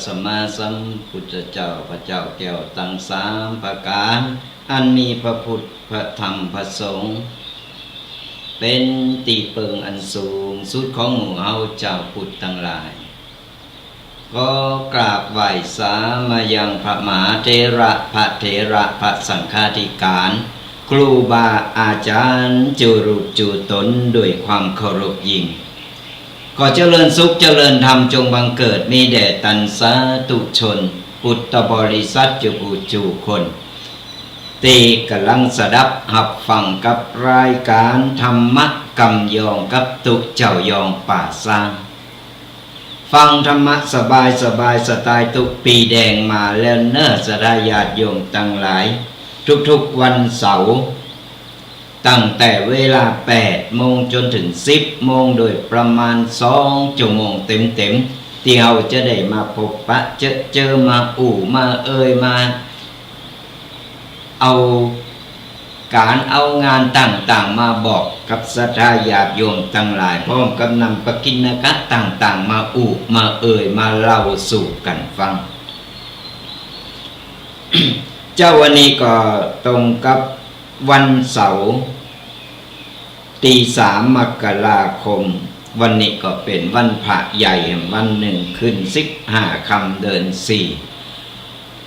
สัมมาสัมพุทธเจ้าพระเจ้าแก้วทั้งสามประการอันมีพระพุทธพระธรรมพระสงฆ์เป็นตีเปิงอันสูงสุดของหมู่เฮาเจ้าพุทธทั้งหลายก็กราบไหว้สามายังพระมหาเถระพระเถระพระสังฆาธิการครูบาอาจารย์จุรุจุตนด้วยความเคารพยิ่งก็เจริญสุขเจริญธรรมจงบังเกิดมีแด่ตันสาธุชนพุทธบริษัทจุบูจูคนตีกำลังสดับหับฟังกับรายการธรรมะกำยองกับตุเจ้ายองป่าสร้างฟังธรรมะสบายสบายสไตล์ตุปีแดงมาแล้วเน้อสดาญาติโยมตั้งหลายทุกๆวันเสาร์ตั้งแต่เวลา8 โมงจนถึง10 โมงโดยประมาณ2 ชั่วโมงเต็มๆที่เราจะได้มาพบปะเจอมามามาเอาการเอางานต่างๆมาบอกกับศรัทธาญาติโยมทั้งหลายพร้อมกับนำปกิณกะต่างๆมามามาเล่าสู่กันฟัง เจ้าวันนี้ก็ตรงกับวันเสาร์ตี3 มกราคมวันนี้ก็เป็นวันพระใหญ่วันหนึ่งขึ้น15 ค่ำเดือน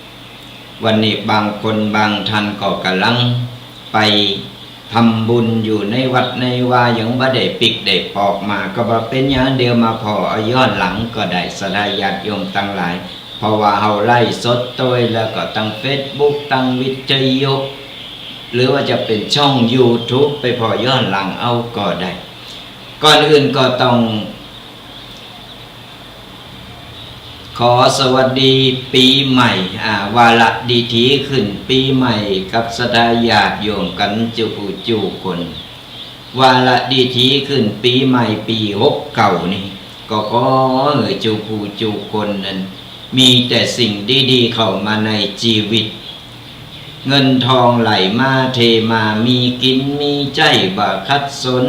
4วันนี้บางคนบางท่านก็กำลังไปทำบุญอยู่ในวัดในวาอย่างบ่ได้ปิกได้ปอกมาก็บ่เป็นอย่างเดียวมาพอเอาย้อนหลังก็ได้สดายญาติโยมทั้งหลายเพราะว่าเฮาไล่สดตัวแล้วก็ตั้ง Facebook ตั้งวิทยุหรือว่าจะเป็นช่อง YouTube ไปพอย้อนหลังเอาก็ได้ก่อนอื่นก็ต้องขอสวัสดีปีใหม่วาระดีถีขึ้นปีใหม่กับศรัทธาญาติโยมกันจูคนวาระดีถีขึ้นปีใหม่ปี69นี่ก็ขอจูคนนั้นมีแต่สิ่งดีๆเข้ามาในชีวิตเงินทองไหลมาเทมามีกินมีใจบ่ขัดสน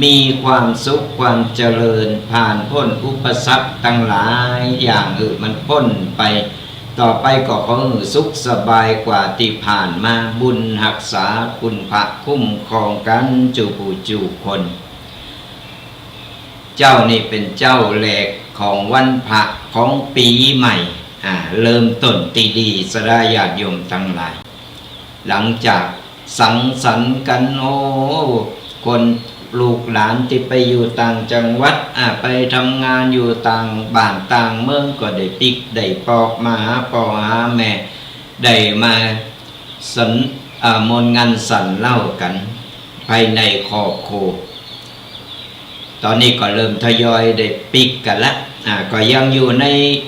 มีความสุขความเจริญผ่านพ้นอุปสรรคทั้งหลายอย่างมันพ้นไปต่อไปก็ขอสุขสบายกว่าที่ผ่านมาบุญรักษาคุณพระคุ้มครองกันจูคนเจ้านี่เป็นเจ้าแหลกของวันพระของปีใหม่เริ่มต้นตีดีสดาญาติโยมทั้งหลายหลังจากสังสรรค์กันคนลูกหลานที่ไปอยู่ต่างจังหวัดไปทำงานอยู่ต่างบ้านต่างเมืองก็ได้ปิกได้ปอกมาหาพ่อหาแม่ได้มาสันมนงานสันเล่ากันภายในครอบครัวตอนนี้ก็เริ่มทยอยได้ปิกกันละก็ยังอยู่ใน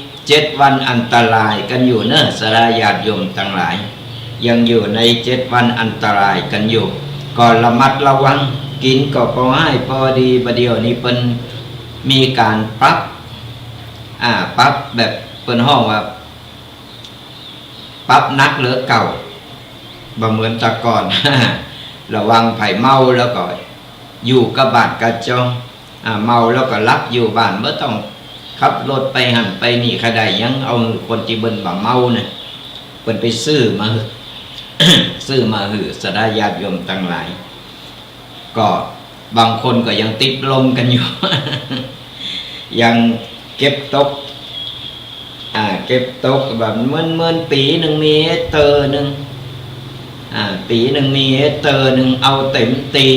7 วันอันตรายกันอยู่เนอะสดาญาติโยมทั้งหลายยังอยู่ใน7 วันอันตรายกันอยู่ก็ระมัดระวังกินก็พอให้พอดีประเดี๋ยวนี้เปิ้นมีการปรับแบบเปิ้นห้องว่าปรับนักเหลือเก่าบ่เหมือนแต่ก่อน ระวังไผเมาแล้วก็อยู่กับบ้านกระจองเมาแล้วก็รับอยู่บ้านบ่ต้องขับรถไปหันไปนี่ใครได้ยังเอาคนที่เบิ่นบ่เมาเนี่ยเปิ้นไปซื้อมา ซื้อมาหือสดาญาติโยมทั้งหลายก็บางคนก็ยังติดลมกันอยู่ ยังเก็บตกแบบเหมือนปีหนึ่งมีเฮกเตอร์หนึ่งปีหนึ่งมีเฮกเตอร์หนึ่งเอาเต็มตี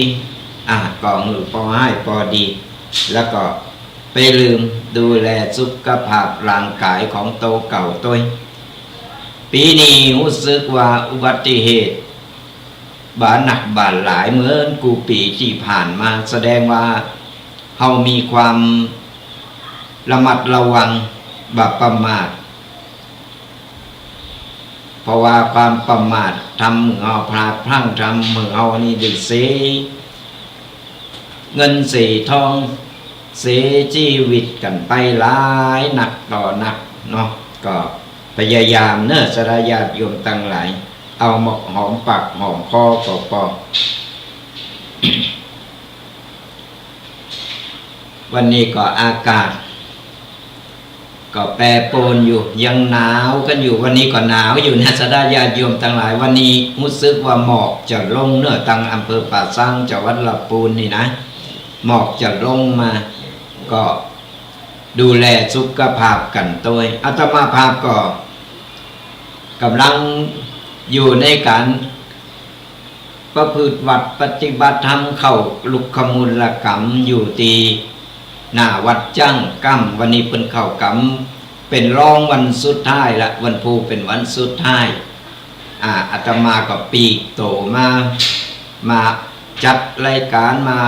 ก็พอให้พอดีแล้วก็ไปลืมดูแลสุขภาพร่างกายของโตเก่าตัวปีนี้รู้สึกว่าอุบัติเหตุบาดหนักบาดหลายเหมือนกูปีที่ผ่านมาแสดงว่าเฮามีความระมัดระวังบ่ประมาทเพราะว่าความประมาททำมือเฮาพลาดพลั้งทำมือเฮานี่ได้เสียเงินเสียทองเสียชีวิตกันไปหลายหนักต่อหนักเนาะก็พยายามเนอะสดาญาติโยมทั้งหลายเอาหมกหอมปากหอมคอปอ วันนี้ก็อากาศ ก็แปรปรวนอยู่ยังหนาวกันอยู่วันนี้ก็หนาวอยู่นะสดาญาติโยมทั้งหลายวันนี้รู้สึกว่าหมอกจะลงเนื้อตังอำเภอป่าซังจังหวัดลำพูนนี่นะหมอกจะลงมาก็ดูแลสุขภาพกันตัวอาตมาภาพก็กำลังอยู่ในการประพฤติวัดปฏิบัติธรรมเข้าลุกขมูลกรรมอยู่ตีหน้าวัดจังกั้มวันนี้เป็นเข้ากรรมเป็นรองวันสุดท้ายละวันภูเป็นวันสุดท้ายอาตมาก็ปีกโตมาจัดรายการมา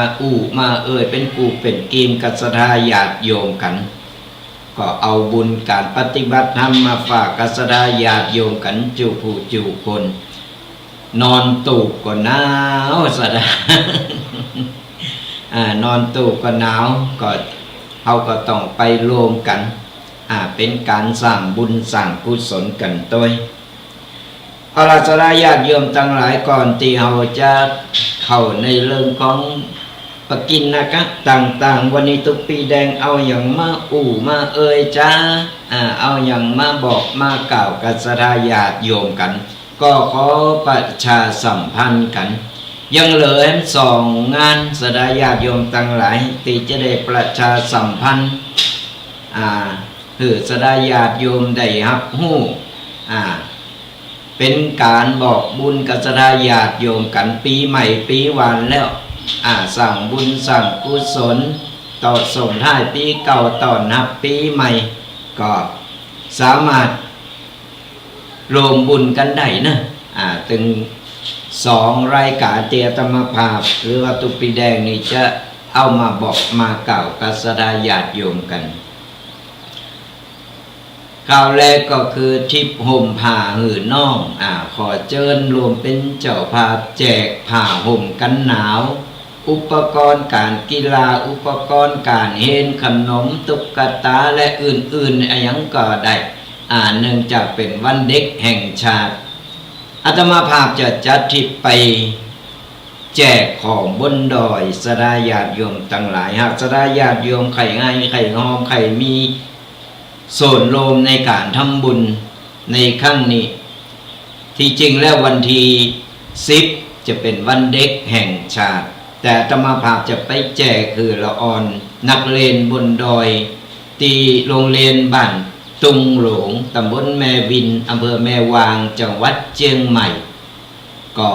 มาเป็นกูเป็นกีมกัสดาญาติโยมกันก็เอาบุญการปฏิบัติธรรมมาฝากกัสดาญาติโยมกันจูผู้จูคนนอนตูบก็หนาวสดานอนตูบก็หนาวก็เขาก็ต้องไปรวมกันเป็นการสร้างบุญสร้างกุศลกันตัวเอาล่ะสดาญาติโยมทั้งหลายก่อนที่เราจะเข้าในเรื่องของปกิณนะคะต่างๆวันนี้ตุกปีแดงเอาอย่างมามาจ้าเอาอย่างมาบอกมากล่าวกับสดาญาติโยมกันก็ขอประชาสัมพันธ์กันยังเหลือ2 งานสดาญาติโยมทั้งหลายที่จะได้ประชาสัมพันธ์คือสดาญาติโยมได้รับรู้เป็นการบอกบุญกับสดาญาติโยมกันปีใหม่ปีวันแล้วสั่งบุญสั่งกุศลต่อส่งท้ายปีเก่าต้อนรับปีใหม่ก็สามารถรวมบุญกันได้นะถึง2 รายการเตียตมภาพหรือว่าตุปีแดงนี่จะเอามาบอกมากล่าวกับสดาญาติโยมกันข่าวแรกก็คือทิพย์ห่มผ้าหื่นน้องขอเชิญรวมเป็นเจ้าภาพแจกผ้าห่มกันหนาวอุปกรณ์การกีฬาอุปกรณ์การเฮนขนมตุ๊กตาและอื่นๆอย่างก็ได้เนื่องจากเป็นวันเด็กแห่งชาติอาตมาภาพจะจัดทริปไปแจกของบนดอยสดาญาติโยมทั้งหลายหากสดาญาติโยมใครง่ายใครหอมใครมีส่วนรวมในการทำบุญในครั้งนี้ที่จริงแล้ววันที่10จะเป็นวันเด็กแห่งชาติแต่อาตมาภาพจะไปแจกคือละอ่อนนักเรียนบนดอยที่โรงเรียนบ้านตุงหลงตำบลแม่วินอำเภอแม่วางจังหวัดเชียงใหม่ก็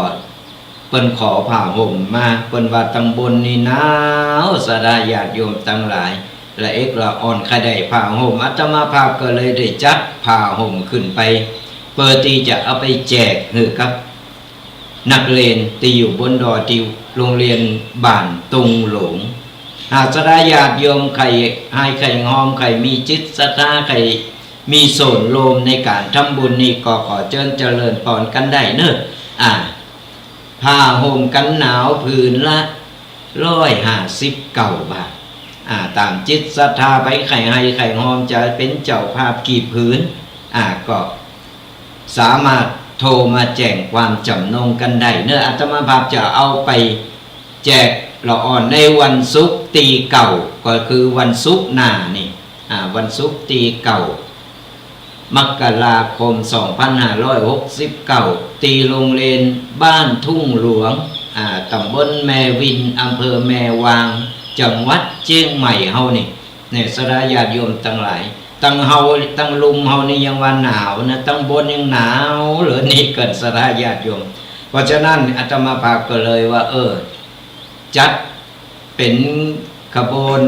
เปิ้นขอผ้าห่มมาเปิ้นว่าตำบลนี่หนาวสดาญาติโยมทั้งหลายและละอ่อนใครได้ผ้าห่มอาตมาภาพก็เลยได้จัดผ้าห่มขึ้นไปเพื่อที่จะเอาไปแจกให้กับนักเรียนที่อยู่บนดอยที่โรงเรียนบ้านตุงหลงหากสดาญาติโยมใครให้ใครงอมใครมีจิตศรัทธาใครมีส่วนรวมในการทำบุญนี้ก็ขอเจริญพรกันได้เนอะผ้าห่มกันหนาวผืนละ159 บาทตามจิตศรัทธาไปใครให้ใครงอมจะเป็นเจ้าภาพกี่ผืนก็สามารถโทรมาแจ้งความจำนงกันได้เนอะอาตมาภาพจะเอาไปแจกละอ่อนในวันศุกร์ตีเก่าก็คือวันศุกร์หน้านี่วันศุกร์ตีเก่ามกราคม2569ตีโรงเรียนบ้านทุ่งหลวงตำบลแม่วินอำเภอแม่วางจังหวัดเชียงใหม่เฮานี่เนี่ยสดาญาติโยมทั้งหลายตั้งเฮาตั้งลุมเฮานี่ยังว่าหนาวนะตั้งบนยังหนาวเหลือนี่เกิดสดาญาติโยมเพราะฉะนั้นอาตมาภาพก็เลยว่าจัดเป็นขบวน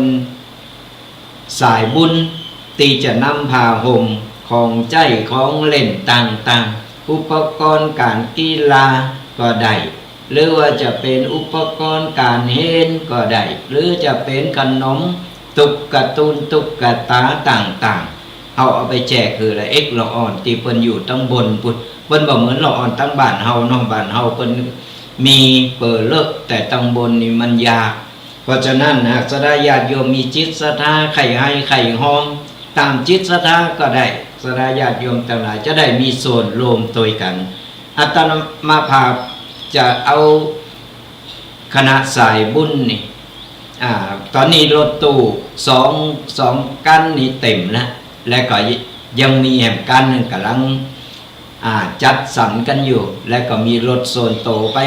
สายบุญที่จะนำผ้าห่มของใจของเล่นต่างๆอุปกรณ์การกีฬาก็ได้หรือว่าจะเป็นอุปกรณ์การเฮนก็ได้หรือจะเป็นขนมตุกการ์ตูนตุกตาต่างๆเอาไปแจกคือละละอ่อนที่เพิ่นอยู่ตั้งบนพุทธเพิ่นบ่เหมือนละอ่อนตั้งบ้านเฮาน้องบ้านเฮาเพิ่นมีเปิดเลิกแต่ตั้งบนนี่มันยากเพราะฉะนั้นหากสดาญาติโยมมีจิตศรัทธาใครให้ใครหอมตามจิตศรัทธาก็ได้สดาญาติโยมทั้งหลายจะได้มีส่วนรวมตัวกันอาตมาภาพจะเอาคณะสายบุญนี่ตอนนี้รถตู้สองกันนี่เต็มแล้ว และก็ยังมีแห่งการหนึ่งกำลังจัดสรรกันอยู่และก็มีรถโซนโตไป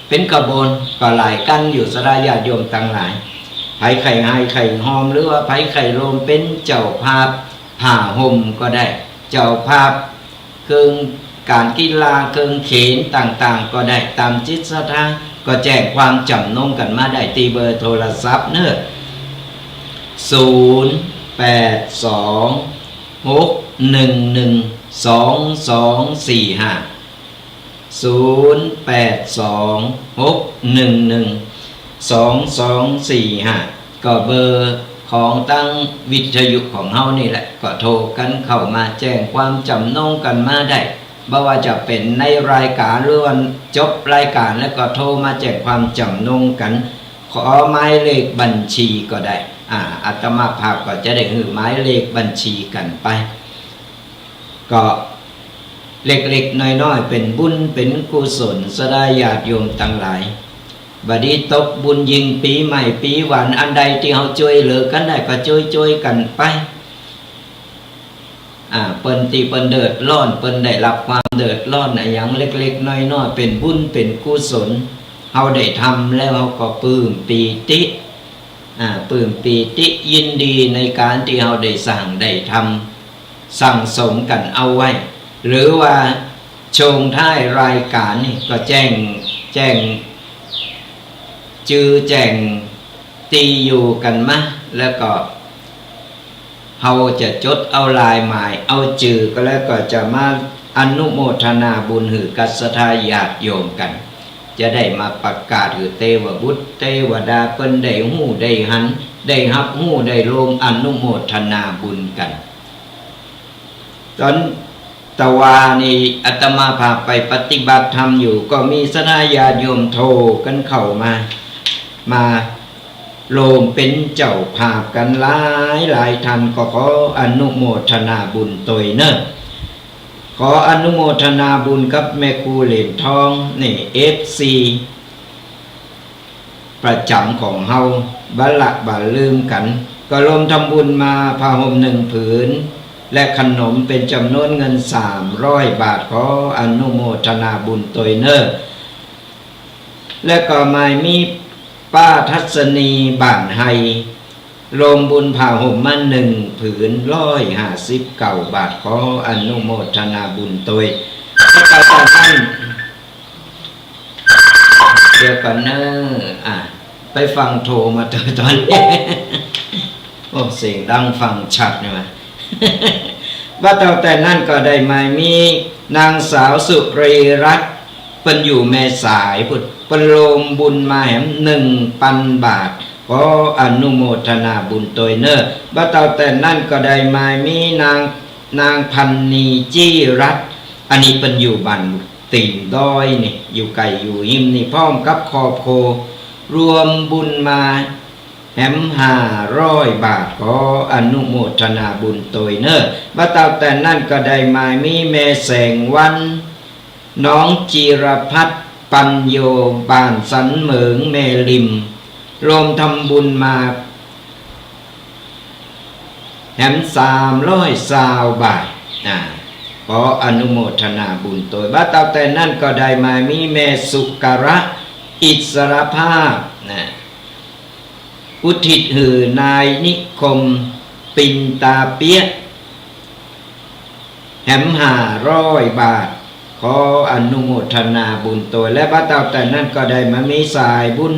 เป็นขบวนก็หลายกันอยู่สลาญาติโยมต่างหลายไผไข่ให้ไข่หอมหรือว่าไผไข่ลมเป็นเจ้าภาพผ่าห่มก็ได้เจ้าภาพเครื่องการกีฬาเครื่องเขนต่างๆก็ได้ตามจิตศรัทธาก็แจ้งความจำนงกันมาได้ตีเบอร์โทรศัพท์เนอะ0826112245ก็เบอร์ของตั้งวิทยุของเฮานี่แหละก็โทรกันเข้ามาแจ้งความจำนงกันมาได้บ่ว่าจะเป็นในรายการหรือว่าจบรายการแล้วก็โทรมาแจ้งความจำนงกันขอหมายเลขบัญชีก็ได้อาตมาภาพก็จะได้หือหมายเลขบัญชีกันไปก็เล็กๆน้อยๆเป็นบุญเป็นกุศลสดาญาติโยมทั้งหลายบัดนี้ตกบุญยิงปีใหม่ปีหวานอันใดที่เฮาช่วยเหลือกันได้ก็ช่วยกันไปเปิ้นที่เปิ้นเดือดร้อนเปิ้นได้รับความเดือดร้อนอย่างเล็กๆน้อยๆเป็นบุญเป็นกุศลเฮาได้ทำแล้วเฮาก็ปลื้มปีติปลื้มปีติยินดีในการที่เฮาได้สร้างได้ทำสั่งสมกันเอาไว้หรือว่าชงท้ายรายการนี่ก็แจ้งชื่อแจ้งตีอยู่กันมาแล้วก็เฮาจะจดเอาลายหมายเอาชื่อก็แล้วก็จะมาอนุโมทนาบุญหือกัสทาญาติโยมกันจะได้มาประกาศหือเทวบุตรเทวดาเพิ่นได้ฮู้ได้หันได้รับฮู้ได้ลงอนุโมทนาบุญกันตอนตะวานี่อาตมาพาไปปฏิบัติธรรมอยู่ก็มีสนญาติโยมโทรกันเข้ามาโลมเป็นเจ้าภาพกันหลายท่านก็ขออนุโมทนาบุญตยเนอะขออนุโมทนาบุญกับแม่ครูเหรียญทองนี่ FC ประจำของเฮาบัลละบัลลืมกันก็รวมทำบุญมาผ้าห่ม1 ผืนและขนมเป็นจำนวนเงิน300 บาทขออนุโมทนาบุญตยเนอะและก็มามีป้าทัศนีบ้านไฮรวมบุญผ้าห่มมา1 ผืน159 บาทขออนุโมทนาบุญตยและก็ท่านเดี๋ยวก่อนเนอะไปฟังโทรมาตอนนี้โอ้เสียงดังฟังชัดเนี่ยว่าแต่นั้นก็ได้มามีนางสาวสุรีรัตน์เป็นอยู่แม่สายพุทธเป็นโลมบุญมาแหม1,000 บาทขออนุโมทนาบุญตยเนอะว่าแต่นั้นก็ได้มามีนางพันนีจี้รัตน์อันนี้เป็นอยู่บ้านตีนดอยนี่อยู่ไกลอยู่หิมนี่พร้อมกับครอบครัวรวมบุญมาแหม500 บาทขออนุโมทนาบุญตยเนอะว่าแต่นั้นก็ได้มามีแม่แสงวันน้องจิรพัฒน์ปัญโยบ้านสันเหมืองแม่ริมรวมทำบุญมาแหม320 บาทขออนุโมทนาบุญตยว่าแต่นั้นก็ได้มามีแม่สุกระอิสรภาพอุทิศหือนายนิคมปินตาเปียแหม500 บาทขออนุโมทนาบุญตยและพระเจ้าแต่นั้นก็ได้มามีสายบุญ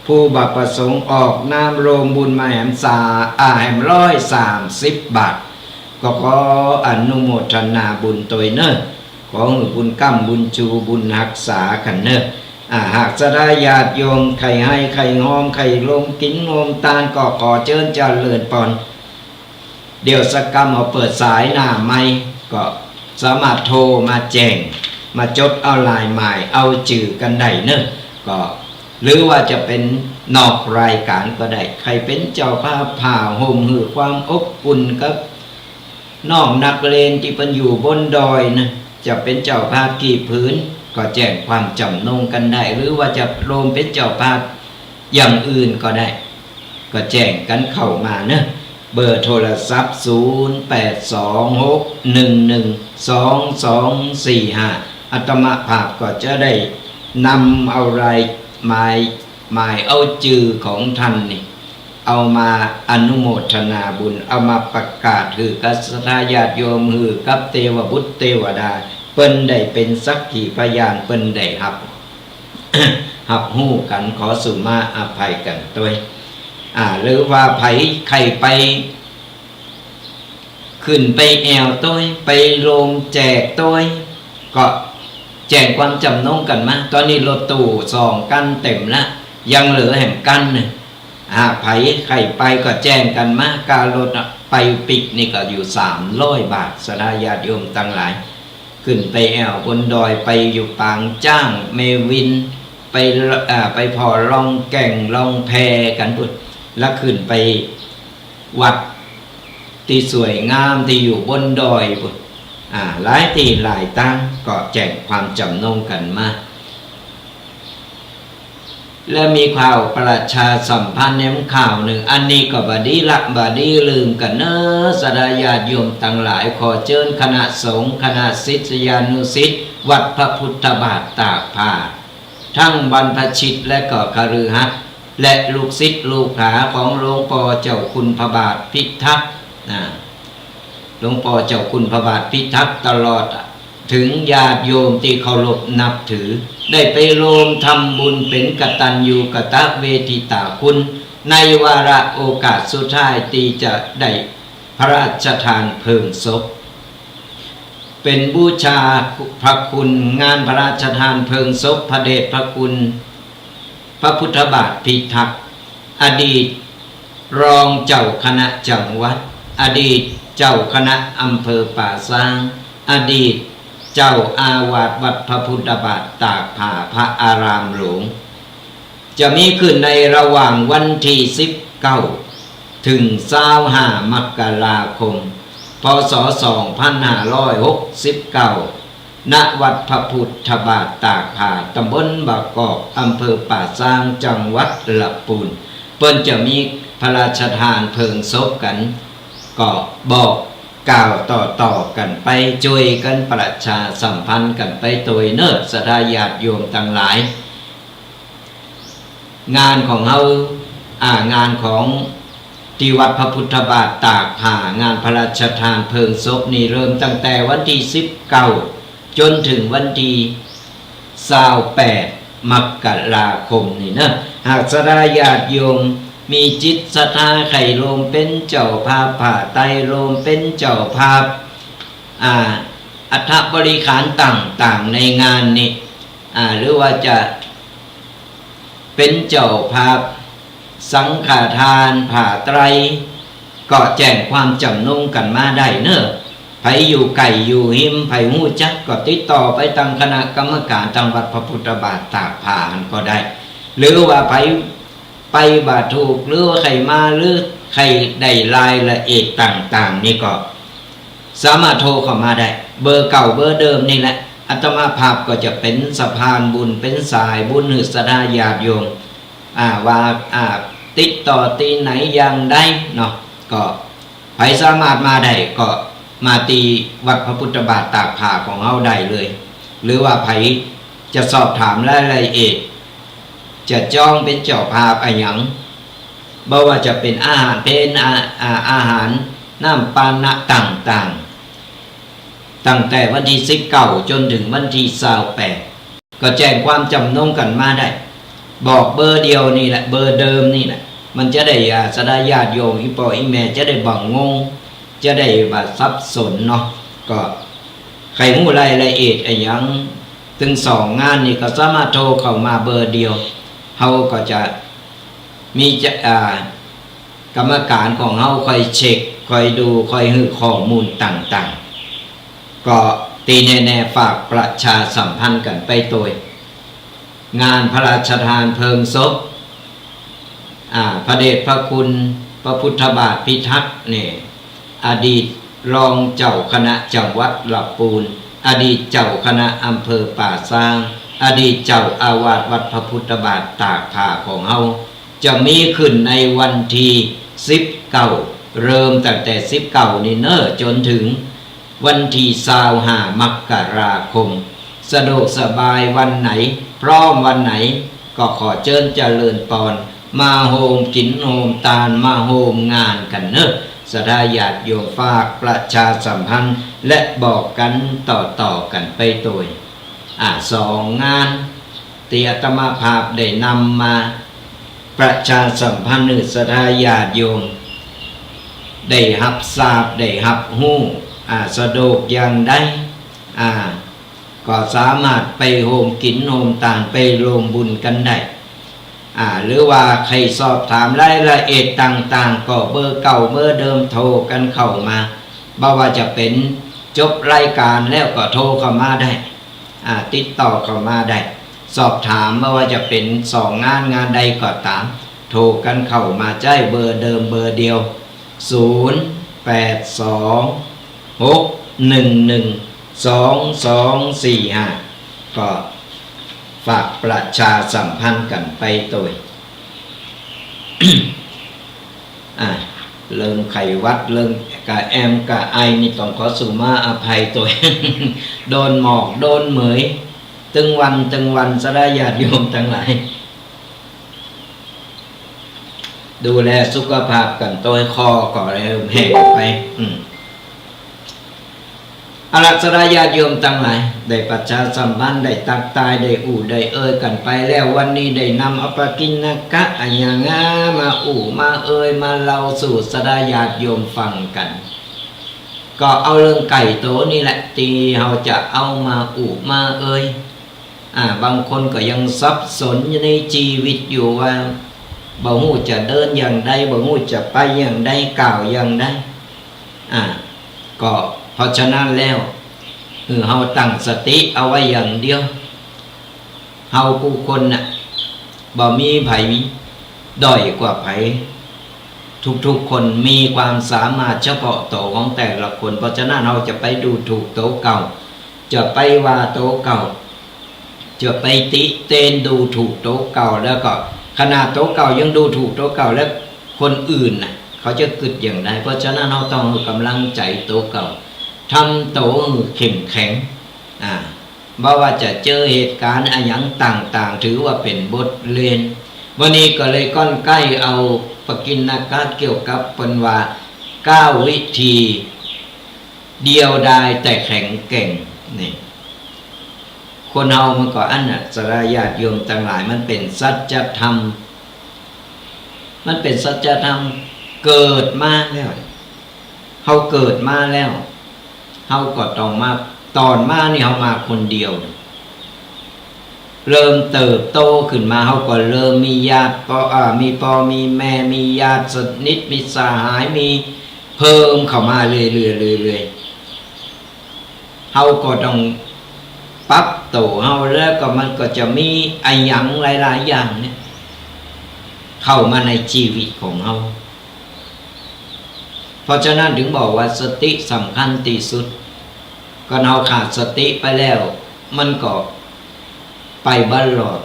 ผู้บัพประสงค์ออกนามโรงบุญมาแหม130 บาทก็ขออนุโมทนาบุญตยเนอะขอบุญกั้มบุญชูบุญรักษากันเนอะหากจะได้ญาติโยมใครให้ใครหอมใครลงกินงมตาลก็ขอเชิญเจริญพรเดี๋ยวสักกรรมเอาเปิดสายหน้าไม้ก็สามารถโทรมาแจ้งมาจดเอาลายหมายเอาจื่อกันได้เนอะก็หรือว่าจะเป็นนอกรายการก็ได้ใครเป็นเจ้าภาพผ่าห่มหือความอบอุ่นกับน้องนักเลงที่เป็นอยู่บนดอยนะจะเป็นเจ้าภาพกี่ผืนก็แจ้งความจำนงกันได้หรือว่าจะรวมเป็นเจ้าภาพอย่างอื่นก็ได้ก็แจ้งกันเข้ามาเนอะ เบอร์โทรศัพท์0826112245อาตมาภาพก็จะได้นำเอารายหมายเอาจื่อของท่านนี่เอามาอนุโมทนาบุญเอามาประกาศคือกัสทาญาติโยมคือกับเทวบุตรเทวดาเปิ้นได้เป็นสักขีพยานเปิ้นได้รับ หับหู้กันขอสุมาอภัยกันด้วยหรือว่าไผใครไปขึ้นไปแอวตัวไปโรงแจกตัวก็แจกความจำนงกันมาตอนนี้รถตู้2กันเต็มละยังเหลือแห่งกันเนี่ยไผใครไปก็แจ้งกันมาการรถไปปิกนี่ก็อยู่300 บาทสดาญาติโยมตั้งหลายขึ้นไปแอวบนดอยไปอยู่ปางจ้างเมวินไปพอลองแก่งลองแพกันพุทธแล้วขึ้นไปวัดที่สวยงามที่อยู่บนดอยพุทธหลายที่หลายตั้งก็แจ้งความจำนงกันมาและมีข่าวประชาสัมพันธ์ในข่าวหนึ่งอันนี้ก็บดีละบดีลืมกันเนอะสดาญาติโยมต่างหลายขอเชิญคณะสงฆ์คณะศิษยานุศิษย์วัดพระพุทธบาทตากผ้าทั้งบรรพชิตและก็คฤหัสถ์และลูกศิษย์ลูกหาของหลวงพ่อเจ้าคุณพระบาทพิทักษ์หลวงพ่อเจ้าคุณพระบาทพิทักษ์ตลอดถึงญาติโยมที่เคารพนับถือได้ไปรวมทำบุญเป็นกตัญญูกตเวทิตาคุณในวาระโอกาสสุดท้ายที่จะได้พระราชทานเพลิงศพเป็นบูชาพระคุณงานพระราชทานเพลิงศพพระเดชพระคุณพระพุทธบาทพิทักษ์อดีตรองเจ้าคณะจังหวัดอดีตเจ้าคณะอำเภอป่าซางอดีตเจ้าอาวาสวัดพระพุทธบาทตากผ้าพระอารามหลวงจะมีขึ้นในระหว่างวันที่19ถึง25 มกราคมพศ 2569 ณ วัดพระพุทธบาทตากผ้าตำบลบางกอกอำเภอป่าซางจังหวัดลำพูนเพิ่นจะมีพระราชทานเพลิงศพกันก็บอกกล่าวต่อกันไปช่วยกันประชาสัมพันธ์กันไปโดยเนิดสดาญาติโยมทั้งหลายงานของเฮางานของที่วัดพระพุทธบาทตากผ้างานพระราชทานเพลิงศพนี่เริ่มตั้งแต่วันที่19จนถึงวันที่28 มกราคมนี่นะหากสดาญาติโยมมีจิตศรัทธาไข่ลมเป็นเจ้าภาพผ้าไตรลมเป็นเจ้าภาพอัฐบริขารต่างๆในงานนี้หรือว่าจะเป็นเจ้าภาพสังฆทานผ้าไตรก็แจ้งความจำนงกันมาได้เนอะไผอยู่ไก่อยู่หิมไผหูจักก็ติดต่อไปทางคณะกรรมการจังหวัดพระพุทธบาทตากผ้าก็ได้หรือว่าไผไปบาถูกหรือว่าใครมาหรือใครได้รายละเอียดต่างๆนี่ก็สามารถโทรเข้ามาได้เบอร์เก่าเบอร์เดิมนี่แหละอาตมาภาพก็จะเป็นสะพานบุญเป็นสายบุญหรือสดาญาติโยมว่าติดต่อตีไหนอย่างใดเนาะก็ใครสามารถมาได้ก็มาตีวัดพระพุทธบาทตากผ้าของเฮาได้เลยหรือว่าใครจะสอบถามรายละเอียดจะจองเป็นเจ้าภาพอะไรอย่างบ่ว่าจะเป็นอาหารเป็นอาหารน้ำปานะต่างๆตั้งแต่วันที่19จนถึงวันที่28ก็แจ้งความจำนงกันมาได้บอกเบอร์เดียวนี่แหละเบอร์เดิมนี่แหละมันจะได้สดาญาติโยมอีพ่ออีแม่จะได้บังงงจะได้บ่สับสนเนาะก็ใครรู้รายละเอียดอะไรอย่างถึง2 งานนี่ก็สามารถโทรเข้ามาเบอร์เดียวเฮาก็จะมีกรรมการของเฮาคอยเช็คคอยดูคอยให้ข้อมูลต่างๆก็ตีแน่ๆฝากประชาสัมพันธ์กันไปโดยงานพระราชทานเพลิงศพพระเดชพระคุณพระพุทธบาทพิทักษ์เนี่ยอดีตรองเจ้าคณะจังหวัดลำพูนอดีตเจ้าคณะอำเภอป่าซางอดีตเจ้าอาวาสวัดพระพุทธบาทตากผ้าของเฮาจะมีขึ้นในวันที่19ก เริ่มตั้งแต่19นี่เนอะจนถึงวันที่25มกราคมสะดวกสบายวันไหนพร้อมวันไหนก็ขอเชิญเจริญพรมาโฮมกินโฮมตาลมาโฮมงานกันเนอะสดาญาติโยมฝากประชาสัมพันธ์และบอกกันต่อกันไปตัว2 งานที่อาตมาภาพได้นำมาประชาสัมพันธ์สดาญาติโยมได้หับทราบได้หับหู้สะดวกอย่างใดก็สามารถไปโฮมกินโฮมตานไปรวมบุญกันได้หรือว่าใครสอบถามรายละเอียดต่างๆก็เบอร์เก่าเบอร์เดิมโทรกันเข้ามาบ่ว่าจะเป็นจบรายการแล้วก็โทรเข้ามาได้ติดต่อเข้ามาได้สอบถามไม่ว่าจะเป็น2 งานใดก็ตามโทรกันเข้ามาใจเบอร์เดิมเบอร์เดียว0826112245ก็ฝากประชาสัมพันธ์กันไปตัว เริ่มไขวัดเริ่มกะแอมกะไอนี่ต้องขอสุมาอภัยตัว โดนหมอกโดนเหมยตึงวันสดาญาติโยมทั้งหลายดูแลสุขภาพกันตัวคอก็เริ่มแห้งไปอรักษาญาติโยมทั้งหลายได้ประชาสัมพันธ์ได้ตักตายได้ได้กันไปแล้ววันนี้ได้นำอปกิณกะอัญญางามามามาเล่าสู่สดาญาติโยมฟังกันก็เอาเรื่องไก่โตนี่แหละที่เราจะเอามามาบางคนก็ยังสับสนในชีวิตอยู่ว่าบ่ฮู้จะเดินอย่างใดบ่ฮู้จะไปอย่างใดกล่าวอย่างใดก็เพราะฉะนั้นแล้วเฮาตั้งสติเอาไว้อย่างเดียวเฮาผู้คนน่ะบ่มีไผด้อยกว่าไผทุกคนมีความสามารถเฉพาะตัวของแต่ละคนเพราะฉะนั้นเราจะไปดูถูกโตเก่าจะไปว่าโตเก่าจะไปติเตียนดูถูกโตเก่าแล้วก็ขนาดโตเก่ายังดูถูกโตเก่าแล้วคนอื่นน่ะเขาจะกึดอย่างไรเพราะฉะนั้นเราต้องให้กำลังใจโตเก่าทำโตเข้มแข็งบ่ว่าจะเจอเหตุการณ์อะไรอย่างต่างๆถือว่าเป็นบทเรียนวันนี้ก็เลยก้อนใกล้เอาปกิณกะเกี่ยวกับปนว่า9 วิธีเดียวดายแต่แข็งแกร่งนี่คนเฮามันก็สดาญาติโยมทั้งหลายมันเป็นสัจธรรมเกิดมาแล้วเฮาเกิดมาแล้วเฮาก็ต้องมาตอนมานี่เฮามาคนเดียวเริ่มเติบโตขึ้นมาเฮาก็เริ่มมีญาติมีพ่อมีแม่มีญาติสนิทมีสหายมีเพิ่มเข้ามาเรื่อยๆเฮาก็ต้องปรับตัวเฮาแล้วก็มันก็จะมีไอ้หยังหลายๆอย่างเนี่ยเข้ามาในชีวิตของเฮาเพราะฉะนั้นถึงบอกว่าสติสำคัญที่สุดก็เฮาขาดสติไปแล้วมันก็ไปบัลลอด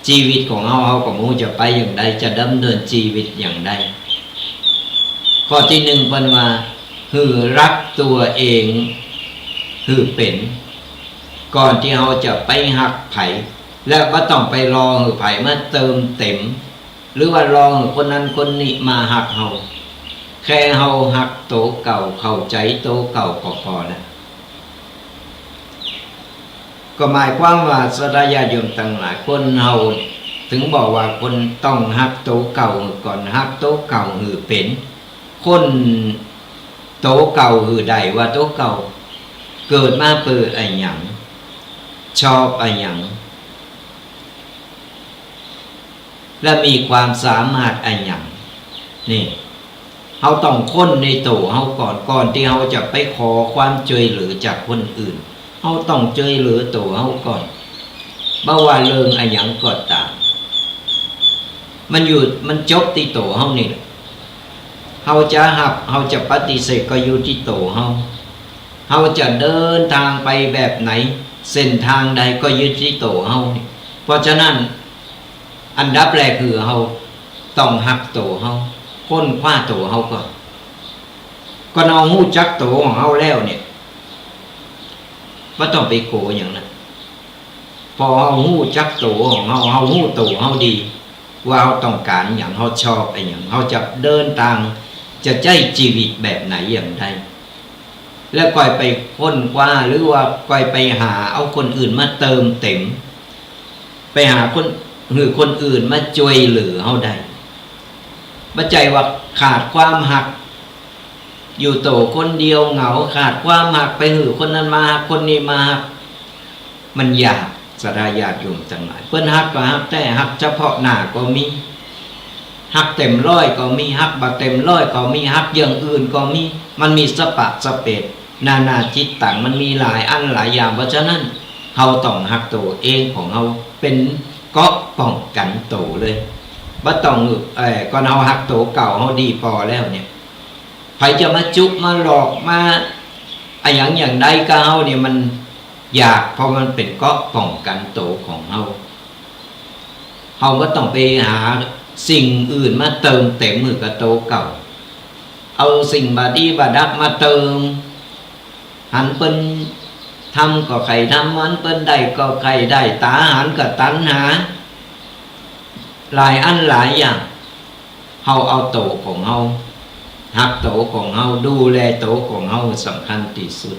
ชีวิตของเฮาก็ไม่รู้จะไปอย่างใดจะดำเนินชีวิตอย่างใดข้อที่1เพิ่นว่ารักตัวเองเป็นก่อนที่เฮาจะไปหักไผแล้วก็ต้องไปรอไผมาเติมเต็มหรือว่ารอคนนั้นคนนี้มาหักเฮาแค่เฮาหักโตเก่าเข้าใจโตเก่าก็พอแล้วก็หมายความว่าสดาญาติโยมทั้งหลายคนเฮาถึงบอกว่าคนต้องหักโตเก่าก่อนหักโตเก่าเป็นคนโตเก่าใดว่าโตเก่าเกิดมาเพื่ออะไรหยังชอบอะไรหยังและมีความสามารถอะไรหยังนี่เฮาต้องค้นในตัวเฮาก่อนที่เฮาจะไปขอความช่วยเหลือจากคนอื่นเฮาต้องช่วยเหลือตัวเฮาก่อนบ่ว่าเรื่องอะไรหยังก็ตามมันจบที่ตัวเฮานี่เฮาจะหับเฮาจะปฏิเสธก็อยู่ที่ตัวเฮาจะเดินทางไปแบบไหนเส้นทางใดก็อยู่ที่ตัวเฮาเพราะฉะนั้นอันดับแรกคือเฮาต้องหักตัวเฮา ค้นคว้าตัวเฮาก็เอาหู้จักตัวของเฮาแล้วเนี่ยบ่ต้องไปโกอย่างนั้นพอเฮาหู้จักตัวของเฮาหู้ตัวเฮาดีว่าเฮาต้องการอย่างเฮาชอบไอ้อย่างเฮาจะเดินทางจะใช้ชีวิตแบบไหนอย่างใดแล้วก่อยไปค้นคว้าหรือว่าก่อยไปหาเอาคนอื่นมาเติมเต็มไปหาคนหรือคนอื่นมาช่วยเหลือเฮาได้บ่ใจว่าขาดความหักอยู่โตคนเดียวเหงาขาดความหักไปหือคนนั้นมาคนนี้มามันยากสดาญาติโยมทั้งหลายเพิ่นฮักก็ฮักแต่ฮักเฉพาะหน้าก็มีฮักเต็มร้อยก็มีฮักบ่เต็มร้อยก็มีฮักอย่างอื่นก็มีมันมีสปะสเปดนานาจิตต่างมันมีหลายอันหลายอย่างเพราะฉะนั้นเฮาต้องฮักตัวเองของเฮาเป็นเกาะป้องกันตัวเลยบ่ต้องก่อนเฮาฮักตัวเก่าเฮาดีพอแล้วเนี่ยใครจะมาจุกมาหลอกมาอย่างใดก็เฮาเนี่ยมันอยากเพราะมันเป็นเกาะป้องกันตัวของเฮาก็ต้องไปหาสิ่งอื่นมาเติมเต็มมือกับตัวเก่าเอาสิ่งบาดีบาดักมาเติมหันเปิ้นทำก็ใครทำมันเปิ้นได้ก็ใครได้ตาหันก็ตัณหาหลายอันหลายอย่างเฮาเอาตัวของเฮาหักตัวของเฮาดูแลตัวของเฮาสำคัญที่สุด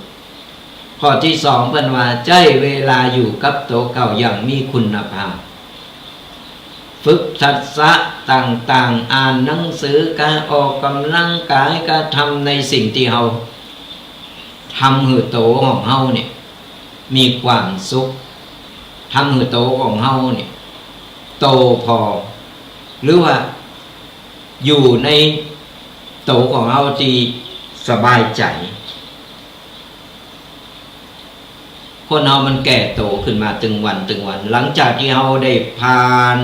ข้อที่สองเพิ่นว่าใช้เวลาอยู่กับตัวเก่าอย่างมีคุณภาพฝึกทักษะต่างๆอ่านหนังสือการออกกำลังกายการทำในสิ่งที่เฮาทำให้โตของเฮาเนี่ยมีความสุขทำให้โตของเฮาเนี่ยโตพอหรือว่าอยู่ในโตของเฮาที่สบายใจคนเฮามันแก่โตขึ้นมาตึงวันหลังจากที่เฮาได้ผ่าน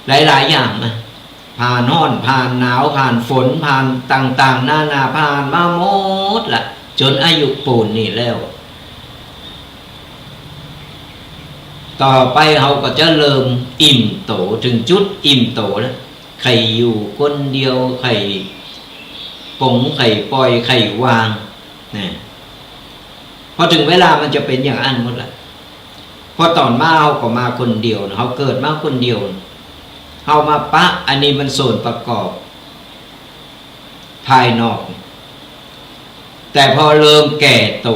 หลายๆอย่างนะผ่านร้อนผ่านหนาวผ่านฝนผ่านต่างๆนานาผ่านมาหมดละจนอายุปูนนี่แล้วต่อไปเฮาก็จะเริ่มอิ่มโตถึงจุดอิ่มโตแล้วใครอยู่คนเดียวใครปงใครปล่อยใครวางนะพอถึงเวลามันจะเป็นอย่างอันหมดละพอตอนมาเฮาก็มาคนเดียวเฮาเกิดมาคนเดียวเฮามาปะอันนี้มันส่วนประกอบภายนอกแต่พอเริ่มแก่โต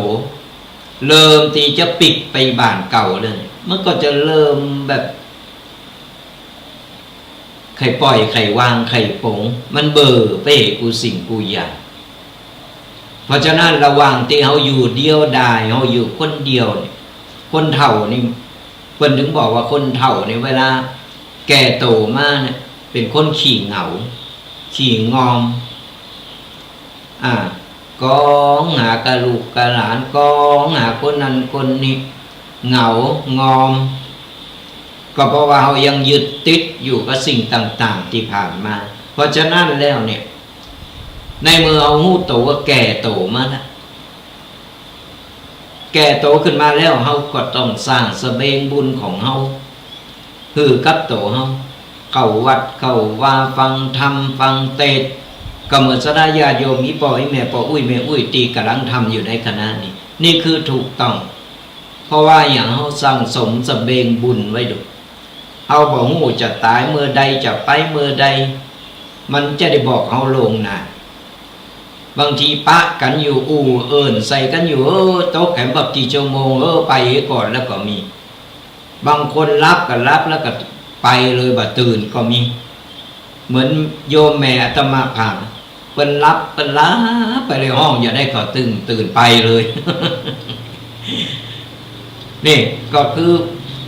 เริ่มที่จะปิดไปบ้านเก่าเลยมันก็จะเริ่มแบบใครปล่อยใครวางใครปงมันเบื่อไปกูสิ่งกูอยากเพราะฉะนั้นระหว่างที่เฮาอยู่เดียวดายเฮาอยู่คนเดียวเนี่ยคนเฒ่านี่เพิ่นถึงบอกว่าคนเฒ่าในเวลาแก่โตมาเนี่ยเป็นคนขี้เหงาขี้งอมกองหากะลูกกะหลานกองหาคนนั้นคนนี้เหงางอมก็เพราะว่าเฮายังยึดติดอยู่กับสิ่งต่างๆที่ผ่านมาเพราะฉะนั้นแล้วเนี่ยในเมื่อเอาหู้โตว่าแก่โตมาแล้วแก่โตขึ้นมาแล้วเฮาก็ต้องสร้างสเสบียงบุญของเฮาคือกับโตเฮาเข้าวัดเข้าว่าฟังธรรมฟังเทศน์ก็เหมือนสดาญาติโยมอีพ่ออีแม่พ่ออุ้ยแม่อุ้ยตีกำลังทำอยู่ในขณะนี้นี่คือถูกต้องเพราะว่าอย่างเฮาสร้างสมสเสบียงบุญไว้ดูเฮาบ่ฮู้จะตายเมื่อใดจะไปเมื่อใดมันจะได้บอกเฮาลงหน้าบางทีปะกันอยู่เอิ้นใส่กันอยู่โต๊ะแขมแบบกี่ชั่วโมงไปก่อนแล้วก็มีบางคนรับก็รับแล้วก็ไปเลยบ่ตื่นก็มีเหมือนโยมแม่อาตมาผ่านเปิ้นรับเปิ้นลาไปในห้องอย่าได้ก็ตื่นไปเลย นี่ก็คือ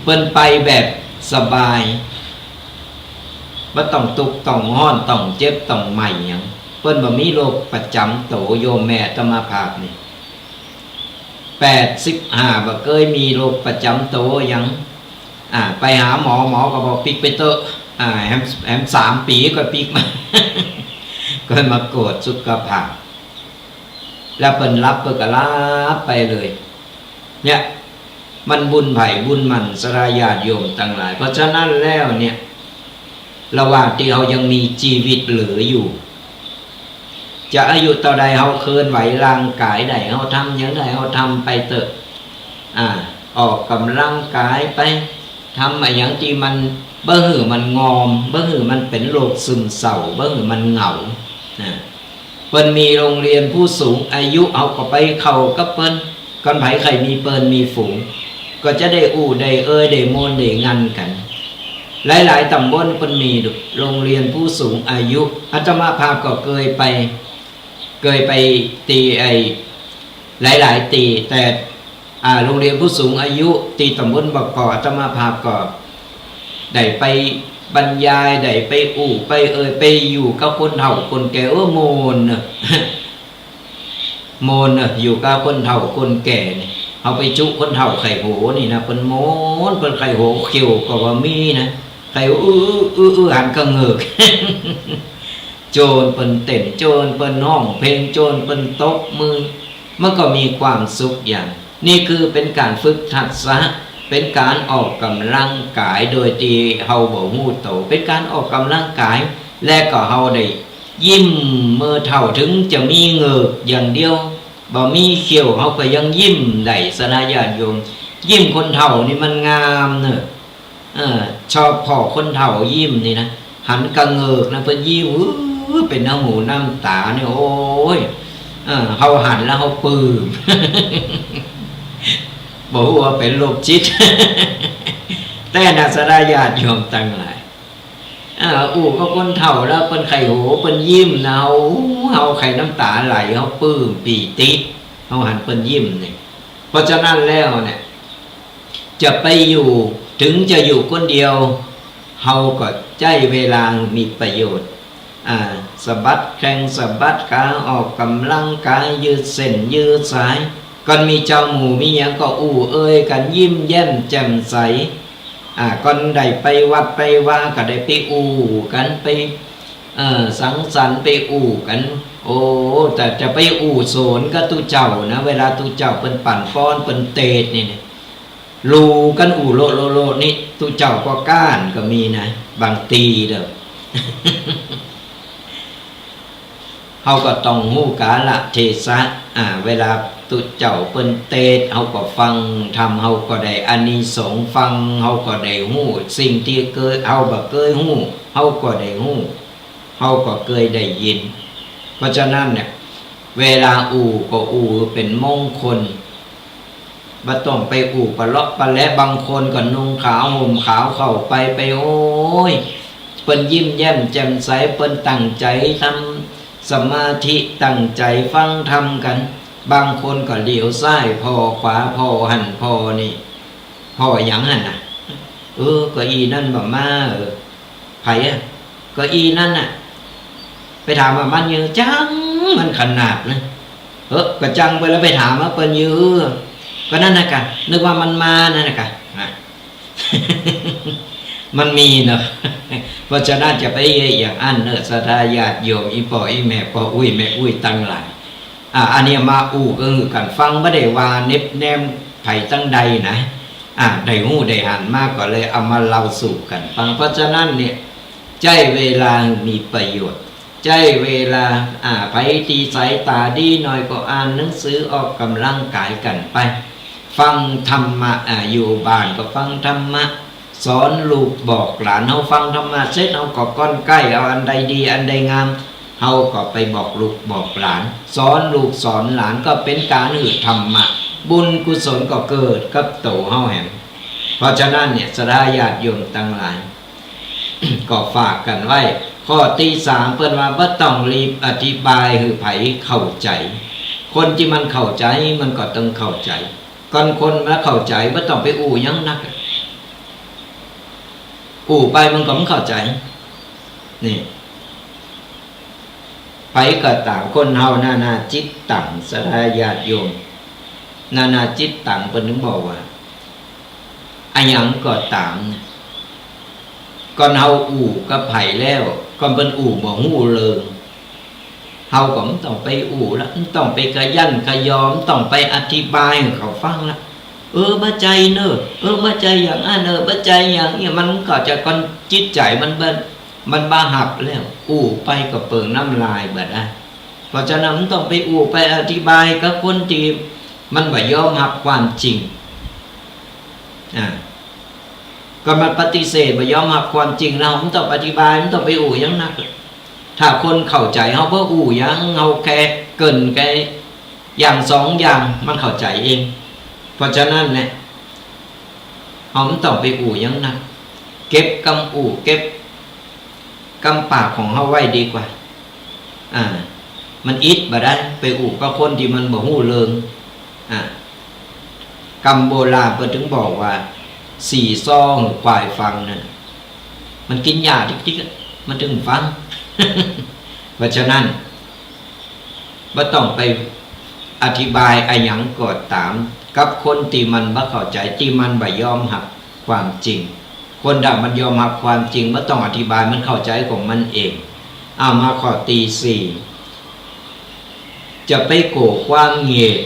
เปิ้นไปแบบสบายบ่ต้องทุกข์ต้องร้อนต้องเจ็บต้องไหม้หยังเปิ้นบ่มีโรคประจำโตโยมแม่อาตมาภาพนี่85บ่เคยมีโรคประจำโตหยังไปหาหมอก็บอกปิกไปเตอะแฮม3 ปีก็ปิกมา ก็มาโกรธสุขภาพแล้วเปิ้นรับเปิ้นก็รับไปเลยเนี่ยมันบุญไผ่บุญมันสลายญาติโยมทั้งหลายเพราะฉะนั้นแล้วเนี่ย ระหว่างที่เรายังมีชีวิตเหลืออยู่จะอายุต่อใดเราเคลื่อนไหวร่างกายใดเราทำอย่างใดเราทำไปเถอะออกกำลังกายไปทำอะไรอย่างที่มันเบื่อมันงอมเบื่อมันเป็นโรคซึมเศร้าเบื่อมันเหงาเปิ้นมีโรงเรียนผู้สูงอายุเอาก็ไปเข้ากับเปิ้นก่อนไผใครมีเปิ้นมีฝูงก็จะได้อู้ได้ได้โมนได้งันกันหลายๆตำบลเปิ้นมีโรงเรียนผู้สูงอายุอาตมาภาพก็เคยไปตีหลายตีแต่โรงเรียนผู้สูงอายุตีตำบลบกอาตมาภาพก็ได้ไปบรรยายได้ไปอู้ไปไปอยู่กับคนเฒ่าคนแก่โมนอยู่กับคนเฒ่าคนแก่นี่เอาไปจุคนเฒ่าไข่โหนี่นะเพิ่นโมนเพิ่นไข่โหเขียวก็ว่ามีนะไข่หันกระเงือกโจรเปิ้นเต้นโจรเปิ้นห้องเพลงโจรเปิ้นตบมือมันก็มีความสุขอย่างนี่คือเป็นการฝึกทักษะเป็นการออกกำลังกายโดยที่เฮาบ่ฮู้โตเป็นการออกกำลังกายและก็เฮาได้ยิ้มเมื่อเท่าถึงจะมีเหงือกอย่างเดียวบ่มีเขี้ยวเฮาก็ยังยิ้มได้สนะญาติโยมยิ้มคนเฒ่านี่มันงามเนอะชอบพอคนเฒ่ายิ้มนี่นะหันกระเงือกนะเพิ่นยิ้มเป็นน้ำหูน้ำตาเนี่ยโอ้ยเฮาหันแล้วเฮาปลื้มบอกว่าเป็นโรคจิตแต่นาสราญาติโยมตั้งหลายก็คนเฒ่าแล้วเป็นไข่โหเป็นยิ้มนะเฮาไข่น้ำตาไหลเฮาปลื้มปีติเฮาหันเป็นยิ้มนี่เพราะฉะนั้นแล้วเนี่ยจะไปอยู่ถึงจะอยู่คนเดียวเฮาก็ใจเวลามีประโยชน์สะบัดแข้งสะบัดขาออกกำลังกายยืดเส้นยืดสายก่อนมีเจ้าหมู่มีหยังก็กันยิ้มแย้มแจ่มใสก่อนได้ไปวัดไปว่าก็ได้ไปกันไปสังสรรค์ไปกันแต่จะไปโสนก็ตุเจ้านะเวลาตุเจ้าเป็นปั่นฟ้อนเป็นเตดนี่ลูกันโลนี่ตุเจ้าก็ก้านก็มีนะบางตีเด้อ เขาก็ต้องหู้กาละเทศะเวลาตุเจ้าเปิ้นเตศเขาก็ฟังทำเขาก็ได้อานิสงส์ฟังเขาก็ได้หู้สิ่งที่เคยเขาบ่เคยหู้เขาก็ได้หู้เขาก็เคยได้ยินเพราะฉะนั้นเนี่ยเวลาก็เป็นมงคลบ่ต้องไปปะเลาะปะและบางคนก็นุ่งขาวห่มขาวเข้าไปโอ้ยเปิ้นยิ้มแย้มแจ่มใสเปิ้นตั้งใจทำสมาธิตั้งใจฟังธรรมกันบางคนก็เลี้ยวซ้ายพอขวาพอหันพอนี่พอหยังหั่นน่ะก็อีนั่นบ่มาไผก็อีนั่นน่ะไปถามว่ามันยือจังมันขนาดนะก็จังไปแล้วไปถามว่าเปิ้นยือก็นั่นน่ะกะนึกว่ามันมานั่นน่ะกะมันมีเนาะเพราะฉะนั้นจะไปอย่างอันเนอะศรัทธาญาติโยมอีพ่ออีแม่พ่อแม่ตั้งหลายอันนี้มากันฟังไม่ได้ว่าเน็บแนมไผ่ตั้งใดนะได้หูได้หันมากก็เลยเอามาเล่าสู่กันฟังเพราะฉะนั้นเนี่ยใจเวลามีประโยชน์ใจเวลาไผ่ตีสายตาดีหน่อยก็อ่านหนังสือออกกำลังกายกันไปฟังธรรมะอยู่บ้านก็ฟังธรรมะสอนลูกบอกหลานเขาฟังธรรมะเสร็จเขาก็ก้อนใกล้เอาอันใดดีอันใดงามเขาก็ไปบอกลูกบอกหลานสอนลูกสอนหลานก็เป็นการหืดธรรมะบุญกุศลก็เกิดกับโตเฮาแห่งเพราะฉะนั้นเนี่ยศรัทธาญาติโยมทั้งหลาย ก็ฝากกันไว้ข้อที่ 3เพิ่นว่าบ่ต้องรีบอธิบายให้ไผเข้าใจคนที่มันเข้าใจมันก็ต้องเข้าใจก่อนคนมาเข้าใจบ่ต้องไปหยังนักไปมันก็ไม่เข้าใจนี่ไปก็ต่างคนเฮานานาจิตต่างศรัทธาญาติโยมนานาจิตต่างเพิ่นถึงบอกว่าอันหยังก็ตามก่อนเฮากับไผแล้วก่อนเพิ่นบ่ฮู้เลยเฮาก็ต้องไปแล้วต้องไปกระยันกระยอมต้องไปอธิบายให้เขาฟังละบ่ใจเนอะบ่ใจอย่างอันบ่ใจอย่างนี้มันก็จะก่อนจิตใจมันเบิ่น มันบ้าหับแล้วอู้ไปก็เปิงน้ำลายบ่ได้เพราะฉะนั้นต้องไปอู้ไปอธิบายกับคนที่มันบ่ยอมรับความจริงก็มันปฏิเสธบ่ยอมรับความจริงเรามันต้องอธิบายมันต้องไปอู้ยังนักถ้าคนเข้าใจเฮาบ่อู้ยังเฮาแค่เกินแค่อย่างสองอย่างมันเข้าใจเองเพราะฉะนั้นเนี่ยเฮามันต้องไปอู้ยังนักเก็บกำอู้เก็บกำปากของเฮาไว้ดีกว่ามันอิดบ่ได้ไปอู้กับคนที่มันบ่ฮู้เรื่องกำโบราณเพิ่นถึงบอกว่าสี่ซองควายฟังนั่นมันกินหญ้าทิกๆมันถึงฟัง เพราะฉะนั้นบ่ต้องไปอธิบายอะไรหยังก็ตามกับคนที่มันบ่เข้าใจที่มันบ่ยอมรับความจริงคนที่มันยอมรับความจริงบ่ต้องอธิบายมันเข้าใจของมันเองมาข้อที่4จะไปโกความเงียบ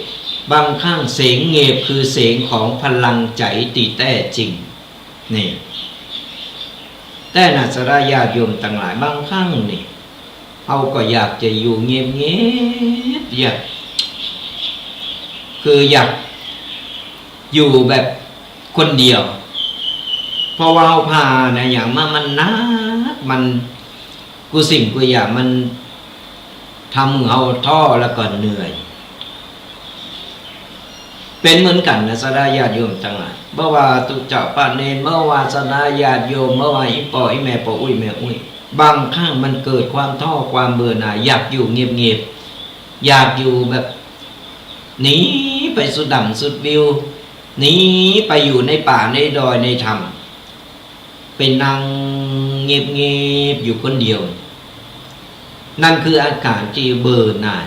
บางครั้งเสียงเงียบคือเสียงของพลังใจที่แท้จริงนี่แต่นัสรญาติโยมทั้งหลายบางครั้งนี่เอาก็อยากจะอยู่เงียบอยากคืออยากอยู่แบบคนเดียวเพราะว่าเอาพาเนี่ยอย่างมันนักมันกูสิ่งกูอยากมันทำเอาท่อแล้วก็เหนื่อยเป็นเหมือนกันนะสดาญาติโยมทั้งหลายเมื่อว่าตุเจ้าปาเนนเมื่อว่าสดาญาติโยมเมื่อว่าอีปออีแม่ปออุ้ยแม่อุ้ยบางครั้งมันเกิดความท้อความเบื่อหน่ายอยากอยู่เงียบๆอยากอยู่แบบหนีไปสุดดำสุดวิวหนีไปอยู่ในป่าในดอยในถ้ำไปนั่งเงียบๆอยู่คนเดียวนั่นคืออาการที่เบื่อหน่าย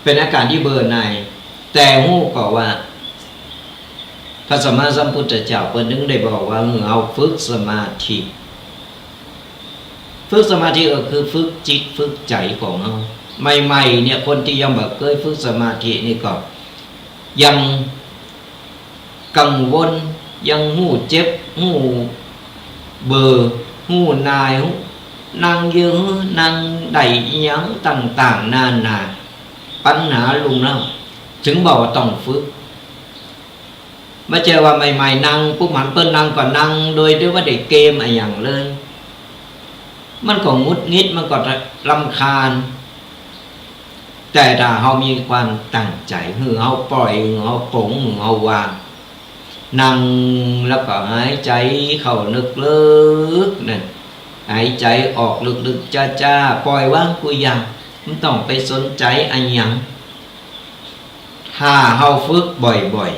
เป็นอาการที่เบื่อหน่ายแต่ฮู้ก็ว่าพระสัมมาสัมพุทธเจ้าเพิ่นถึงได้บอกว่าเอาฝึกสมาธิฝึกสมาธิก็คือฝึกจิตฝึกใจของเราใหม่ๆเนี่ยคนที่ยังบ่เคยฝึกสมาธินี่ก็ยังกังวลยังหู้เจ็บหู้เบื่อหู้นายนั่งยืนนั่งได้อิหยังต่างๆนานาปัญหาลุงแล้วถึงบอกว่าต้องฝึกไม่ใช่ว่าใหม่ๆนั่งปุ๊บหันเปิ้นนั่งก็นั่งโดยที่ว่าได้เกมอะไรอย่างเลยมันก็งุดงิดมันก็รำคาญแต่ถ้าเรามีความตั้งใจคือเราปล่อยเราปลงเราวางนั่งแล้วก็หายใจเข้าลึกๆนั่นหายใจออกลึกๆจ้าๆปล่อยวางกุยางไม่ต้องไปสนใจอะไรอย่างถ้าเราฝึกบ่อย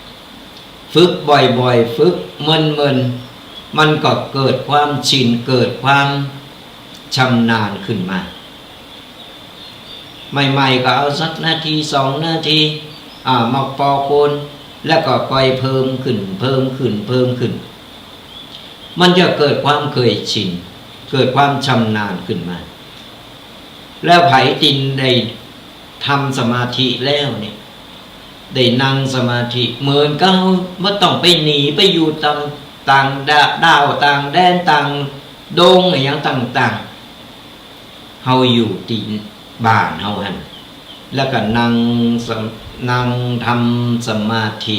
ๆฝึกบ่อยๆฝึกมันมันก็เกิดความชินเกิดความชำนาญขึ้นมาใหม่ๆก็เอาสักนาที2 นาทีมาปอโคนแล้วก็ค่อยเพิ่มขึ้นมันจะเกิดความเคยชินเกิดความชำนาญขึ้นมาแล้วไผตินได้ทำสมาธิแล้วเนี่ยได้นั่งสมาธิเหมือนก็ไม่ต้องไปหนีไปอยู่ต่างดาวต่างแดนต่างดงอะไรอย่างต่างๆเฮาอยู่ที่บ้านเฮาหั่นแล้วก็นั่งทำสมาธิ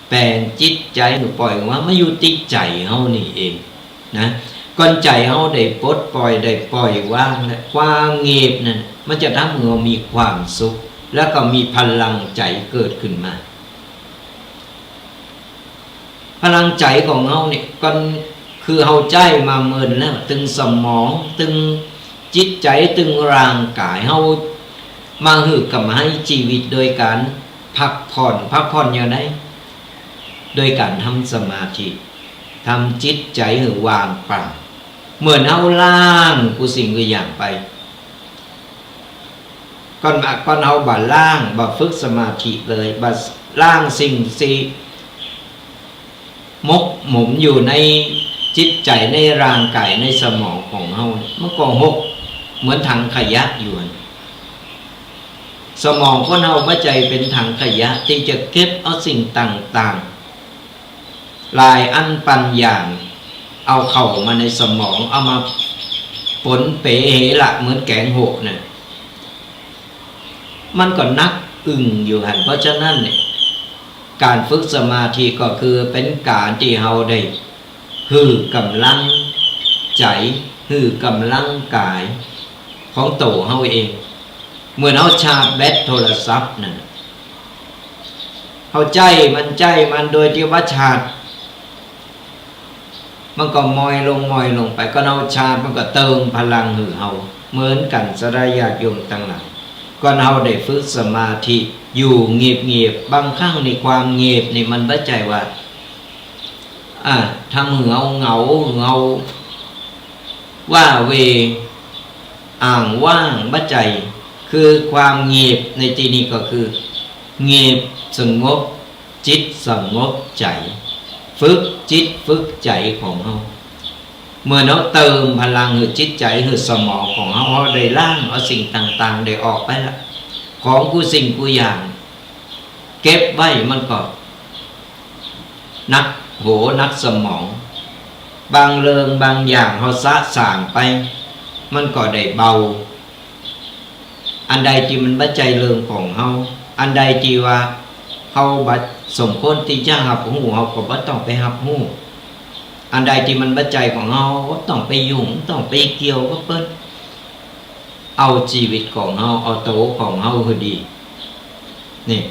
แปลงจิตใจหนูปล่อยว่าไม่อยู่ติดใจเฮานี่เองนะก่อนใจเฮาได้ปลดปล่อยได้ปล่อยวางและความเงียบนั่นมันจะทำให้เรามีความสุขแล้วก็มีพลังใจเกิดขึ้นมาพลังใจของเฮาเนี่ยก็คือเฮาใจมาเมินแล้วตึงสมองตึงจิตใจตึงร่างกายเฮามาหือกับมาให้ชีวิตโดยการพักผ่อนอย่างไรโดยการทำสมาธิทำจิตใจให้วางเปล่าเหมือนเอาล่างกูสิ่งกูอย่างไปก่อนเอาบ่ล่างบ่ฝึกสมาธิเลยบ่ล่างสิ่งสีมกหมุนอยู่ในจิตใจในร่างกายในสมองของเฮามันก็หกเหมือนถังขยะอยู่สมองคนเฮาบ่ใจเป็นถังขยะที่จะเก็บเอาสิ่งต่างๆ หลายอันปันอย่างเอาเข้ามาในสมองเอามาปนเป๋เหละเหมือนแกงโหกเนี่ยมันก็นักอึ่งอยู่หันเพราะฉะนั้นเนี่ยการฝึกสมาธิก็คือเป็นการที่เราได้หื้อกำลังใจหื้อกำลังกายของตัวเราเองเมื่อเราชาร์จแบตโทรศัพท์นั่นเขาใจมันโดยที่ว่าชาร์จมันก็มอยลงไปก็เอาชาร์จมันก็เติมพลังหื้อเฮาเหมือนกันสระญาติโยมทั้งหลายก็เราได้ฝึกสมาธิอยู่เงียบบางครั้งในความเงียบนี่มันเข้าใจว่าทำเหงาว่าเวอ่างว่างบัจใจคือความเงียบในที่นี้ก็คือเงียบสงบจิตสงบใจฝึกจิตฝึกใจของเราเมื่อเราเติมพลังคือจิตใจคือสมองของเราได้ล่างเอาสิ่งต่างๆได้ออกไปละของกูสิ่งกูอย่างเก็บไว้มันก็นักสมองบางเรื่องบางอย่างเขาสะสางไปมันก็ได้เบาอันใดที่มันบัจใจเรื่องของเขาอันใดที่ว่าเขาบัดสมควรที่จะหับหูเขาก็บ่ต้องไปหับหูอันใดที่มันบัจใจของเขาก็ต้องไปยุ่งต้องไปเกี่ยวก็เปิ้นเอาชีวิตของเขาเอาโตของเขาคือดีนี่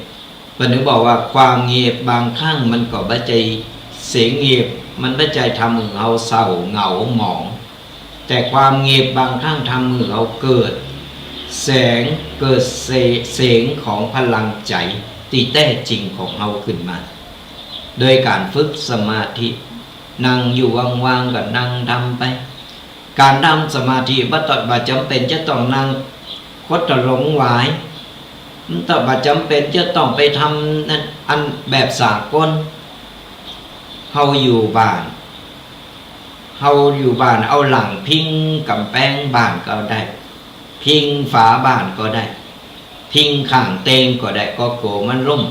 เพิ่นถึงบอกว่าความเงียบบางครั้งมันก็บัจใจเสียงเงียบมันบัจใจทำให้เราเศร้าเหงาหมองแต่ความเงียบบางครั้งทำให้เราเกิดแสงเกิดเสียงของพลังใจที่แท้จริงของเราขึ้นมาโดยการฝึกสมาธินั่งอยู่ว่างๆก็นั่งทำไปการทำสมาธิบ่จำเป็นจะต้องนั่งคดหลงหวายมันบ่จำเป็นจะต้องไปทำนั่นอันแบบสากลเขาอยู่บ้านเอาหลังพิงกำแพงบ้านก็ได้พิงฝาบ้านก็ได้พิงข้างเตงก็ได้ก็โกมันร่ม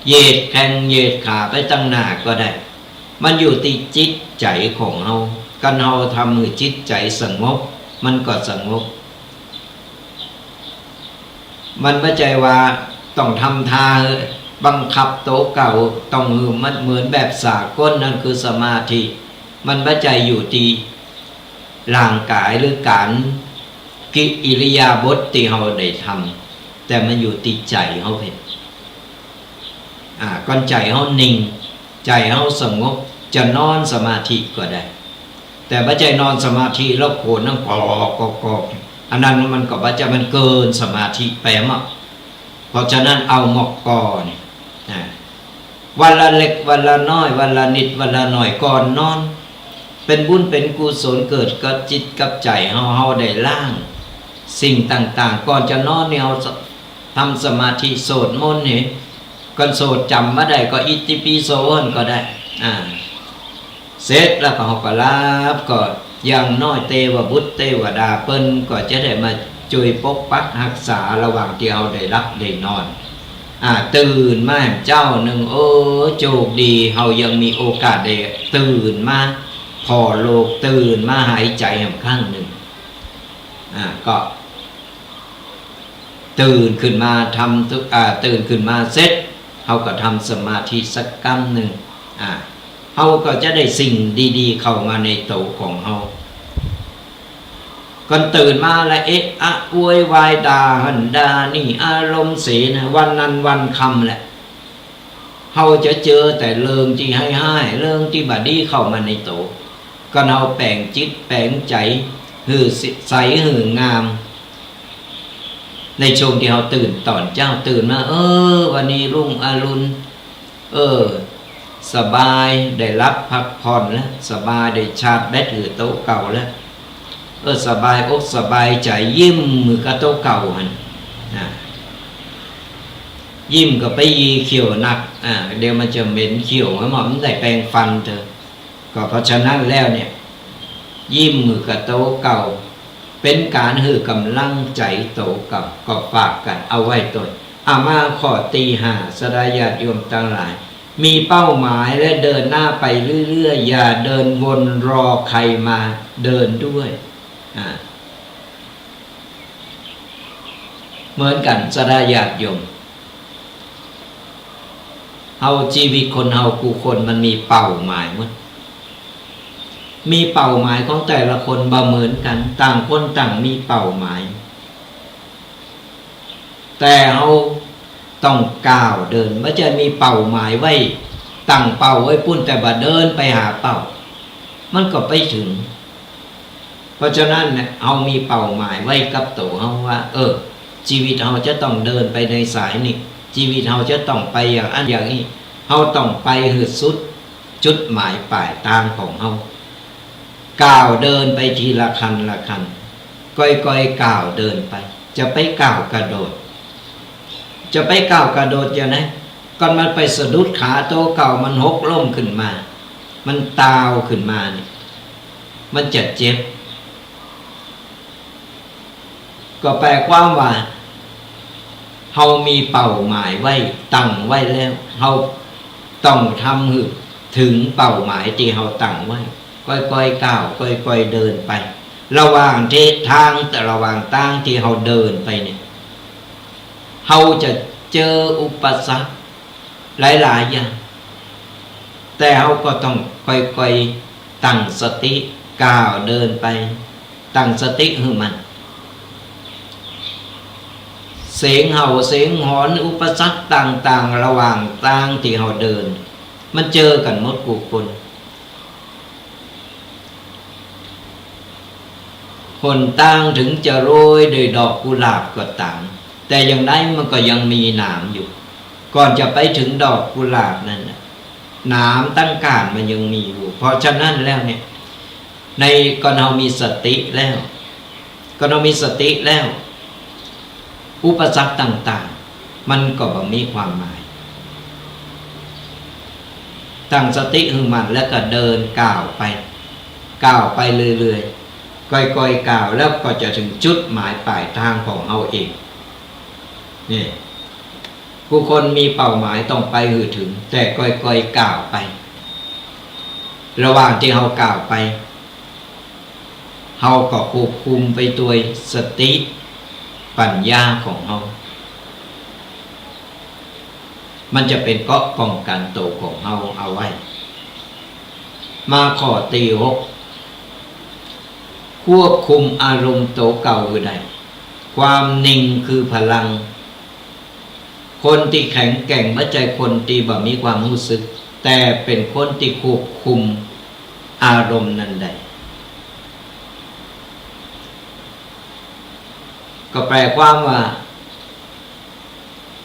เหยียดแข้งเหยียดขาไปตั้งหน้าก็ได้มันอยู่ที่จิตใจของเรากันเราทำมือจิตใจสงบมันก็สงบมันไม่ใจว่าต้องทำท่าบังคับโต๊ะเก่าต้องมันเหมือนแบบสากลนั่นคือสมาธิมันไม่ใจอยู่ที่ร่างกายหรือการอิริยาบถที่เราได้ทำแต่มันอยู่ที่ใจเราเห็นก่อนใจเรานิ่งใจเราสงบจะนอนสมาธิก็ได้แต่ไม่ใจนอนสมาธิแล้วโกรธนั่งกอกอันนั้นมันก็ว่าจะมันเกินสมาธิไปมั้งเพราะฉะนั้นเอาหมอกก่อนวันละเล็กวันละน้อยวันละนิดวันละหน่อยก่อนนอนเป็นบุญเป็นกุศลเกิดกับจิตกับใจเฮาได้ล่างสิ่งต่างๆก่อนจะนอนเนี่ยเราทำสมาธิโสดมนต์เนี่ยก่อนโสดจำมาได้ก็อิติปิโสก็ได้เสร็จแล้วก็เขาก็รับก็อย่างน้อยเทวบุตรเทวดาเปิ้นก็จะได้มาช่วยปกปักรักษาระหว่างที่เราได้รับได้นอนตื่นมาเจ้าหนึ่งโอ้โชคดีเรายังมีโอกาสได้ตื่นมาพอโลกตื่นมาหายใจแห่งครั้งหนึ่งก็ตื่นขึ้นมาทำทุกตื่นขึ้นมาเสร็จเขาก็ทำสมาธิสักกำหนึ่งเขาก็จะได้สิ่งดีๆเข้ามาในตัวของเขาก่อนตื่นมาแล้วอวยวายด่าหันด่านี่อารมณ์เสียนะวันนั้นวันคำแหละเขาจะเจอแต่เรื่องที่ให้เรื่องที่บดีเข้ามาในตัวก็เอาแปลงจิตแปลงใจหือใสหืองามในช่วงที่เขาตื่นตอนเจ้าตื่นมาวันนี้รุ่งอรุณสบายได้รับพักผ่อนแล้วสบายได้ชาร์จแบตหรือโต๊ะเก่าแล้วสบายอกสบายใจยิ้มมือกับโต๊ะเก่ามันยิ้มก็ไปยีเขียวหนักเดี๋ยวมันจะเหม็นเขียวให้หมอมันได้แปรงฟันเถอะก็เพราะฉะนั้นแล้วเนี่ยยิ้มมือกับโต๊ะเก่าเป็นการหื้อกำลังใจโตกับก็ฝากกันเอาไว้ตนมาขอตีหาสดาญาติโยมทั้งหลาย มีเป้าหมายและเดินหน้าไปเรื่อยๆอย่าเดินวนรอใครมาเดินด้วยเหมือนกันสดาญาติโยมเฮาชีวิตคนเฮากูคนมันมีเป้าหมายหมดมีเป้าหมายของแต่ละคนบ่เหมือนกันต่างคนต่างมีเป้าหมายแต่เฮาต้องก้าวเดินไม่ใช่มีเป้าหมายไว้ตั้งเป้าไว้ปุ่นแต่บ่เดินไปหาเป้ามันก็ไปถึงเพราะฉะนั้นเนี่ยเฮามีเป้าหมายไว้กับตัวเฮาว่าชีวิตเฮาจะต้องเดินไปในสายนี้ชีวิตเฮาจะต้องไปอย่างอันอย่างนี้เฮาต้องไปให้สุดจุดหมายปลายทางของเฮาก้าวเดินไปทีละขั้นละขั้นก้อยๆก้าวเดินไปจะไปก้าวกระโดดจะไปก้าวกระโดดอย่างไรก่อนมันไปสะดุดขาโตเก่ามันหกล้มขึ้นมามันตาวขึ้นมาเนี่ยมันจะเจ็บก็แปลความว่าเฮามีเป้าหมายไว้ตั้งไว้แล้วเฮาต้องทำให้ถึงเป้าหมายที่เฮาตั้งไว้ค่อยๆก้าวค่อยๆเดินไประหว่างทางแต่ระหว่างทางที่เฮาเดินไปเนี่ยเฮาจะเจออุปสรรคหลายๆอย่างแต่เฮาก็ต้องค่อยๆตั้งสติก้าวเดินไปตั้งสติให้มันเสียงเห่าเสียงหอนอุปสรรคต่างๆระหว่างทางที่เฮาเดินมันเจอกันหมดกูคนต่างถึงจะโรยด้วยดอกกุหลาบก็ตามแต่อย่างไรมันก็ยังมีหนามอยู่ก่อนจะไปถึงดอกกุหลาบนั่นหนามตั้งก้านมันยังมีอยู่เพราะฉะนั้นแล้วเนี่ยในก่อนเรามีสติแล้วก่อนเรามีสติแล้วอุปสรรคต่างๆมันก็บ่มีความหมายตั้งสติให้มันแล้วก็เดินก้าวไปเรื่อยๆค่อยๆก้าวแล้วก็จะถึงจุดหมายปลายทางของเราเองนี่ผู้คนมีเป้าหมายต้องไปให้ถึงแต่ค่อยๆก้าวไประหว่างที่เราก้าวไปเราก็ควบคุมไปด้วยสติปัญญาของเรามันจะเป็นเกราะป้องกันตัวของเราเอาไว้มาข้อที่ 6ควบคุมอารมณ์ตัวเก่าคือใดความนิ่งคือพลังคนที่แข็งแกร่งไม่ใช่คนที่บ่มีความรู้สึกแต่เป็นคนที่ควบคุมอารมณ์นั้นได้ก็แปลความว่า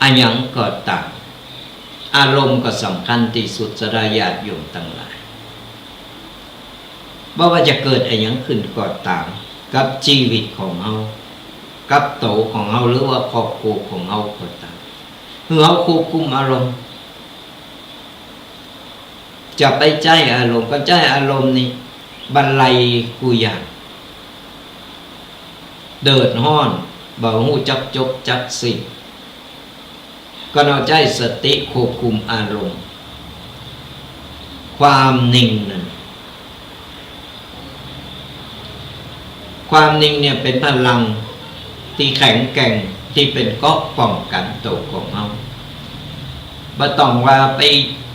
อันยังก็ต่างอารมณ์ก็สำคัญที่สุดสดาญาติโยมทั้งหลายบ่ว่าจะเกิดอันยังขึ้นก็ตามกับชีวิตของเรากับโตของเราหรือว่าครอบครัวของเราก็ตามเราควบคุมอารมณ์จะไปใจอารมณ์ก็ใจอารมณ์นี่บรรลัยกูอย่างเดือดร้อนบ่ฮู้จักจบจักสิ้นก็เอาใจสติควบคุมอารมณ์ความนิ่งนั่นความนิ่งเนี่ยเป็นพลังที่แข็งแกร่งที่เป็นเกราะป้องกันตัวของเราบ่ต้องว่าไป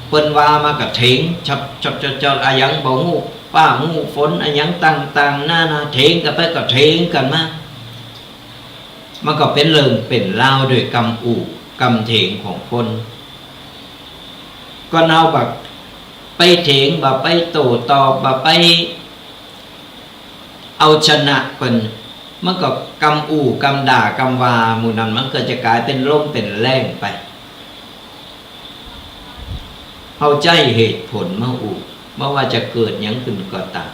เปิ้นว่ามากับเถงชับอะหยังบ่ฮู้ฟ้าฮู้ฝนอะหยังต่างๆนานาเถงกันไปก็เถงกันมามันก็เป็นเรื่องเป็นราวด้วยกรรมอู่กรรมเถงของคนก็เอาแบบไปเถงแบบไปโต้ตอบแบบไปเอาชนะคนมันก็กรรมอู่กรรมด่ากรรมวาหมู่นั้นมันก็จะกลายเป็นล่มเป็นแรงไปเข้าใจเหตุผลมาอู่เมื่อว่าจะเกิดอย่างขึ้นก็ตาม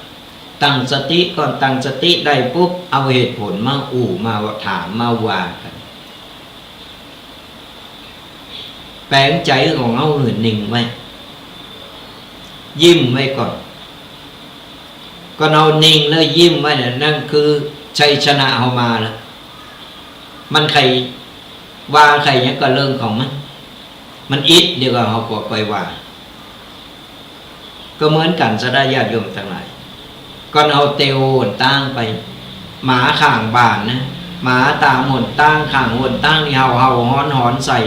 ตั้งสติก่อนตั้งสติได้ปุ๊บเอาเหตุผลมาอู่มาถามมาว่ากันแปลงใจของเราหื่นนิ่งไว้ยิ้มไว้ก่อนก็เอานิ่งแล้วยิ้มไว้นั่นคือชัยชนะเอามาแล้วมันใครว่าใครเนี่ยก็เรื่องของมันอิดเดี๋ยวก็เขาก็ปล่อยว่า ก็เหมือนกันสดาญาติโยมทั้งหลายก่อนเอาเตวตั้งไปหมาข้างบ้านนะหมาตามหนตั้งข้างหนตั้งนี่เห่าหอนใส่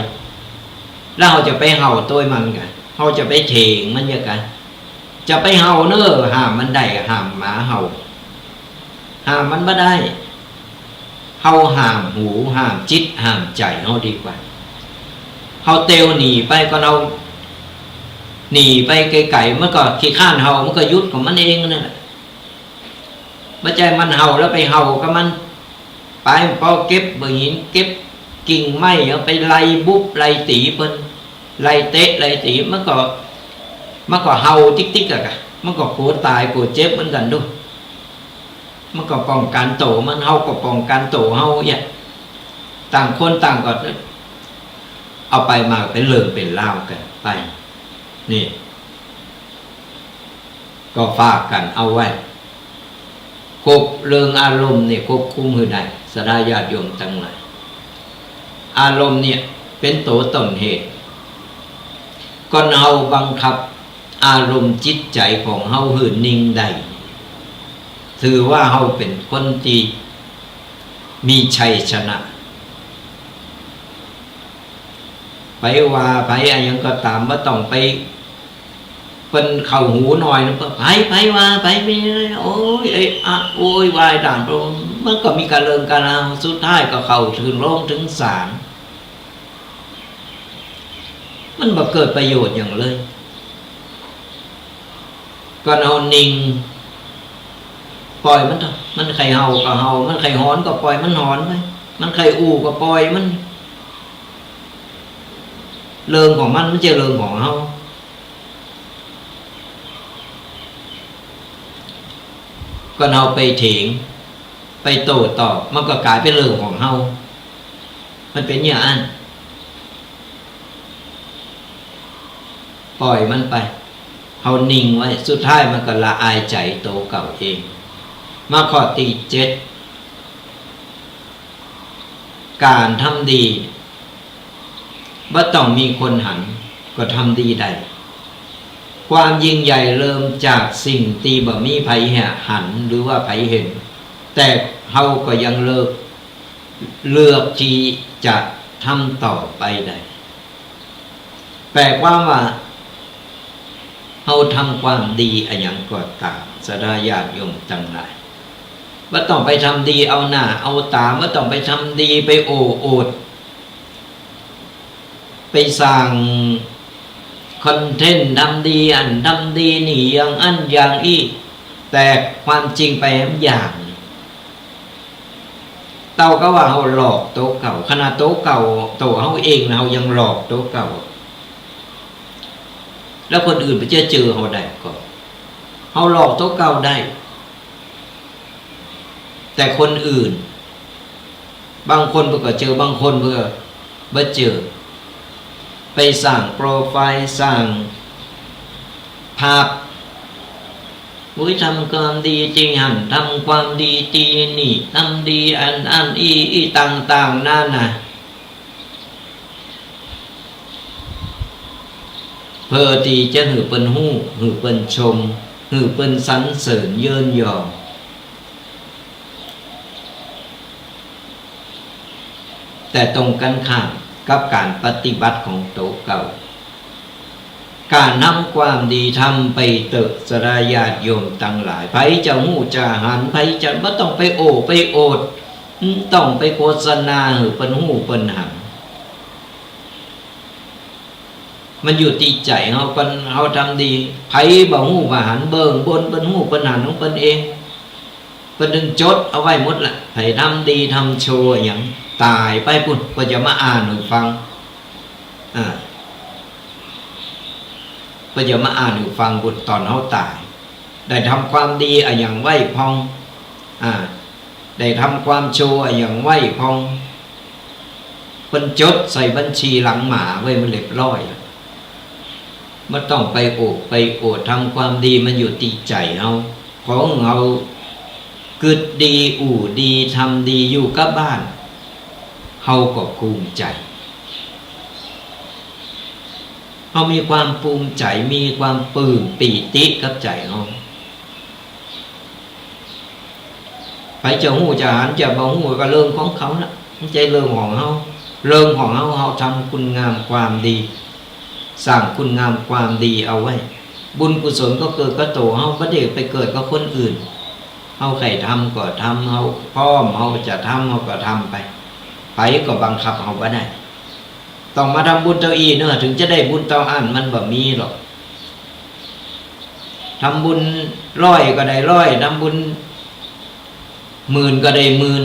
แล้วเราจะไปเห่าตัวมันกันเราจะไปเถงมันยังกันจะไปเห่าเนอห้ามมันได้ห้ามหมาเห่าห้ามมันไม่ได้เฮาห้ามหูห้ามจิตห้ามใจเฮาดีกว่าเฮาเตวหนีไปก็เราหนีไปไกลๆมันก็ขี้ข้านเฮามันก็ยุดของมันเองนั่นแหละไม่ใช่มันเห่าแล้วไปเห่ากับมันไปพอเก็บบ่หินเก็บกิ่งไม้เอาไปไล่บุบไล่ตีเพิ่นไล่เตะไล่ตีมันก็เห่าติ๊กๆอะมันก็กลัวตายกลัวเจ็บเหมือนกันด้วยมันก็ป้องกันโตมันเฮาก็ป้องกันโตเฮาเนี่ยต่างคนต่างก็เอาไปมาเป็นเรื่องเป็นเล่ากันไปนี่ก็ฝากกันเอาไว้ควบเรื่องอารมณ์เนี่ยควบคุมให้ได้สดาญาติโยมทั้งหลายอารมณ์เนี่ยเป็นตัวต้นเหตุก็เฮาบังคับอารมณ์จิตใจของเฮาหื่นนิ่งได้ถือว่าเฮาเป็นคนที่มีชัยชนะไปว่าไปอะไรยังก็ตามว่าต้องไปเป็นเข่าหูหน่อยนะไปว่าไปไม่โอ้ยโอ้ยวายด่านโปรมันก็มีการเลิงการเอาสุดท้ายก็เข้าถึงโลกถึงศาลมันบ่เกิดประโยชน์อย่างเลยก็เอานิ่งปล่อยมันเถอะมันใครเห่าก็เห่ามันใครหอนก็ปล่อยมันหอนไปมันใครอู้ก็ปล่อยมันเรื่องของมันไม่ใช่เรื่องของเฮาก็เอาไปเถียงไปโต้ตอบมันก็กลายเป็นเรื่องของเฮามันเป็นอย่างนั้นปล่อยมันไปเฮานิ่งไว้สุดท้ายมันก็ละอายใจโตเก่าเองมาข้อที่7การทำดีว่าต้องมีคนหันก็ทำดีได้ความยิ่งใหญ่เริ่มจากสิ่งตีบ่มีไผหันหรือว่าไผเห็นแต่เฮาก็ยังเลือกที่จะทำต่อไปได้แปลว่าเฮาทำความดีอะไรอย่างก็ตามสดาญาติโยมทั้งหลายว่าต้องไปทำดีเอาหน้าเอาตาว่าต้องไปทำดีไปโอดไปสร้างคอนเทนต์ทำดีอันทำดีนี่อย่างอันอย่างอีแต่ความจริงไปอย่างเต่าก็ว่าเขาหลอกโต๊ะเก่าขนาดโต๊ะเก่าโต๊ะเขาเองเรายังหลอกโต๊ะเก่าแล้วคนอื่นไปเจอเขาได้ก็เขาหลอกโต๊ะเก่าได้แต่คนอื่นบางคนก็เจอบางคนก็ไม่เจอไปสร้างโปรไฟล์สร้างภาพทำความดีจริงหันทำความดีตีนี่ทำดีอันอีต่างๆนั่นนะเพื่อที่จะหือเป็นหู้หือเป็นชมหือเป็นสรรเสริญเยินยอแต่ตรงกันข้ามกับการปฏิบัติของโตเก่าการนำความดีทำไปเติบสรายาติโยมตั้งหลายไผจะหู้จะหันไผจะไม่ต้องไปโอดต้องไปโฆษณาหรือเป็นหู้เป็นหันมันอยู่ที่ใจเขาทำดีไผบ่หู้บ่หันเบิ่งบนเป็นหู้เป็นหันของเป็นเองเป็นดึงจดเอาไว้หมดละไผทำดีทำโชว์อย่างตายไปปุ่นก็จะมาอ่านหรือฟังก็จะมาอ่านหรือฟังบุตรตอนเขาตายได้ทำความดีอย่างไหวพองได้ทำความโชว์อย่างไหวพองเป็นจดใส่บัญชีหลังหมาไว้มันเรียบร้อยไม่ต้องไปโอดทำความดีมันอยู่ที่ใจเราของเรากึดดีอู่ดีทำดีอยู่กับบ้านเฮาก็ภูมิใจ เขามีความภูมิใจมีความปลื้มปีติกับใจเขาไปจะหูจะหันจะบ่หูก็เรื่องของเขานะไม่ใช่เรื่องของเขาเรื่องของเขาทำคุณงามความดีสร้างคุณงามความดีเอาไว้บุญกุศลก็เกิดก็โตเขาไม่ได้ไปเกิดกับคนอื่นเขาใครทำก็ทำเขาพร้อมเขาจะทำเขาก็ทำไปก็บังคับเขาไม่ได้ต้องมาทำบุญเจ้าอีเนอะถึงจะได้บุญเจ้าอันมันแบบมีหรอกทำบุญร้อยก็ได้ร้อยทำบุญหมื่นก็ได้หมื่น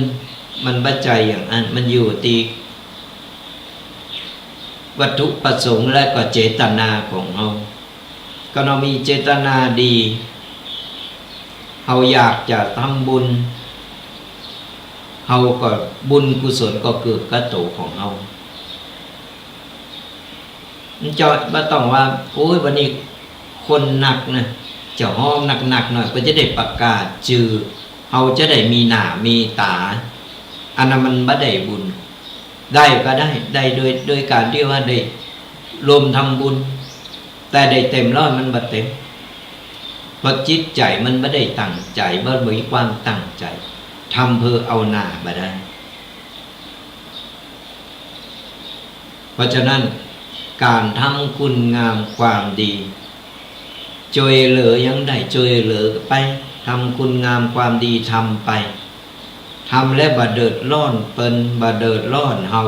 มันปัจจัยอย่างนั้นมันอยู่ที่วัตถุประสงค์และก็เจตนาของเราก็เรามีเจตนาดีเราอยากจะทำบุญเราก็บุญกุศลก็เกิดกระโตของเราจะไม่ต้องว่าโอ้ยวันนี้คนหนักนะจะห้อมหนักๆหน่อยก็จะได้ประกาศจื่อเราจะได้มีหน้ามีตาอันนั้นมันไม่ได้บุญได้ก็ได้โดยการที่ว่าได้รวมทำบุญแต่ได้เต็มร้อยมันบ่เต็มเพราะจิตใจมันไม่ได้ตั้งใจไม่มีความตั้งใจทำเพื่อเอาหน้ามาได้เพราะฉะนั้นการทำคุณงามความดีช่วยเหลือยังได้ช่วยเหลือไปทำคุณงามความดีทำไปทำและบ่เดือดร้อนเปิ้นบ่เดือดร้อนเฮา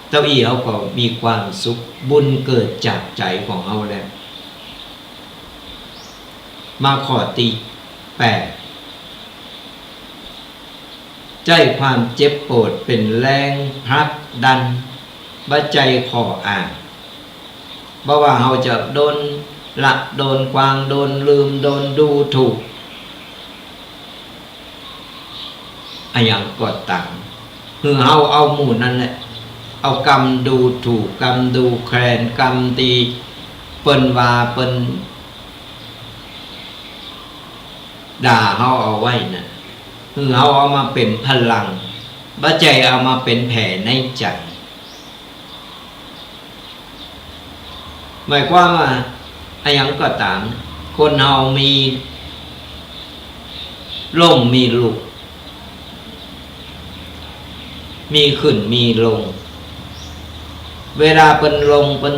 เจ้าอีเขาก็มีความสุขบุญเกิดจากใจของเฮาแล้วมาข้อที่8ใจความเจ็บปวดเป็นแรงผลักดันบัใจขออ่านเพราะว่าเฮาจะโดนละโดนกวางโดนลืมโดนดูถูกอย่างก็ต่างคือเฮาเอาหมู่นั่นแหละเอากรรมดูถูกกรรมดูแคลนกรรมตีเปิ้นว่าเปิ้นด่าเฮาเอาไว้น่ะคือเฮาเอามาเป็นพลังบัใจเอามาเป็นแผลในใจหมายความว่าอย่างก็ตามคนเฮามีล่มมีลุกมีขึ้นมีลงเวลาเป็นลงเป็น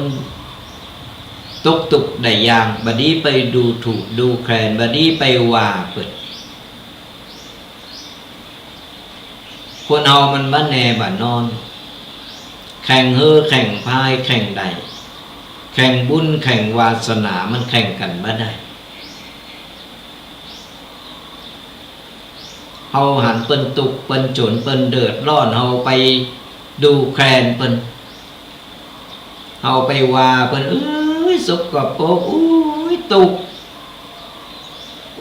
ตุกได้ยางบัดนี้ไปดูถูกดูแคลนบัดนี้ไปว่าเปิดคนเฮามันบ้านแน่บ้านนอนแข่งเฮือแข่งพายแข่งใดแข่งบุญแข่งวาสนามันแข่งกันบ่ได้เฮาหันเปิ้นตุกเปิ้นจนเปิ้นเดือดร้อนเฮาไปดูแคลนเปิ้นเฮาไปว่าเปิ้นสกปรกตุก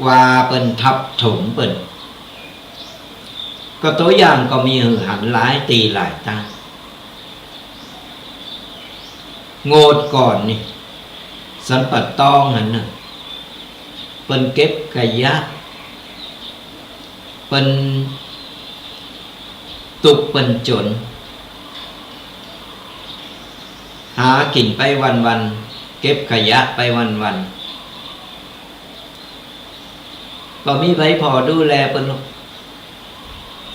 ว่าเปิ้นทับถมเปิ้นก็ตัวอย่างก็มีหือหันหลายตีหลายตาโงดก่อนนี่สันปัดตองหันน่ะเปิ้นเก็บขยะเปิ้นตุกเปิ้นจนหากินไปวันๆเก็บขยะไปวันๆก็มีไผพอดูแลเปิ้น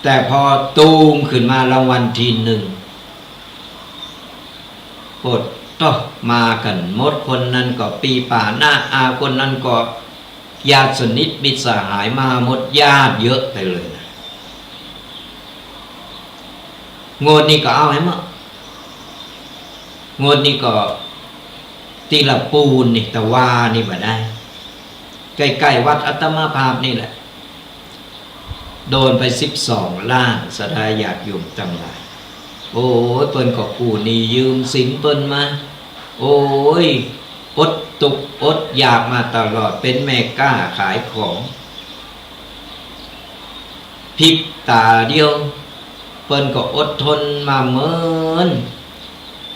แต่พอตูมขึ้นมารางวัลทีหนึ่งปดต่อมากันหมดคนนั้นก็ปีป่าหน้าอาคนนั้นก็ญาติสนิทมิตรสหายมาหมดญาติเยอะไปเลยนะงวดนี้ก็เอาให้มั้งงวดนี้ก็ตีละปูนนี่แต่ว่านี่มาได้ใกล้ๆวัดอัตมาภาพนี่แหละโดนไป12 ล้านสดาญาติโยมตั้งหลายโอ้ยเปิ้นก็กู้หนี้ยืมสินเปิ้นมาโอ้ยอดตุกอดอยากมาตลอดเป็นแม่ก้าขายของพริบตาเดียวเปิ้นก็อดทนมาเมิน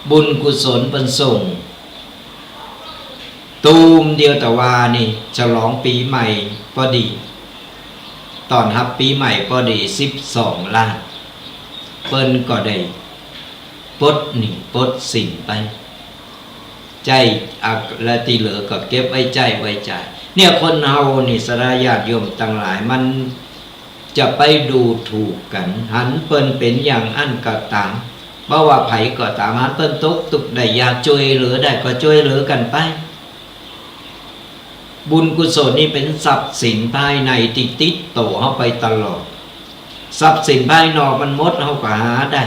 บุญกุศลเปิ้นส่งตูมเดียวแต่ว่านี่ฉลองปีใหม่พอดีตอนรับปีใหม่พอดี12 ล้านเปิ้นก็ได้ปลดหนี้ปลดสินไป ใจและที่เหลือก็เก็บไว้ใจไว้ใจเนี่ยคนเฮานี่สระญาติโยมทั้งหลายมันจะไปดูถูกกันหันเปิ้นเป็นอย่างอันก็ตามเพราะว่าไผก็ตามหันเปิ้นตกตุกได้อยากช่วยเหลือได้ก็ช่วยเหลือกันไปบุญกุศลนี่เป็นทรัพย์สินภายในติดโตเฮาไปตลอดทรัพย์สินภายนอกมันหมดเฮาก็หาได้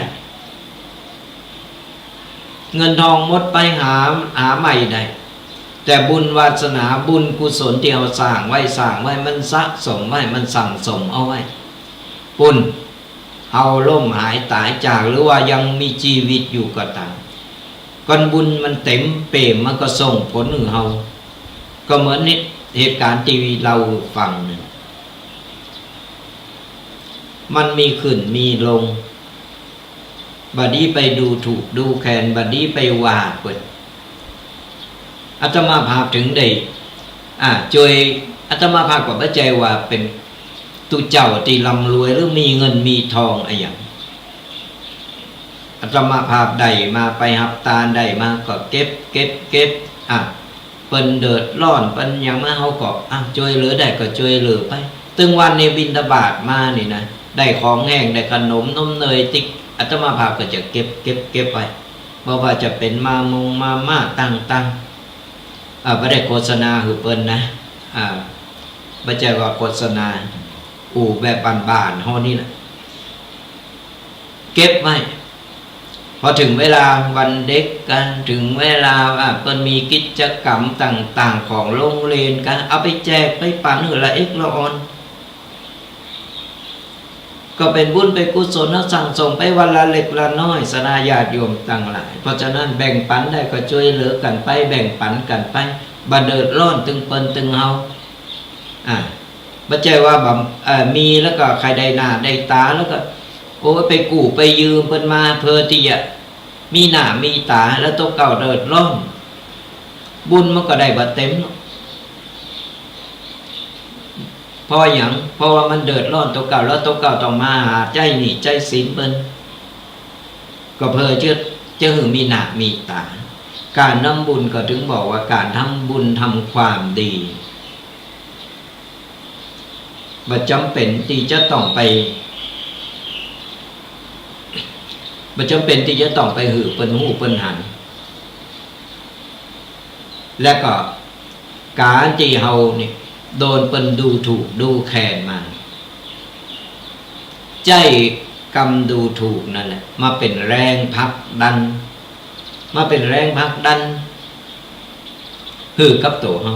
เงินทองหมดไปหาใหม่ได้แต่บุญวาสนาบุญกุศลที่เราสร้างไว้มันสะสมไว้มันสั่งสมเอาไว้บุญเฮาล้มหายตายจากหรือว่ายังมีชีวิตอยู่ก็ตามก่อนบุญมันเต็มเปี่ยมมันก็ส่งผลถึงเฮาก็เหมือนนี่เหตุการณ์ที่เราฟังนึงมันมีขึ้นมีลงบัดนี้ไปดูถูกดูแคลนบัดนี้ไปว่าเปิดอาตมาภาพถึงได้ช่วยอาตมาภาพก็เข้าใจว่าเป็นตุเจ้าที่ร่ำรวยหรือมีเงินมีทองอะไรอย่างอาตมาภาพได้มาไปหับตาได้มาก็เก็บเปิ้นเดือดร้อนเปิ้นอย่างมาเฮาก็ช่วยเหลือได้ก็ช่วยเหลือไปตึงวันในบิณฑบาตมานี่นะได้ของแห้งได้ขนมนมเนยติ๊กอาตมาภาพก็จะเก็บไว้เพราะว่าจะเป็นมาม่าตั้งไม่ได้โฆษณาหือเปิ้นนะไม่ใช่ว่าโฆษณาแบบบ้านๆเฮานี่นะเก็บไว้พอถึงเวลาวันเด็กกันถึงเวลาเปิ้นมีกิจกรรมต่างๆของโรงเรียนกันเอาไปแจกไปปันหือละเอ็กละออนก็เป็นบุญเป็นกุศลนะสั่งส่งไปวันละเล็กละน้อยสนาญาติโยมต่างหลายเพราะฉะนั้นแบ่งปันได้ก็ช่วยเหลือกันไปแบ่งปันกันไปบ่เดือดร้อนตึงเปิ้นตึงเฮาบ่ใช่ว่ามีแล้วก็ใครได้หน้าได้ตาแล้วก็โอ้ไปกู้ไปยืมเพิ่นมาเพื่อที่จะมีหน้ามีตาแล้วตัวเก่าเดือดร้อนบุญมันก็ได้บ่เต็มเพราะอย่างเพราะว่ามันเดือดร้อนตัวเก่าแล้วตัวเก่าต้องมาหาใจหนี้ใจสินเปิ้นก็เพื่อจะหึงมีหน้ามีตาการนำบุญก็ถึงบอกว่าการทำบุญทำความดีบ่จำเป็นที่จะต้องไปบ่จำเป็นที่จะต้องไปหือเปิ้นหูเปิ้นหันและก็การที่เฮานี่โดนเปิ้นดูถูกดูแคลนมาใจกำดูถูกนั่นแหละมาเป็นแรงผลักดันหือกับตัวเฮา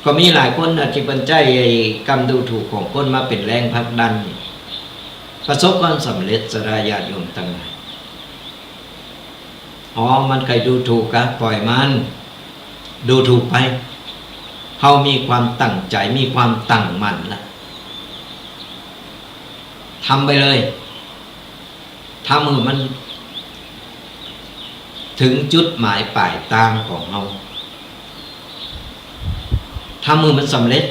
ก็มีหลายคนที่เปิ้นใจกำดูถูกของคนมาเป็นแรงผลักดันประสบความสำเร็จสระญาติโยมทั้งหลายมันใครดูถูกกะปล่อยมันดูถูกไปเฮามีความตั้งใจมีความตั้งมั่นละทำไปเลยทำให้มันถึงจุดหมายปลายทางของเฮาทำให้มันสำเร็จ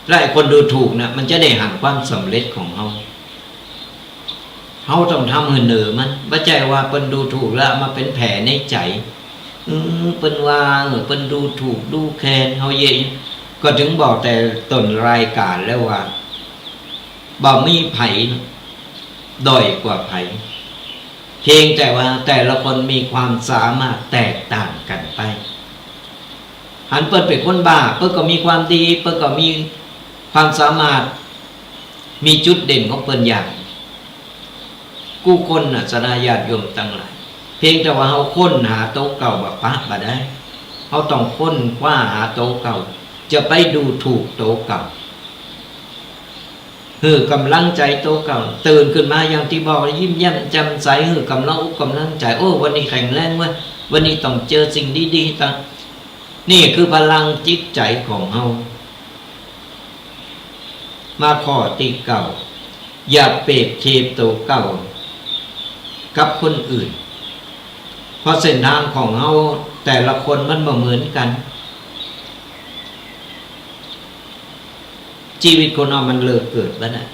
และไอ้คนดูถูกนะมันจะได้หันความสำเร็จของเฮาต้องทำให้เหนือมันไม่ใช่ว่าเปิ้นดูถูกแล้วมาเป็นแผลในใจเปิ้นว่าเปิ้นดูถูกดูแคลนเฮาเย่ก็ถึงบอกแต่ต้นรายการแล้วว่าบ่มีไผด้อยกว่าไผเพียงแต่ว่าแต่ละคนมีความสามารถแตกต่างกันไปหันเปิ้นเป็นคนบ้าเปิ้นก็มีความดีเปิ้นก็มีความสามารถมีจุดเด่นของเปิ้นอย่างกู้คนสนาญาติโยมทั้งหลายเพียงแต่ว่าเฮาค้นหาโต๊ะเก่าบ่ได้เฮาต้องค้นคว้าหาโต๊ะเก่าจะไปดูถูกโต๊ะเก่าคือกำลังใจโต๊ะเก่าตื่นขึ้นมาอย่างที่บอกยิ้มแย้มแจ่มใสคือกำลังใจวันนี้แข็งแรงเว้ยวันนี้ต้องเจอสิ่งดีๆต่างนี่คือพลังจิตใจของเฮามาข้อที่เก่าอย่าเปรียบเทียบโต๊ะเก่ากับคนอื่นเพราะเส้นทางของเฮาแต่ละคนมันบ่เหมือนกันชีวิตคนเรามันเลิกเกิดแล้วนะ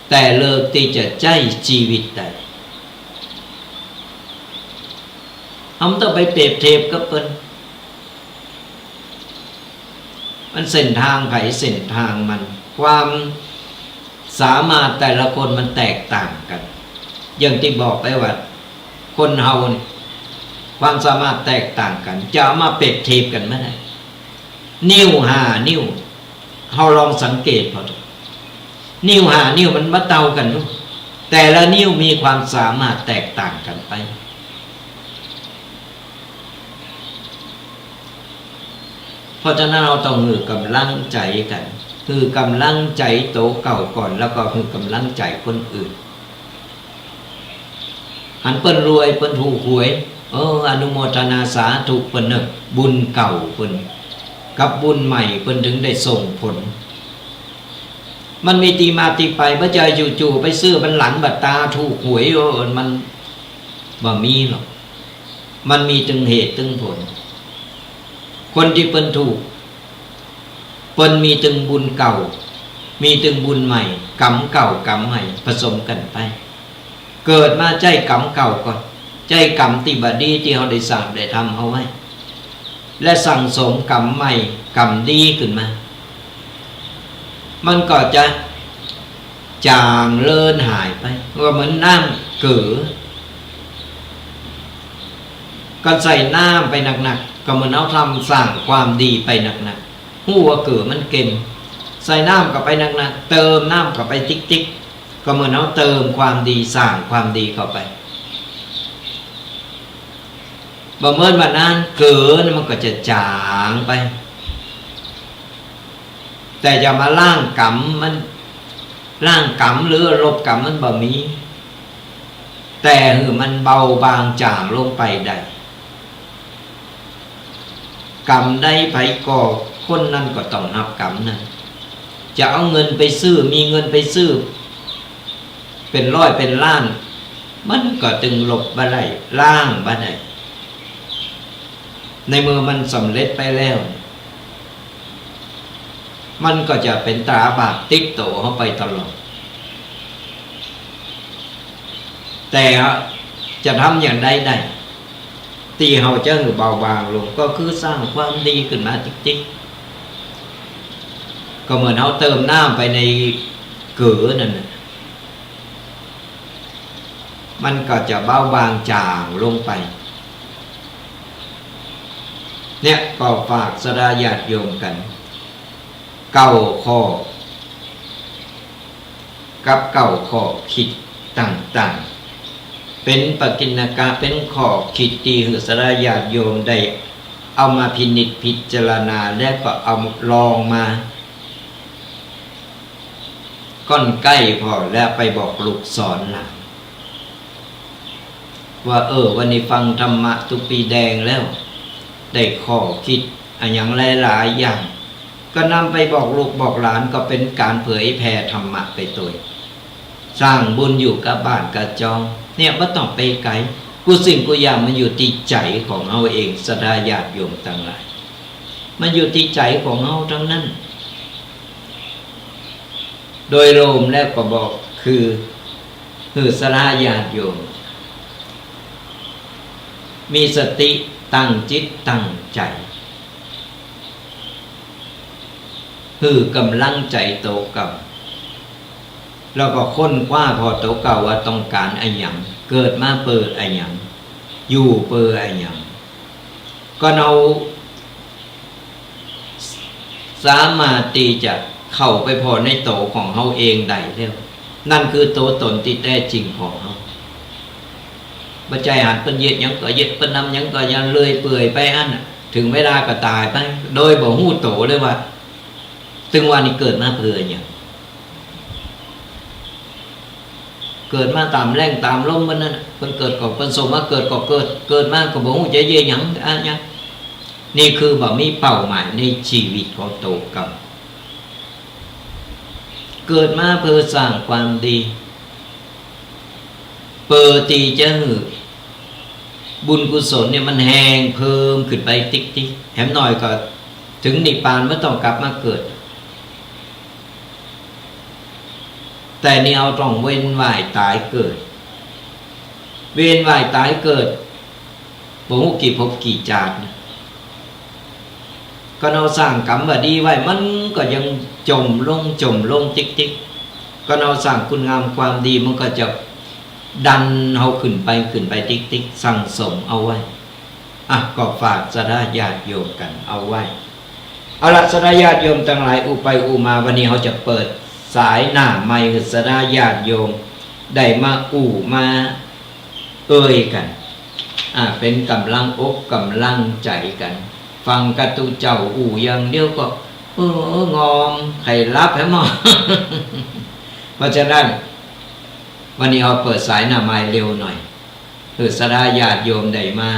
แต่เลิกที่จะใจชีวิตได้ต้องไปเปรียบเทียบกับเปิ้นมันเส้นทางไผเส้นทางมันความสามารถแต่ละคนมันแตกต่างกันอย่างที่บอกไปว่าคนเฮาความสามารถแตกต่างกันจะเอามาเปรียบเทียบกันไม่ได้นิ้ว5 นิ้วเฮาลองสังเกตพอนิ้ว5 นิ้วมันมาเท่ากันทุกแต่ละนิ้วมีความสามารถแตกต่างกันไปเพราะฉะนั้นเราต้องคือกำลังใจกันคือกำลังใจโตเก่าก่อนแล้วก็คือกำลังใจคนอื่นอันเปิ้นรวยเปิ้นถูกหวยอนุโมทนาสาธุเปิ้นบุญเก่าเปิ้นกับบุญใหม่เปิ้นถึงได้ส่งผลมันมีตีมาตีไปบ่ใจจู่ๆไปซื้อบันหลังบัดตาถูกหวยมันบ่มีหรอกมันมีถึงเหตุถึงผลคนที่เปิ้นถูกเปิ้นมีถึงบุญเก่ามีถึงบุญใหม่กรรมเก่ากรรมใหม่ผสมกันไปเกิดมาใจกรรมเก่าก่อนใจกรรมที่บดีที่เขาได้สั่งได้ทำเอาไว้และสั่งสมกรรมใหม่กรรมดีขึ้นมามันก็จะจางเลินหายไปก็เหมือนน้ำเกลือก็ใส่น้ำไปหนักๆก็เหมือนเอาทำสร้างความดีไปหนักๆหัวเกลือมันเค็มใส่น้ำกับไปหนักๆเติมน้ำกับไปติ๊กๆก็เหมือนเอาเติมความดีสร้างความดีเข้าไปบ่เมื่อวันนั้นเกลือมันก็จะจางไปแต่จะมาล้างกรรมมันล้างกรรมหรือลบกรรมมันบ่มีแต่มันเบาบางจางลงไปได้กรรมได้ไผก่อคนนั้นก็ต้องนับกรรมนั้นจะเอาเงินไปซื้อมีเงินไปซื้อเป็นร้อยเป็นล้านมันก็จึงลบบ่ได้ล้างบ่ได้ในเมื่อมันสำเร็จไปแล้วมันก็จะเป็นตราบาปติดตัวเข้าไปตลอดแต่จะทำอย่างใดได้ตีเขาจะเบาบางลงก็คือสร้างความดีขึ้นมาจิ๊กๆก็เหมือนเขาเติมน้ำไปในเกลือนั่นมันก็จะเบาบางจางลงไปเนี่ยก็ฝากสดาญาติโยมกัน9 ข้อกับ9 ข้อคิดต่างๆเป็นปกิณกะเป็นข้อคิดที่สดาญาติโยมได้เอามาพินิจพิจารณาและก็เอาลองมาก้อนใกล้พอแล้วไปบอกลูกสอนหลังว่าวันนี้ฟังธรรมะตุปีแดงแล้วได้ข้อคิดอย่างหลายๆอย่างก็นำไปบอกลูกบอกหลานก็เป็นการเผยแผ่ธรรมะไปตัวสร้างบุญอยู่กับบ้านกับจองเนี่ยไม่ต้องไปไกลกูสิ่งกูอย่างมันอยู่ที่ใจของเราเองศรัทธาญาติโยมทั้งหลายมันอยู่ที่ใจของเราทั้งนั้นโดยรวมแล้วก็บอกคือศรัทธาญาติโยมมีสติตั้งจิตตั้งใจคือกำลังใจโตเก่าแล้วก็ค้นคว้าพอโตเก่าว่าต้องการอะไรอย่างเกิดมาเปิดอะไรอย่างอยู่เปิดอะไรอย่างก็เราสามารถที่จะเข้าไปพอในโตของเขาเองได้แล้วนั่นคือโตตนที่แท้จริงของเขาปัจจัยหันเป็นเย็ดยังก็เย็ดเป็นนำยังก็ยังเลยเปื่อยไปอันถึงเวลาก็ตายไปโดยบ่หู้โตเลยว่าถึงวันนี้เกิดมาเพื่ออย่างเกิดมาตามแรงตามลมมันนั่นคนเกิดก็คนสมมาเกิดก็เกิดมาก็บ่หู้ใจเย่หยังเนี่ยนี่คือบ่มีเป้าหมายในชีวิตของโตกับเกิดมาเพื่อสร้างความดีเปิดตีจะบุญกุศลเนี่ยมันแหงเพิ่มขึ้นไปติ๊กๆแถมหน่อยก็ถึงนิพพานไม่ต้องกลับมาเกิด แต่นี่เอาต้องเว้นว่ายตายเกิด เวียนว่ายตายเกิดบ่ฮู้กี่ภพกี่ชาติก็เราสร้างกรรมบ่ดีไว้มันก็ยังจมลงติ๊กก็เราสร้างคุณงามความดีมันก็จะดันเฮาขึ้นไปติ๊กสั่งสมเอาไว้ก็ฝากสดาญาติโยมกันเอาไว้เอาละสดาญาติโยมทั้งหลายอุไปอุมาวันนี้เขาจะเปิดสายหน้าใหม่คือสดาญาติโยมได้มามาเอ่ยกันเป็นกำลังอกกำลังใจกัน ฟังกระตุเจ้าอย่างเดียวก็งอมใครรับให้หมอ เพราะฉะนั้นวันนี้เราเปิดสายหน้าใหม่เร็วหน่อยคือสดาญาติโยมได้มา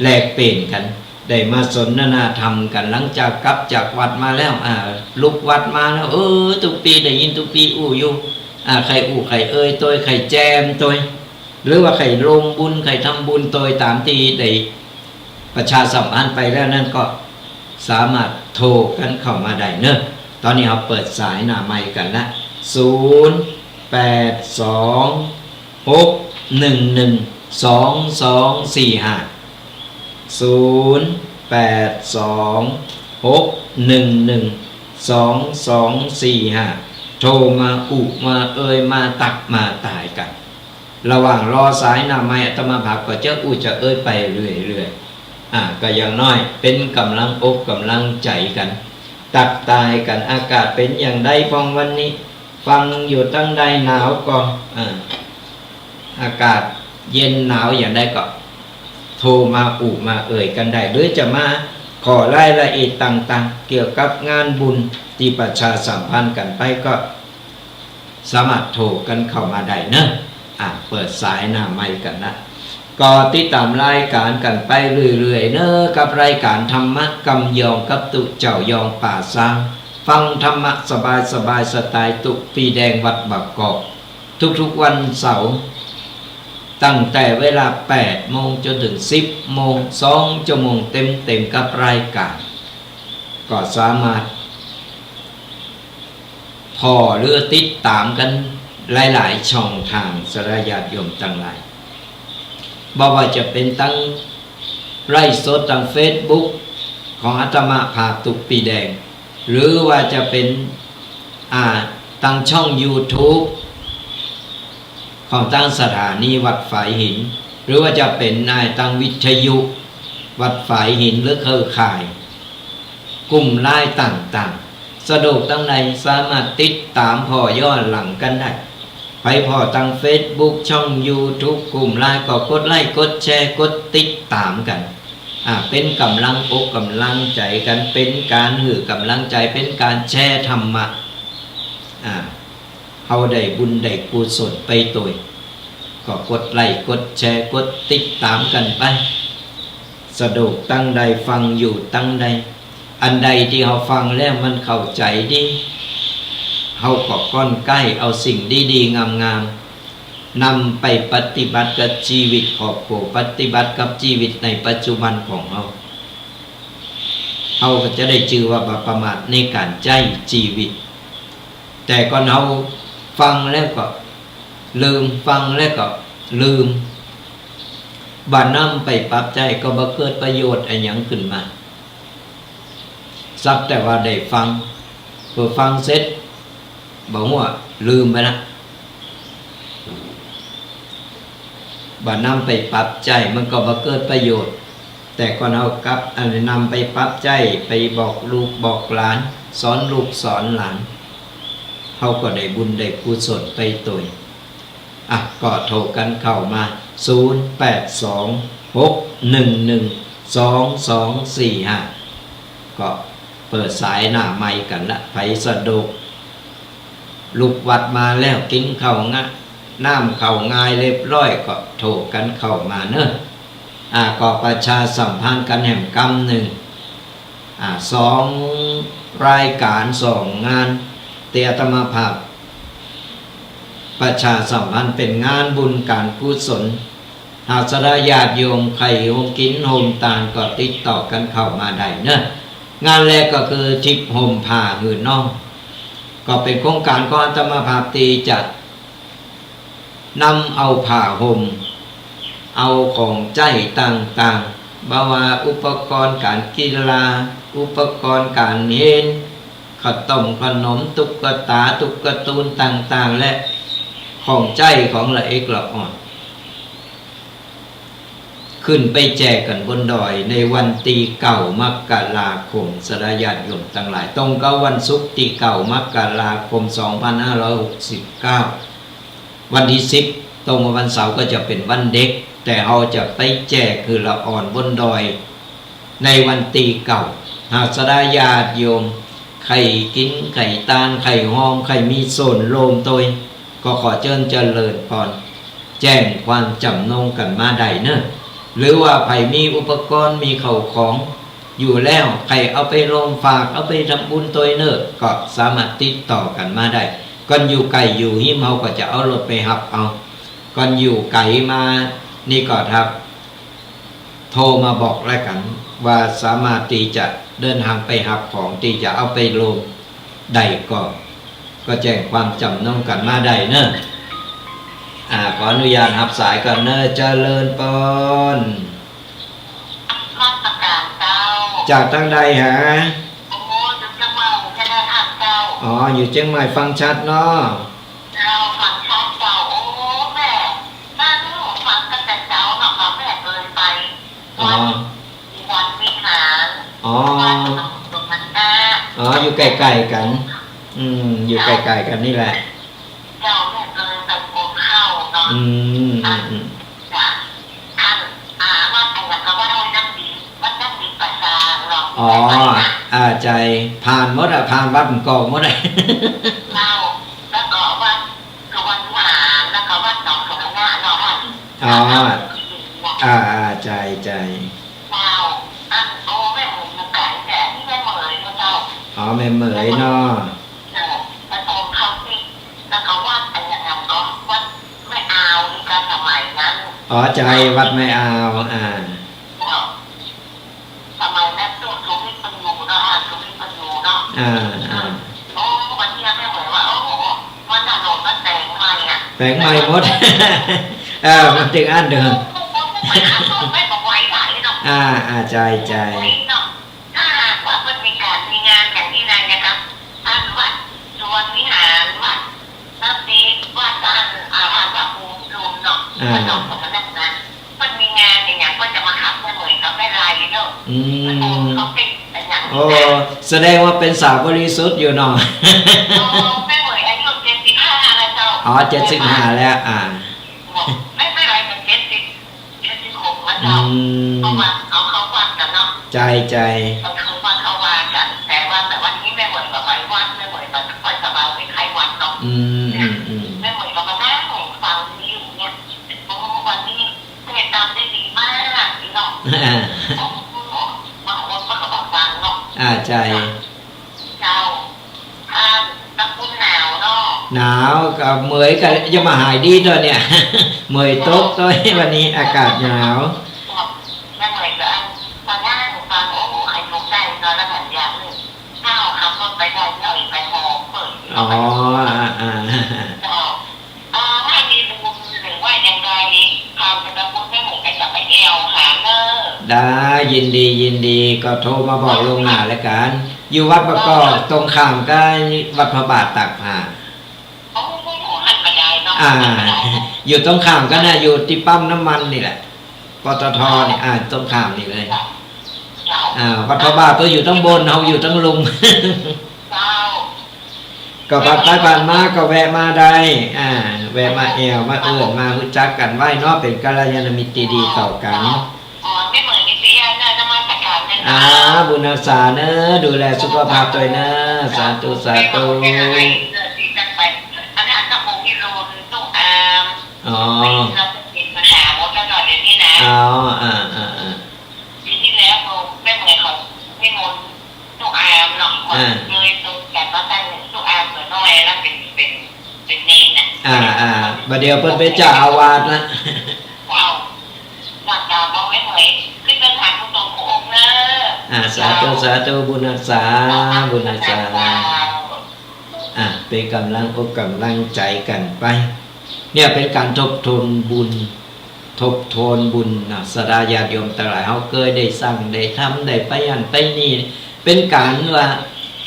แลกเปลี่ยนกันได้มาสนทนาธรรมกันหลังจากกลับจากวัดมาแล้วลุกวัดมาแล้วทุกปีได้ยินทุกปีอยู่ใครใครเอ่ยตัวใครแจมตัวหรือว่าใครลงบุญใครทำบุญตัวตามที่ได้ประชาสัมพันธ์ไปแล้วนั่นก็สามารถโทรกันเข้ามาได้เนอะตอนนี้เราเปิดสายหน้าใหม่กันละ0826112245 0826112245โทรมามาเอ่ยมาตักมาตายกันระหว่างรอสายหน้าไม้อาตมาภาพก็จะจะเอ่ยไปเรื่อยๆก็อย่างน้อยเป็นกำลังอกกำลังใจกันตักตายกันอากาศเป็นอย่างใดฟองวันนี้ฟังอยู่ตั้งใดหนาวก็อากาศเย็นหนาวอย่างใดก็โทรมามาเอ่ยกันได้หรือจะมาขอรายละเอียดต่างๆเกี่ยวกับงานบุญที่ประชาสัมพันธ์กันไปก็สามารถโทรกันเข้ามาได้เนอะเปิดสายหน้าไมค์กันนะก็ติดตามรายการกันไปเรื่อยๆเนอะกับรายการธรรมะกำยองกับตุเจ้ายองป่าซางฟังธรรมะสบายสไตล์ตุปีแดงวัดบางกอกทุกๆวันเสาร์ตั้งแต่เวลา 8 โมงจนถึง 10 โมง2 ชั่วโมงเต็มกับรายการก็สามารถพอหรือติดตามกันหลายๆช่องทางสรญาติโยมทั้งหลายบอกว่าจะเป็นตั้งไร่สดตั้ง Facebook ของอาตมาภาพตุปีแดงหรือว่าจะเป็นตั้งช่อง YouTube ของตั้งสถานีวัดฝายหินหรือว่าจะเป็นตั้งวิทยุวัดฝายหินหรือเครือข่ายกลุ่มไลน์ต่างๆสะดวกตั้งในสามารถติดตามพอย้อนหลังกันได้ไปพอตั้ง Facebook ช่อง YouTube กลุ่มไลน์ก็กดไลค์กดแชร์กดติดตามกันเป็นกำลังอกกำลังใจกันเป็นการหือกำลังใจเป็นการแชร์ธรรมะเฮาได้บุญได้กุศลไปตัวก็กดไลค์กดแชร์กดติดตามกันไปสะดวกตั้งใดฟังอยู่ตั้งใดอันใดที่เฮาฟังแล้วมันเข้าใจดีเฮาก็ก้อนใกล้เอาสิ่งดีๆงามๆนำไปปฏิบัติกับชีวิตครอบครัวปฏิบัติกับชีวิตในปัจจุบันของเฮาก็จะได้ชื่อว่าบ่ประมาทในการใช้ชีวิตแต่ก่อนเฮาฟังแล้วก็ลืมฟังแล้วก็ลืมบ่นำไปปรับใจก็บ่เกิดประโยชน์อะไรหยังขึ้นมาสักแต่ว่าได้ฟังพอฟังเสร็จบอกว่าลืมไปนะบ่นำไปปรับใจมันก็บ่เกิดประโยชน์แต่ก่อนเอากับนำไปปรับใจไปบอกลูกบอกหลานสอนลูกสอนหลานเขาก็ได้บุญได้กุศลไปตัวก็โทรกันเข้ามา0826112245ก็เปิดสายหน้าไมค์กันละไปสะดวกลุกวัดมาแล้วกินข้าวน้ำข้าวง่ายเรียบร้อยก็โทรกันเข้ามาเนอะก็ประชาสัมพันธ์กันแห่งกรรมหนึ่ง2 รายการ2 งานเตียตมาภาพประชาสัมพันธ์เป็นงานบุญการกุศลหากสดาญาติโยมใครโฮมกินโฮมตานก็ติดต่อกันเข้ามาได้เนอะงานแรกก็คือทิพย์โฮมผ้าหื่นน้อง ก็เป็นโครงการของอาตมาภาพตีจะนำเอาผ้าห่มเอาของใจต่างๆบาว่าอุปกรณ์การกีฬาอุปกรณ์การเห็นขขนมตุ๊กตาตุ๊กตูนต่างๆและของใจของละเอกละอ่อนขึ้นไปแจกกันบนดอยในวันตีเก่ามกราคมสระญาติโยมทั้งหลายตรงกับวันศุกร์ตีเก่ามกราคม2569วันที่10ตรงกับวันเสาร์ก็จะเป็นวันเด็กแต่เราจะไปแจกคือละอ่อนบนดอยในวันตีเก่าหากสระญาติโยมไข่กินไข่ตาลไข่หอมไข่มีโซนโลมตัวก็ขอเริญพรแจ้งความจำนงกันมาได้เนอะหรือว่าใครมีอุปกรณ์มีเข้าของอยู่แล้วใครเอาไปลงฝากเอาไปทำบุญตัวเนอะก็สามารถติดต่อกันมาได้ก่อนอยู่ไกลอยู่หิมเฮาก็จะเอารถไปหับเอาก่อนอยู่ไกลมานี่ก็ครับโทรมาบอกแล้วกันว่าสามารถที่จะเดินทางไปหับของที่จะเอาไปลงได้ก็แจ้งความจำนงกันมาได้เนอะขออนุญาตรับสายก่อนเนอะเจริญปนมาตรการเจ้าจากทางใดฮะโอ้อยู่เชียงใหม่แค่ได้ทางเจ้าอยู่เชียงใหม่ฟังชัดเนาะเจ้าฟังชัดเจ้าโอ้แม่น่าดูฟังกันแต่เจ้าเนาะค่ะแม่เคยไปวันวิหารวันตรงนั้นอยู่ใกล้ๆกันอยู่ใกล้ๆกันนี่แหละเจ้าแม่เคยตะโกนเข้าเนาะท่านว่าแต่ละก็ว่าน้ำดีว่าน้ำดีประสาทหรอกใจผ่านหมดผ่านวัดกองหมดเลยเจ้าแล้วก็วัดคือวันวิหารแล้วก็วัดหนองสมณะเนาะใจเจ้าโอ้แม่หมูอยู่ไก่แต่นี่แม่เหมยเจ้าแม่เหมยเนาะแล้วตรงเขาที่แล้วก็วัดอะไรอย่างก็วัดไม่เอาในการสมัยนั้นใจวัดไม่เอาสมัยนั้นตัวทุมิปัญญูเนาะทุมิปัญญูเนาะโอ้วันนี้แม่เหมยว่าโอ้วันถนนมันแต่งใหม่แต่งใหม่หมดมันถึงอันเดิมไม่บอกไว้ไหนเนาะใจถ้าหากว่ามันมีการมีงานอย่างที่นั่นนะครับวัดสวนวิหารวัดน้ำดีวัดวัดภูมิรุนเนาะวัดหนองสมณะนะมันมีงานอย่างก็จะมาขับแม่เหมยกับแม่ไรเนาะเขาเป็นอย่างนี้แสดงว่าเป็นสาวบริสุทธิ์อยู่เนาะแม่เหมยอายุ75แล้วเจ้า75แล้วไม่ไรมัน76แล้วเจ้าเอามาเอาเขาวัดกันเนาะใจเขาว่ากันแต่วันนี้แม่เหมยกับไปวัดแม่เหมยกับไปสบายไปใครวัดเนาะแม่เหมยกับมานั่งฟังนี้อยู่เนี่ยวันนี้เทศตามได้ดีมากเนาะบางคนก็บอกฟังเนาะใจเจ้าตะกุนหนาวเนาะหนาวกับเหมยก็จะมาหายดีด้วยเนี่ยเหมยตกด้วยวันนี้อากาศหนาวแม่เหมยก็มานั่งฟังโอ้ใครลุกได้นอนแล้วแบบอย่างนึงข้าวขับรถไปได้หน่อยไปหอเปิดไม่มีบุญหรือว่ายังไงทำเป็นบุญไม่เหมือนกันจะไปแอวหาเนอได้ยินดีก็โทรมาบอกลงหน้าแล้วกันอยู่วัดประกอบตรงข้ามก็วัดพระบาทตากผ้าอยู่ตรงข้ามก็น่ะอยู่ที่ปั๊มน้ำมันนี่แหละปตทนี่ตรงข้ามนี่เลยวัดพระบาทตัวอยู่ทั้งบนเขาอยู่ทั้งลุมก็ผ่านมาก็แวะมาได้แวะมาแอวมามารู้จักกันไว้เนาะเป็นกัลยาณมิตรดีต่อกันไม่เหมือนนิตยานะมาตรการนะบุญรักษาเนอะดูแลสุขภาพตัวเนอะสาธุอันนั้นตะปูที่รูนตู้อามเราจะติดมาหาหมดแล้วหน่อยเดี๋ยวนี้นะปีที่แล้วแม่เหมยเขาไม่มนตู้อามเนาะเลยตรงแก่ก็ตั้งตู้อามเหมือนน้อยแล้วเป็นเนนบัดเดียวเพิ่นไปเจ้าอาวาสนะว้าวหลักดาวบอกแม่เหมยขึ้นเดินทางผู้ทรงองค์เนอะสาธุบุญรักษา เป็นกำลังอกกำลังใจกันไปเนี่ยเป็นการทบทวนบุญนะสดาญาติโยมทั้งหลายเขาเคยได้สั่งได้ทำได้ไปยันไปนี่เป็นการว่า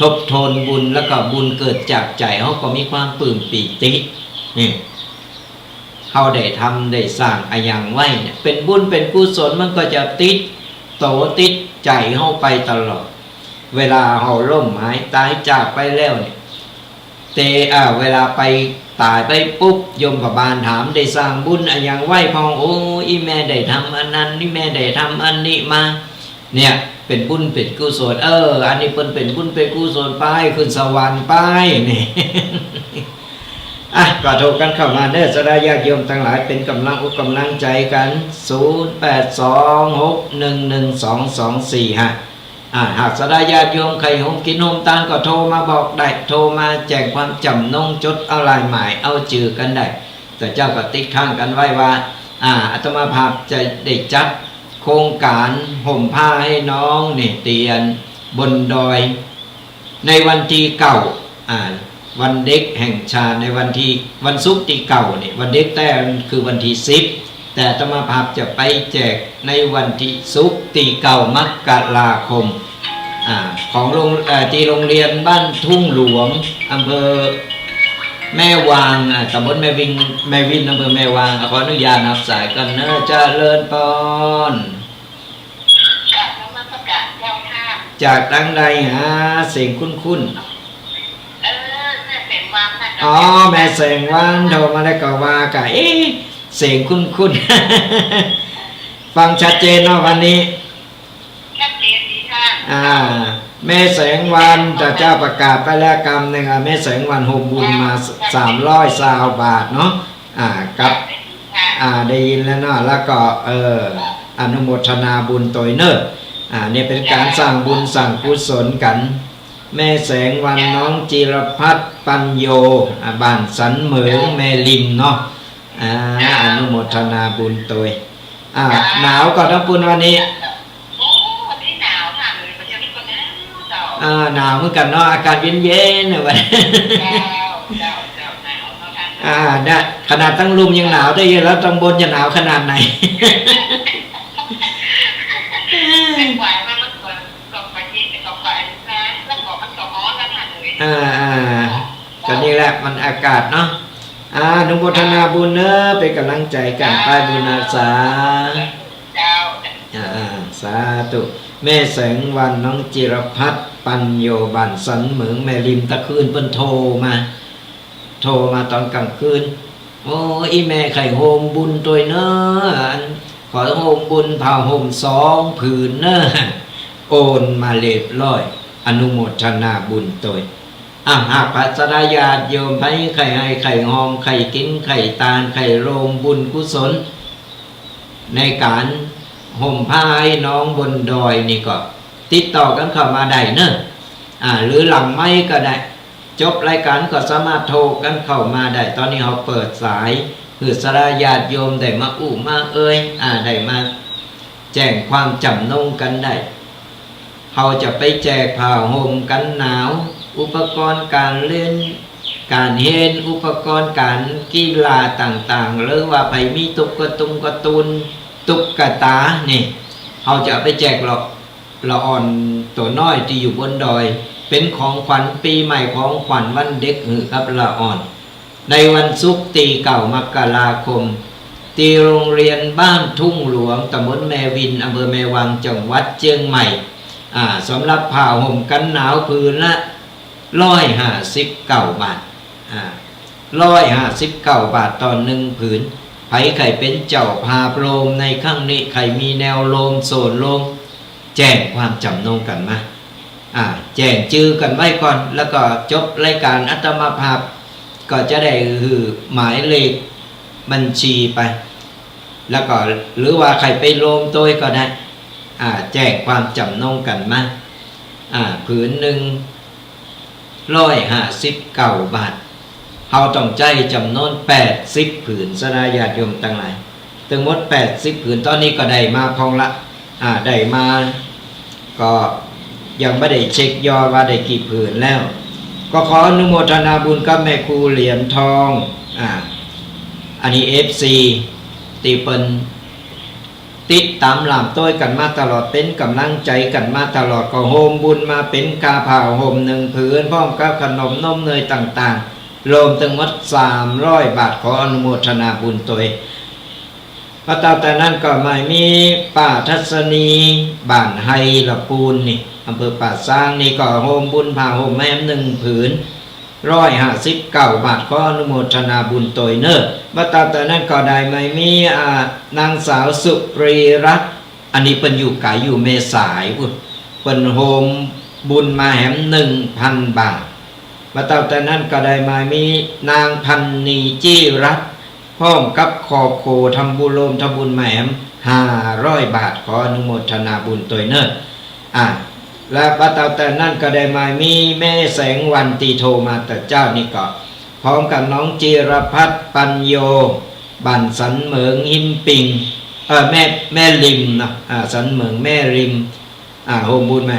ทบทวนบุญแล้วก็บุญเกิดจากใจเขาก็มีความปลื้มปีตินี่เขาได้ทำได้สร้างอะไรอย่างไว้เนี่ยเป็นบุญเป็นกุศลมันก็จะติดใจเขาไปตลอดเวลาเขาล่มหายตายจากไปแล้วเนี่ยเวลาไปตายไปปุ๊บโยมกับบานถามได้สร้างบุญอะไรอย่างไว้พองโอ้อีแม่ได้ทำอันนั้นนี่แม่ได้ทำอันนี้มาเนี่ยเป็นบุญเป็นกุศลอันนี้เป็นบุญเป็นกุศลไปขึ้นสวรรค์ไปนี่ ก็โทรกันเข้ามาเด้อสดาญาติโยมทั้งหลายเป็นกำลังอกกำลังใจกัน0826112245หากสดาญาติโยมใครโฮมกินโฮมตานก็โทรมาบอกได้โทรมาแจ้งความจำนงจดเอาลายหมายเอาจื่อกันได้แต่เจ้าก็ติดข้างกันไว้ว่าอาตมาภาพจะได้จัดโครงการห่มผ้าให้น้องเนี่ยเตียนบนดอยในวันที่วันเด็กแห่งชาติในวันศุกร์ที่9เนี่ยวันเด็กแต่คือวันที่10แต่อาตมาภาพจะไปแจกในวันที่ศุกร์ที่9 มกราคมของที่โรงเรียนบ้านทุ่งหลวงอำเภอแม่วางตำบลแม่วินอำเภอแม่วางขออนุญาตนับสายกันเนอะเจริญพรจากดังใดหาเสียงคุ้นอ๋อแม่เสียงวันโทรมาแล้วก็ว่ากะเสียงคุ้นฟังชัดเจนเนาะวันนี้ชัดเจนดีค่ะแม่แสงวันเจ้าประกาศไปแล้วกรรมหนึ่งแม่แสงวันโฮมบุญมา320 บาทเนาะกับได้ยินแล้วเนาะแล้วก็อนุโมทนาบุญตัวเนอเนี่ยเป็นการสร้างบุญสร้างกุศลกันแม่แสงวันน้องจิรพัฒน์ปัญโยบ้านสันเหมืองแม่ลิมเนาะอนุโมทนาบุญตัวหนาวก็ทั้งปุ่นวันนี้หนาวเหมือนกันเนาะอากาศเย็นๆนะวันได้ขนาดตั้งลุมยังหนาวได้แล้วตั้งบนจะหนาวขนาดไหนก็นี่แหละมันอากาศเนาะอนุโมทนาบุญเนอะเป็นกำลังใจกันไปบุญอาสาสาธุแม่แสงวันน้องจิรพัฒน์ปัญโยบันสันเหมืองแม่ริมตะคืนเพิ่นโทรมาตอนกลางคืนโอ้อีแม่ไข่โฮมบุญตัวเนอะขอโฮมบุญผ้าห่ม2 ผืนเนอะโอนมาเรียบร้อยอนุโมทนาบุญตัวหากพระสดาญาติโยมให้ไข่ให้ไข่หอมไข่กินไข่ตาลไข่โรงบุญกุศลในการห่มผ้าให้น้องบนดอยนี่ก็ติดต่อกันเข้ามาได้เนอะหรือหลังไม้ก็ได้จบรายการก็สามารถโทรกันเข้ามาได้ตอนนี้เขาเปิดสายคือสดาญาติโยมได้มามาได้มาแจ้งความจำนงกันได้เขาจะไปแจกผ้าห่มกันหนาวอุปกรณ์การเล่นการเห็นอุปกรณ์การกีฬาต่างๆหรือว่าใครมีตุ๊กตาตุ๊กตานี่เขาจะไปแจกละอ่อนตัวน้อยที่อยู่บนดอยเป็นของขวัญปีใหม่ของขวัญวันเด็กครับละอ่อนในวันศุกร์ที่9 มกราคมที่โรงเรียนบ้านทุ่งหลวงตำบลแม่วินอำเภอแม่วางจังหวัดเชียงใหม่สำหรับผ้าห่มกันหนาวผืนละ159 บาท159 บาทต่อ1 ผืนไผใครเป็นเจ้าพาโปรมในครั้งนี้ใครมีแนวโลมโซนโลมแจ้งความจำนงกันมาแจ้งชื่อกันไว้ก่อนแล้วก็จบรายการอาตมาภาพก็จะได้หมายเลขบัญชีไปแล้วก็หรือว่าใครไปโลมตัวก็ได้แจ้งความจำนงกันมาผืนหนึ่ง159 บาทเขาต้องใจจำนวน80 ผืนสดาญาติโยมทั้งหลายทั้งหมด80 ผืนตอนนี้ก็ได้มาพองละได้มาก็ยังไม่ได้เช็คยอดว่าได้กี่ผืนแล้ว ก็ขออนุโมทนาบุญกับแม่ครูเหรียญทองอันนี้ FC ตีเปินติดตามหลามต้อยกันมาตลอดเป็นกำลังใจกันมาตลอดก็โฮมบุญมาเป็นกาผ่าโฮม1 ผืนพร้อมกับขนมนมเนยต่างๆรวมถึงวัด300 บาทขออนุโมทนาบุญตัวพระเจ้าแต่นั้นก็ไม่มีป่าทัศนีบ้านไฮละปูนนี่อำเภอป่าซางนี่ก็โฮมบุญผ่าโฮมแม่1 ผืน159 บาทขออนุโมทนาบุญตัวเนอพระเจ้าแต่นั้นก็ได้ไม่มีนางสาวสุปรีรัตน์อันนี้เป็นอยู่ไกลอยู่เมษายพุ่นเป็นโฮมบุญมาแหม 1,000 บาทพระเจ้าแต่นั้นก็ได้มามีนางพันนีจีรัตน์พร้อมกับขอบโคทำบุญโลมทำบุญมาแหม500 บาทขออนุโมทนาบุญตัวเนอและพระเจ้าแต่นั้นก็ได้มามีแม่แสงวันตีโทมาแต่เจ้านี่ก็พร้อมกับน้องจิรพัฒน์ปัญโยบันสันเหมืองหิมปิงแม่ริมนะสันเหมืองแม่ริมโฮมบุญแหม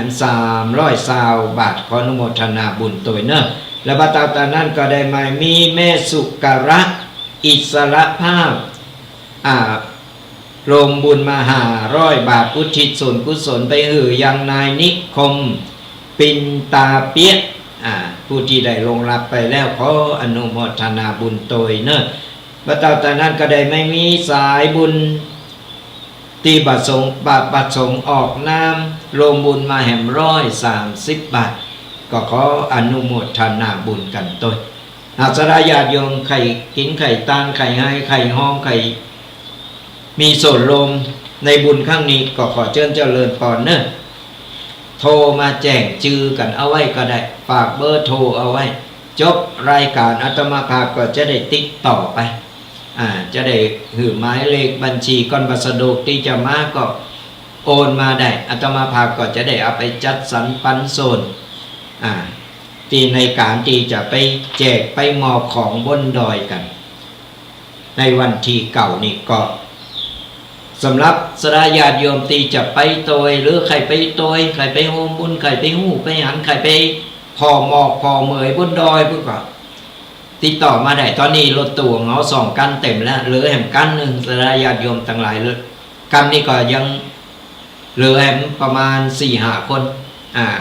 320 บาทขออนุโมทนาบุญตัวเนอและพระเจ้าแต่นั้นก็ได้มามีแม่สุการะอิสระภาพรวมบุญมา500 บาทอุทิศส่วนกุศลไปยังนายนิคมปินตาเปียกผู้ที่ได้ลงรับไปแล้วขออนุโมทนาบุญโตยเนอะพระเจ้าแต่นั้นก็ได้ไม่มีสายบุญตีบัตรสงออกน้ำรวมบุญมาแห่ม130 บาทก็ขออนุโมทนาบุญกันโตยอาสราญาติโยมไข่กินไข่ตานไข่ให้ไข่ห้องไข่มีส่วนรวมในบุญครั้งนี้ก็ขอเชิญเจริญพรเนอะโทรมาแจ้งจือกันเอาไว้ก็ได้ฝากเบอร์โทรเอาไว้จบรายการอาตมาภาพก็จะได้ติดต่อไปจะได้หือหมายเลขบัญชีก้อนบัสดุที่จะมาก็โอนมาได้อาตมาภาพก็จะได้เอาไปจัดสรรปันส่วนที่ในการที่จะไปแจกไปมอบของบนดอยกันในวันที่เก่านี่ก็สำหรับสระญาติโยมตีจะไปโตยหรือใครไปโตยใครไปโฮมบุญใครไปหูไปหันใครไปพอหมอกพอเหมยบนดอยพวกก็ติดต่อมาได้ตอนนี้รถตู้ของเรา2 กันเต็มแล้วเหลือแหมกันหนึ่งสระญาติโยมทั้งหลายเลยกันนี่ก็ยังเหลือแหมประมาณ 4-5 คน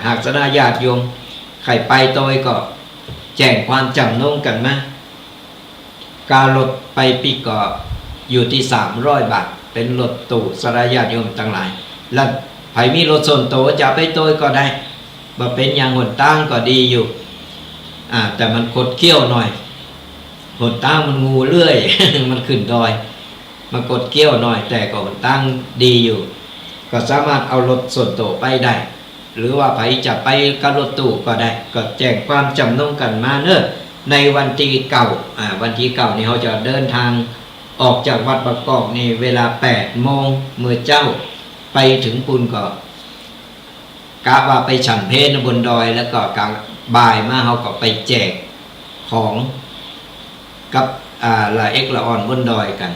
หากสระญาติโยมใครไปโตยก็แจ้งความจำนงกันมาการรถไปปีก็อยู่ที่300 บาทเป็นรถตู้สระญาติโยมทั้งหลายแล้วใครมีรถส่วนตัวจะไปโตยก็ได้บ่เป็นอย่างหนตั้งก็ดีอยู่แต่มันคดเขี้ยวหน่อยหนตั้งมันงูเลื่อย มันขึ้นดอยมันกดเกี้ยวหน่อยแต่ก็หนตั้งดีอยู่ก็สามารถเอารถส่วนตัวไปได้หรือว่าใครจะไปกับรถตู้ก็ได้ก็แจ้งความจำนงกันมาเนอะในวันที่เก่าวันที่เก่านี่เขาจะเดินทางออกจากวัดประกอบนี่เวลา 8 โมงเมื่อเจ้าไปถึงปุนก็กะว่าไปฉันเพลบนดอยแล้วก็กลางบ่ายมาเขาก็ไปแจกของกับละเอ็กละอ่อนบนดอยกัน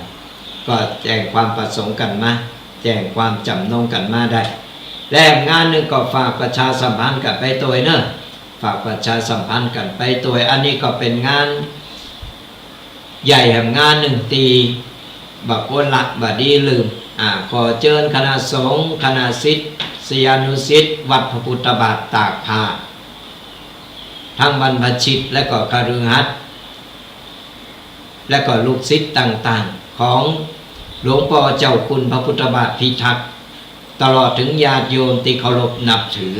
ก็แจ้งความประสงค์กันมาแจ้งความจำนงกันมาได้และงานหนึ่งก็ฝากประชาสัมพันธ์กันไปตัวเนอะฝากประชาสัมพันธ์กันไปตัวอันนี้ก็เป็นงานใหญ่แห่งงานหนึ่งตีบักวนละบัดดีลืมขอเชิญคณะสงฆ์คณะศิษยานุศิษย์วัดพระพุทธบาทตากผ้าทั้งบรรพชิตและก็คฤหัสถ์และก็ลูกศิษย์ต่างๆของหลวงพ่อเจ้าคุณพระพุทธบาทพิทักษ์ตลอดถึงญาติโยมที่เคารพนับถือ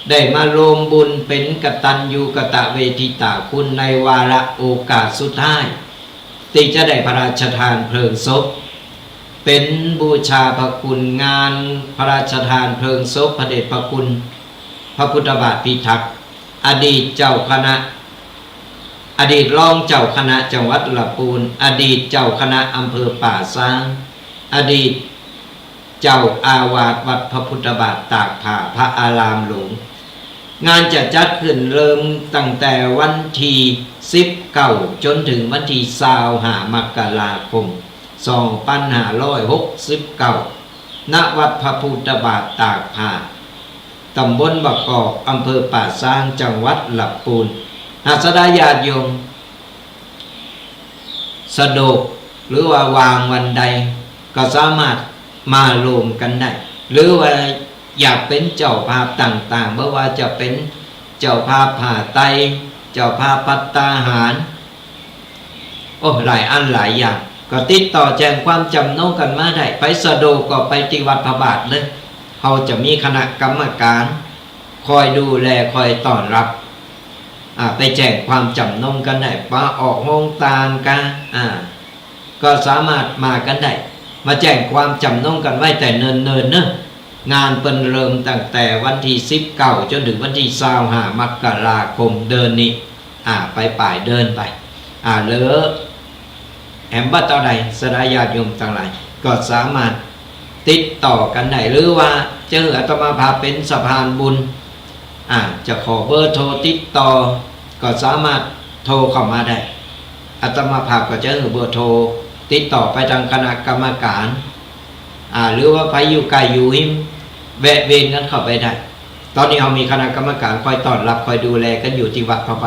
ได้มารวมบุญเป็นกตัญญูกตเวทิตาคุณในวาระโอกาสสุดท้ายที่จะได้พระราชทานเพลิงศพเป็นบูชาพระคุณงานพระราชทานเพลิงศพพระเดชพระคุณพระพุทธบาทพิทักษ์อดีตเจ้าคณะอดีตรองเจ้าคณะจังหวัดลำพูนอดีตเจ้าคณะอำเภอป่าซางอดีตเจ้าอาวาสวัดพระพุทธบาทตากผ้าพระอารามหลวงงานจะจัดขึ้นเริ่มตั้งแต่วันที่19จนถึงวันที่25 มกราคม 2569 ณ วัดพระพุทธบาทตากผ้าตำบลบะกอกอำเภอป่าซางจังหวัดลำพูน หากสดาญาติโยมสะดวกหรือว่าวางวันใดก็สามารถมารวมกันได้หรือว่าอยากเป็นเจ้าภาพต่างๆไม่ว่าจะเป็นเจ้าภาพผ่าไตเจ้าภาพภัตตาหารหลายอันหลายอย่างก็ติดต่อแจ้งความจำนงกันมาได้ไปสะดวกก็ไปที่วัดพระบาทเลยเขาจะมีคณะกรรมการคอยดูแลคอยต้อนรับไปแจ้งความจำนงกันได้มาออกห้องตามกันก็สามารถมากันได้มาแจ้งความจำนงกันไว้แต่เนิ่นๆเนอะงานเปิ่นเริ่มตั้งแต่วันที่19จนถึงวันที่25มกราคมเดือนนี้ไปป่ายเดินไปเหลือแอมบัตต่อใดสดาญาติโยมทั้งหลายก็สามารถติดต่อกันได้หรือว่าเจออาตมาภาพเป็นสะพานบุญจะขอเบอร์โทรติดต่อก็สามารถโทรเข้ามาได้อาตมาภาพก็จะเบอร์โทรติดต่อไปทางคณะกรรมการหรือว่าไปอยู่ไกลอยู่หิมแวะเวียนกันเข้าไปได้ตอนนี้เรามีคณะกรรมการคอยต้อนรับคอยดูแลกันอยู่ที่วัดพระ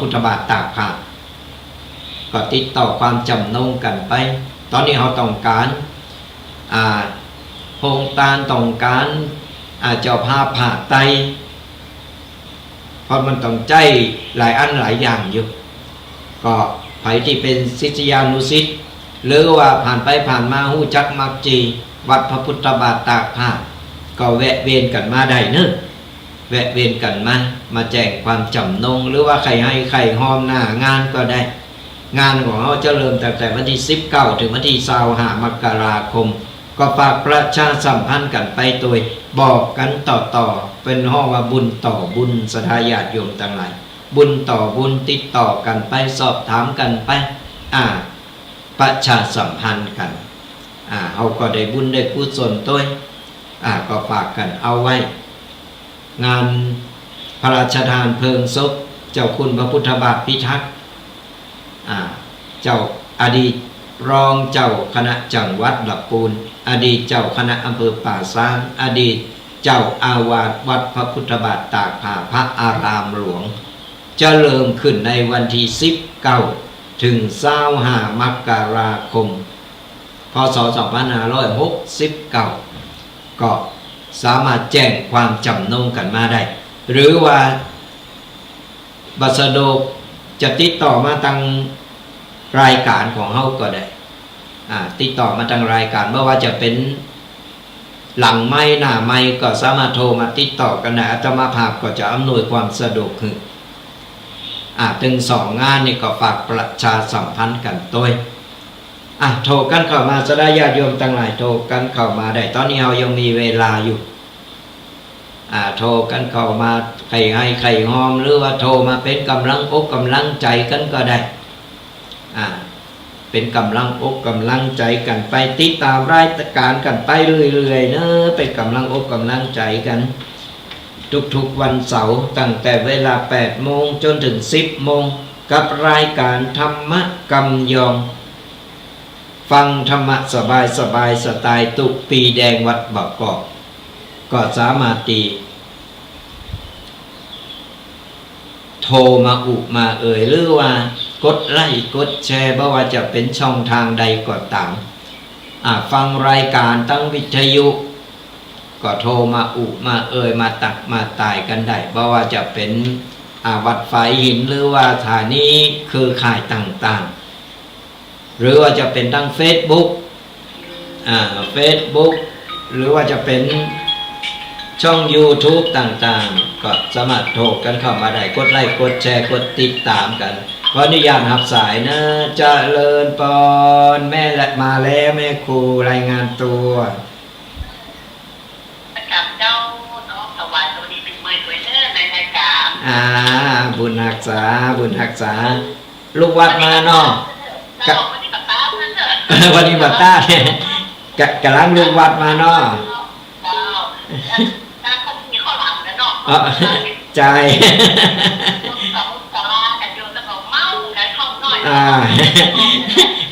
พุทธบาทตากผ้าก็ติดต่อความจำนงกันไปตอนนี้เราต้องการโครงการต้องการเจ้าภาพผ่าไตเพราะมันต้องใจหลายอันหลายอย่างอยู่ก็ใครที่เป็นศิษยานุศิษย์หรือว่าผ่านไปผ่านมาหู้จักมักจีวัดพระพุทธบาทตากผ้าก็แวะเวียนกันมาได้เนอะแวะเวียนกันมาแจ้งความจำนงหรือว่าใครให้ใครห้อมหน้างานก็ได้งานของเราจะเริ่มตั้งแต่วันที่19ถึงวันที่25มกราคมก็ฝากประชาสัมพันธ์กันไปโดยบอกกันต่อเป็นห้องว่าบุญต่อบุญศรัทธาญาติโยมทั้งหลายบุญต่อบุญติดต่อกันไปสอบถามกันไปประชาสัมพันธ์กันเขาก็ได้บุญได้กุศลตัวก็ฝากกันเอาไว้งานพระราชทานเพลิงศพเจ้าคุณพระพุทธบาทพิทักษ์เจ้าอดีตรองเจ้าคณะจังหวัดลำพูนอดีตเจ้าคณะอำเภอป่าซางอดีตเจ้าอาวาสวัดพระพุทธบาทตากผ้าพระอารามหลวงจะเริ่มขึ้นในวันที่19ถึง25มกราคมพศ2569ก็สามารถแจ้งความจำนงกันมาได้หรือว่าบัสโดกจะติดต่อมาทางรายการของเฮาก็ได้ติดต่อมาทางรายการไม่ว่าจะเป็นหลังไม้หน้าไม้ก็สามารถโทรมาติดต่อกันได้อาตมาภาพก็จะอำนวยความสะดวกคือถึง2งานนี่ก็ฝากประชาสัมพันธ์กันด้วยโทรกันเข้ามาสดาญาติโยมทั้งหลายโทรกันเข้ามาได้ตอนนี้เรายังมีเวลาอยู่โทรกันเข้ามาใครให้ใครหอมหรือว่าโทรมาเป็นกำลังอกกำลังใจกันก็ได้เป็นกำลังอกกำลังใจกันไปติดตามรายการกันไปเรื่อยๆเนอะเป็นกำลังอกกำลังใจกันทุกๆวันเสาร์ตั้งแต่เวลา 8 โมงจนถึง 10 โมงกับรายการธรรมกำยองฟังธรรมะสบายสไตล์ตุปีแดงวัดบางกอกก็สามารถโทรมามาหรือว่ากดไลค์กดแชร์ไม่ว่าจะเป็นช่องทางใดก็ตามฟังรายการตั้งวิทยุก็โทรมามามาตักมาตายกันได้ไม่ว่าจะเป็นวัดฝายหินหรือว่าสถานีเครือข่ายต่างๆหรือว่าจะเป็นทั้ง Facebook หรือว่าจะเป็นช่อง YouTube ต่างๆก็สามารถโทรกันเข้ามาได้กดไลค์กดแชร์กดติดตามกันขออนุญาตรับสายนะเจริญปอนแม่และมาแล้วแม่ครูรายงานตัวกับเจ้าน้องสวัสดีเป็นมือตัวเนอร์ในรายการ บุญรักษาลูกวัดมาเนาะวันนี้บัตต้าเพื่อนเถอะวันนี้บัตต้าเนี่ยกำลังลูกวัดมาเนาะถ้าเขามีข้อหลังแล้วเนาะใจ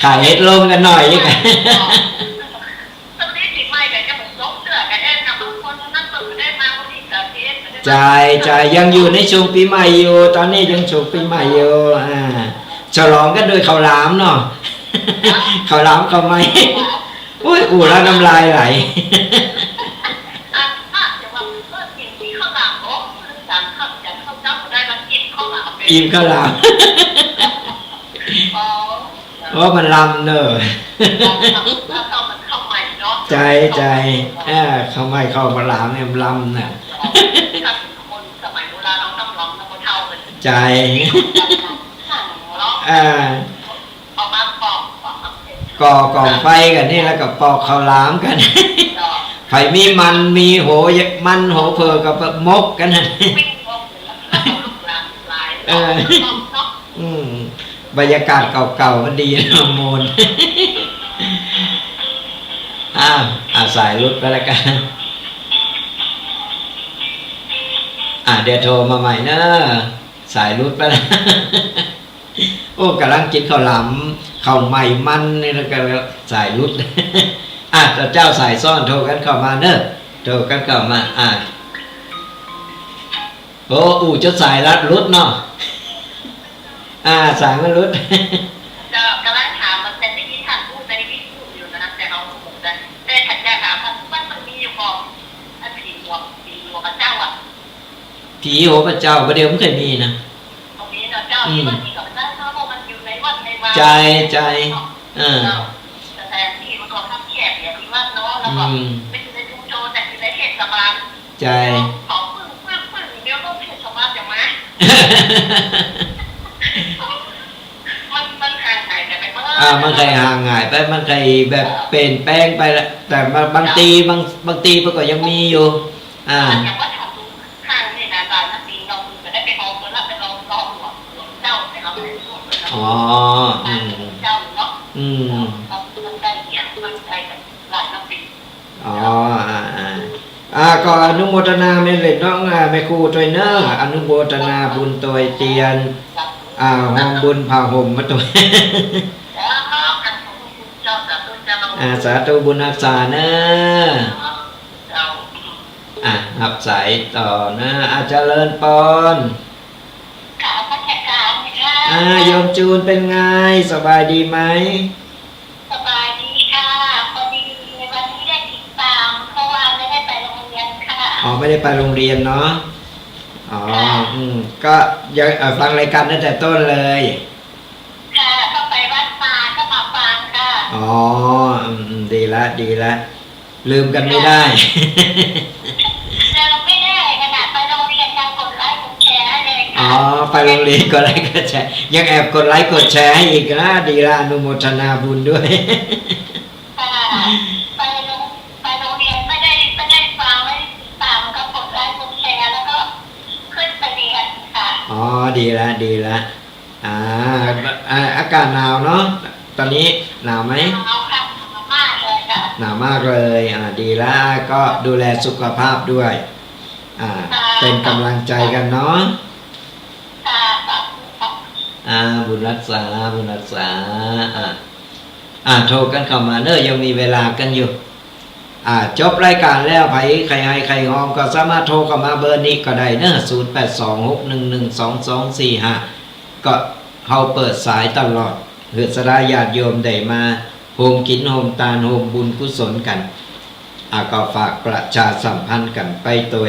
ขายเฮ็ดลมกันหน่อยยังไงตอนนี้ติดไม้กันจะผมยกเสื้อกันเอ็นนะบางคนนั่งตื่นได้มาวันนี้เกิดเอ็นมันจะ ใจยังอยู่ในช่วงปีใหม่อยู่ตอนนี้ยังช่วงปีใหม่อยู่ฉลองกันด้วยข้าวหลามเนาะ ข้าวหลามข้าวไหม้โอ้ยอู่แล้วน้ำลายไหล อิ่มข้าวหลามเพราะมันลำเนอะใจข้าวไหม้ข้าวหลามเนี่ยมันลำน่ะใจก่อกองไฟกันนี่แล้วก็ปอกข้าวหลามกันไฟมีมันมีโหมันโหเพอกับมกกันนะบรรยากาศเก่าๆมันดีนะโมนสายรุดไปแล้วกันเดี๋ยวโทรมาใหม่เนอะสายรุดไปแล้วโอ้กำลังกินข้าวหลามข้าวใหม่มันนี่แล้วก็สายรุดเจ้าสายซ่อนโทรกันเข้ามาเนอะโทรกันเข้ามาโอ้จะสายรัดรุดเนาะสายมันรุดกำลังถามมันเป็นที่ที่ท่านพูดในวิดีโออยู่นะแต่เราถูกแต่ขัดแย้งถามว่ามันมีอยู่ก่อนผีหัวพระเจ้าผีหัวพระเจ้าประเดี๋ยวมันเคยมีนะตรงนี้เนาะเจ้าที่มันมีกับพระเจ้าเพราะมันอยู่ในวัดในวาใจแต่ที่มันก็ทับแขกอย่างที่ว่าเนาะแล้วก็เป็นในชุมชนแต่อยู่ในเทศบาลใจของปึ้งเดี๋ยวก็เทศบาลจะมามันห่างหายไปเมื่อมันเคยห่างหายไปมันเคยแบบเปลี่ยนแปลงไปแล้วแต่บางทีมันก็ยังมีอยู่อย่างว่าทำดูห่างนี่นะตอนนั้นปีเราจะได้ไปเอาตัวละไปลองหัวเจ้าไปเอาไปพูดเจ้าเนาะมันได้เกี่ยวมันได้แบบหลายปีก็อนุโมทนาเมตเลยน้องแม่ครูตัวเนออนุโมทนาบุญตัวเตียนหอมบุญผ่าห่มมาตัวสาธุบุญรักษาเนอะหับสายต่อนะเจริญปอนโยมจูนเป็นไงสบายดีไหมสบายดีค่ะพอดีวันนี้ได้ติดตามเพราะว่าไม่ได้ไปโรงเรียนค่ะไม่ได้ไปโรงเรียนเนาะก็ยังฟังรายการตั้งแต่ต้นเลยค่ะก็ไปวัดป่าก็มาฟังค่ะดีละลืมกันไม่ได้เราไม่ได้ขนาดไปโรงเรียนยังกดไลค์กดแชร์ให้เลยค่ะไปโรงเรียนกดไลค์กดแชร์ยังแอบกดไลค์กดแชร์ให้อีกนะดีละอนุโมทนาบุญด้วยไปโรงเรียนไม่ได้ฟังไม่ตามก็กดไลค์กดแชร์แล้วก็ขึ้นไปเรียนค่ะดีละอากาศหนาวเนาะตอนนี้หนาวไหมหนาวค่ะมากเลยค่ะหนาวมากเลยดีละก็ดูแลสุขภาพด้วยเป็นกำลังใจกันเนาะบุญรักษาโทรกันเข้ามาเนอะยังมีเวลากันอยู่จบรายการแล้วใครให้ใครหอมก็สามารถโทรเข้ามาเบอร์นี้ก็ได้เนอะ0826112245ก็เฮาเปิดสายตลอดเพื่อสดาญาติโยมได้มาโฮมกินโฮมตาลโฮมบุญกุศลกันก็ฝากประชาสัมพันธ์กันไปตัว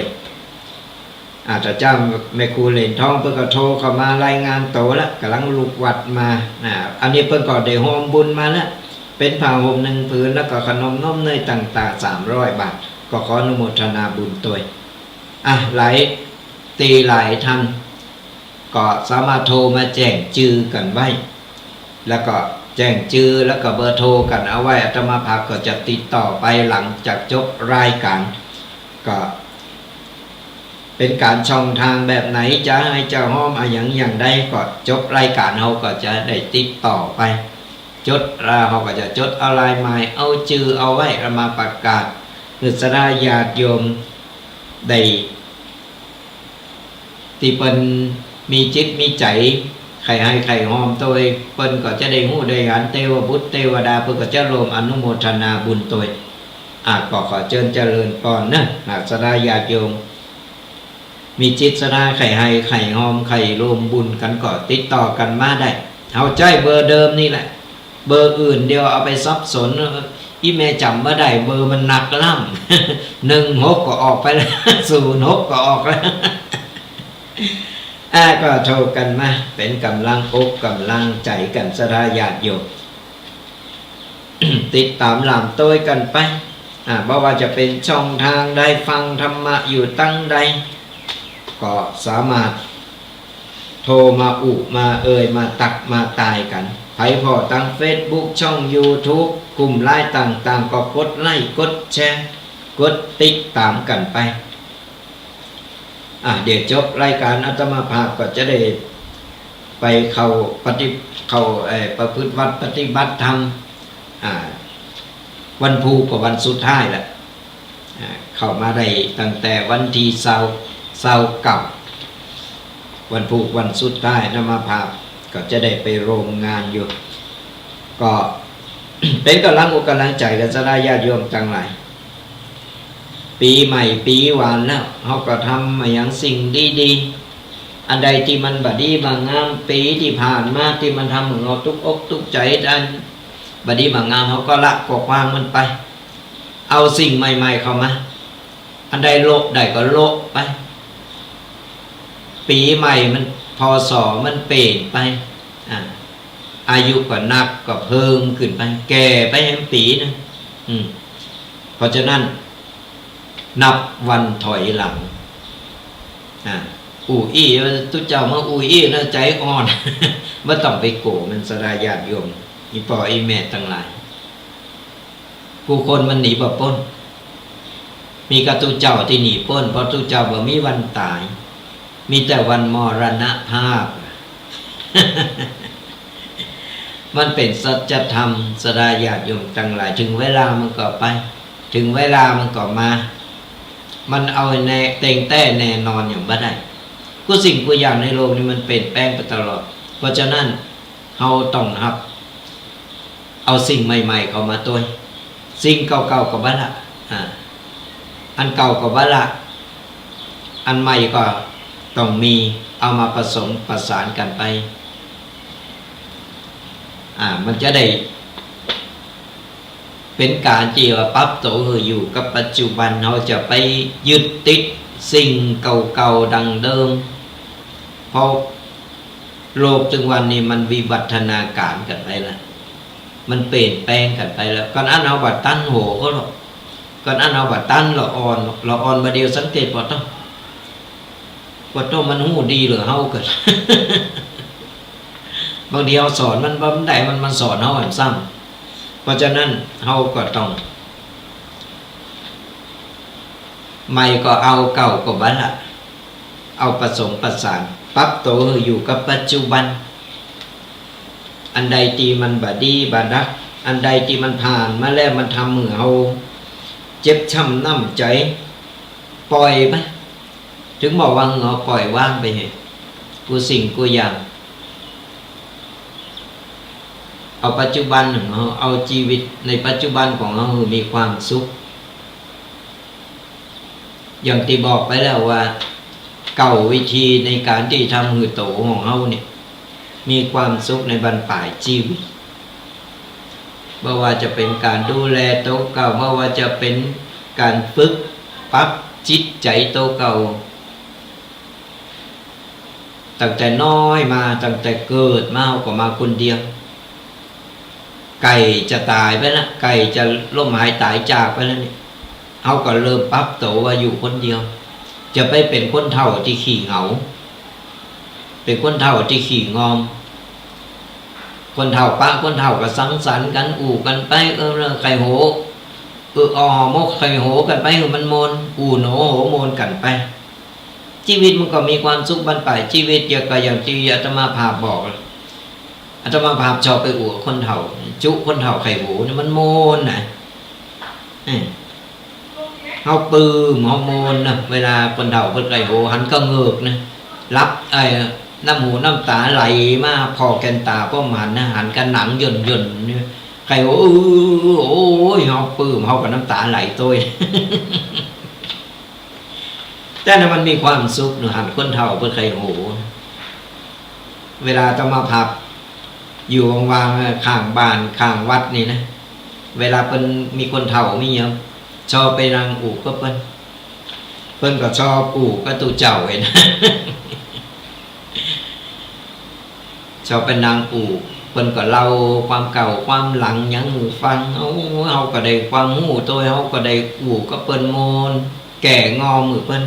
เจ้าแม่ครูเหรนท้องเพิ่นก็โทรเข้ามารายงานโตแล้วกำลังลุกวัดมาอันนี้เพิ่นก็ได้โฮมบุญมาแล้วเป็นผ้าห่ม1ผืนแล้วก็ขนมนมเนยต่างๆ300 บาทก็ขออนุโมทนาบุญตัวหลายท่านก็สามารถโทรมาแจ้งชื่อกันไว้แล้วก็แจ้งชื่อแล้วก็เบอร์โทรกันเอาไว้อาตมาภาพก็จะติดต่อไปหลังจากจบรายการก็เป็นการช่องทางแบบไหนจะให้เจ้าห้อมอย่างใดก็จบรายการเขาก็จะได้ติดต่อไปเขาก็จะจดเอาลายหมายเอาชื่อเอาไว้มาประกาศเพื่อสดาญาติโยมได้ที่เป็นมีจิตมีใจใครให้ใครหอมตัวเปิ้นก็จะได้หู้ได้หันเทวบุตรเทวดาเพิ่นก็จะรวมอนุโมทนาบุญตัวก็ขอเจริญพรนะสดาญาติโยม มีจิตสนาไข่ไฮไข่หอมไข่รวมบุญกันก็ติดต่อกันมาได้เอาใจเบอร์เดิมนี่แหละเบอร์อื่นเดียวเอาไปซับสนอีเมจำไม่ได้เบอร์มันหนักล่ำ16ก็ออกไปแล้ว06ก็ออกแล้วก็โทรกันมาเป็นกำลังอกกำลังใจกันสราญาติโยม ติดตามหลามโต้ยกันไปเพราะว่าจะเป็นช่องทางได้ฟังธรรมะอยู่ตั้งใดก็สามารถโทรมาอุมามาตักมาตายกันไผพอตั้ง Facebook ช่อง YouTube กลุ่มไลน์ต่างๆก็กดไลค์กดแชร์กดติดตามกันไปเดี๋ยวจบรายการอาตมาภาพก็จะได้ไปเข้าประพฤติวัดปฏิบัติธรรมวันภูกับวันสุดท้ายแหละเข้ามาได้ตั้งแต่วันที่เสาร์เก่าวันภูวันสุดท้ายอาตมาภาพก็จะได้ไปโรงงานอยู่ก็ เป็นกำลังอกกำลังใจกันสลายญาติโยมทั้งหลายปีใหม่ปีหวานแล้วเขาก็ทำมาอย่างสิ่งดีๆอันใดที่มันบดีบางงามปีที่ผ่านมาที่มันทำให้เราทุกอกทุกใจอันบดีบางงามเขาก็ละก็วางมันไปเอาสิ่งใหม่ๆเข้ามาอันใดโลกใดก็โลกไปปีใหม่มันพศมันเปลี่ยนไปอายุก็นักก็เพิ่มขึ้นไปแก่ไปแห่งปีนะเพราะฉะนั้นนับวันถอยหลังอูอี้ตุเจ้ามาอูอี้นะใจอ่อน ไม่ต้องไปโกมันสลายญาติโยมอีพ่ออีแม่ทั้งหลายผู้คนมันหนีบ่พ้นมีกระตุเจ้าที่หนีพ้นเพราะตุเจ้าบ่มีวันตายมีแต่วันมรณภาพ มันเป็นสัจธรรมสลายญาติโยมทั้งหลายถึงเวลามันก็ไปถึงเวลามันก็มามันเอาแน่เต็งแต้แน่นอนอย่างบ่ได้กูสิ่งกูอย่างในโลกนี้มันเปลี่ยนแปลงไปตลอดเพราะฉะนั้นเราต้องรับเอาสิ่งใหม่ๆเข้ามาตัวสิ่งเก่าๆก็บ่ละอันเก่าก็บ่ละอันใหม่ก็ต้องมีเอามาผสมประสานกันไปมันจะได้เป็นการที่ว่าปรับตัวอยู่กับปัจจุบันเราจะไปยึดติดสิ่งเก่าๆดังเดิมเพราะโลกจึงวันนี้มันวิวัฒนาการกันไปแล้วมันเปลี่ยนแปลงกันไปแล้วก่อนอันเอาบัดตั้นโหก็หรอกก่อนอันเอาบัดตั้นละอ่อนมาเดียวสังเกตพอต้องมันหูดีหรือเฮาเกิด บางทีเอาสอนมันบ่ได้มันสอนเฮาให้ซ้ำเพราะฉะนั้นเฮาก็ต้องใหม่ก็เอาเก่าก็บ่ละเอาผสมประสานปรับตัวอยู่กับปัจจุบันอันใดที่มันบ่ดีบ่ดักอันใดที่มันผ่านมาแล้วมันทำให้เฮาเจ็บช้ำน้ำใจปล่อยไปถึงบอกว่าเราปล่อยว่างไปเหตุกูสิ่งกูอย่างเอาปัจจุบันของเราเอาชีวิตในปัจจุบันของเรามีความสุขอย่างที่บอกไปแล้วว่าเก่าวิธีในการที่ทำหือโตของเราเนี่ยมีความสุขในบรรปลายชีวิตไม่ว่าจะเป็นการดูแลโตเก่าไม่ว่าจะเป็นการฝึกปรับจิตใจโตเก่าตั้งแต่น้อยมาตั้งแต่เกิดมาก็มาคนเดียวไก่จะตายไปแล้วไก่จะล้มหายตายจากไปแล้วนี่เขาก็เริ่มปรับตัวว่าอยู่คนเดียวจะไปเป็นคนเฒ่าที่ขี้เหงาเป็นคนเฒ่าที่ขี้งอมคนเฒ่าป้าคนเฒ่าก็สังสรรค์กันอู่กันไปไข่โหมกไข่โหกันไปมันโมนอู่โหนโหโมนกันไปชีวิตมันก็มีความสุขบรรปลายชีวิตอย่างที่อาตมาภาพบอกอาตมาภาพชอบไปอู่คนเฒ่าจุคนเฒ่าไข่โหนี่มันโมนนะเฮาปื้มเฮาโมนนะเวลาคนเฒ่าเพิ่นไข่โหหันก็เงือกนะรับน้ำหูน้ำตาไหลมาพอแกนตาป้อมหันนะหันกันหนังย่นนี่ไข่โหโอ้ยเฮาปื้มเฮากับน้ำตาไหลตัว แต่นั้นมันมีความสุขหนูหันคนเฒ่าเพื่อใครโหเวลาต้องมาพับอยู่วางๆข้างบ้านข้างวัดนี่นะเวลาเป็นมีคนเฒ่ามีเยอะชอบไปนางอู่ก็เปิ้นก็ชอบอู่ก็ตูเจ้าเห็น ชอบเป็นนางอู่เปิ้นก็เล่าความเก่าความหลังยังหูฟังเฮาก็ได้ความหูตัวเฮาก็ได้อู่ก็เปิ้นโมนแก่งอมือเปิ้น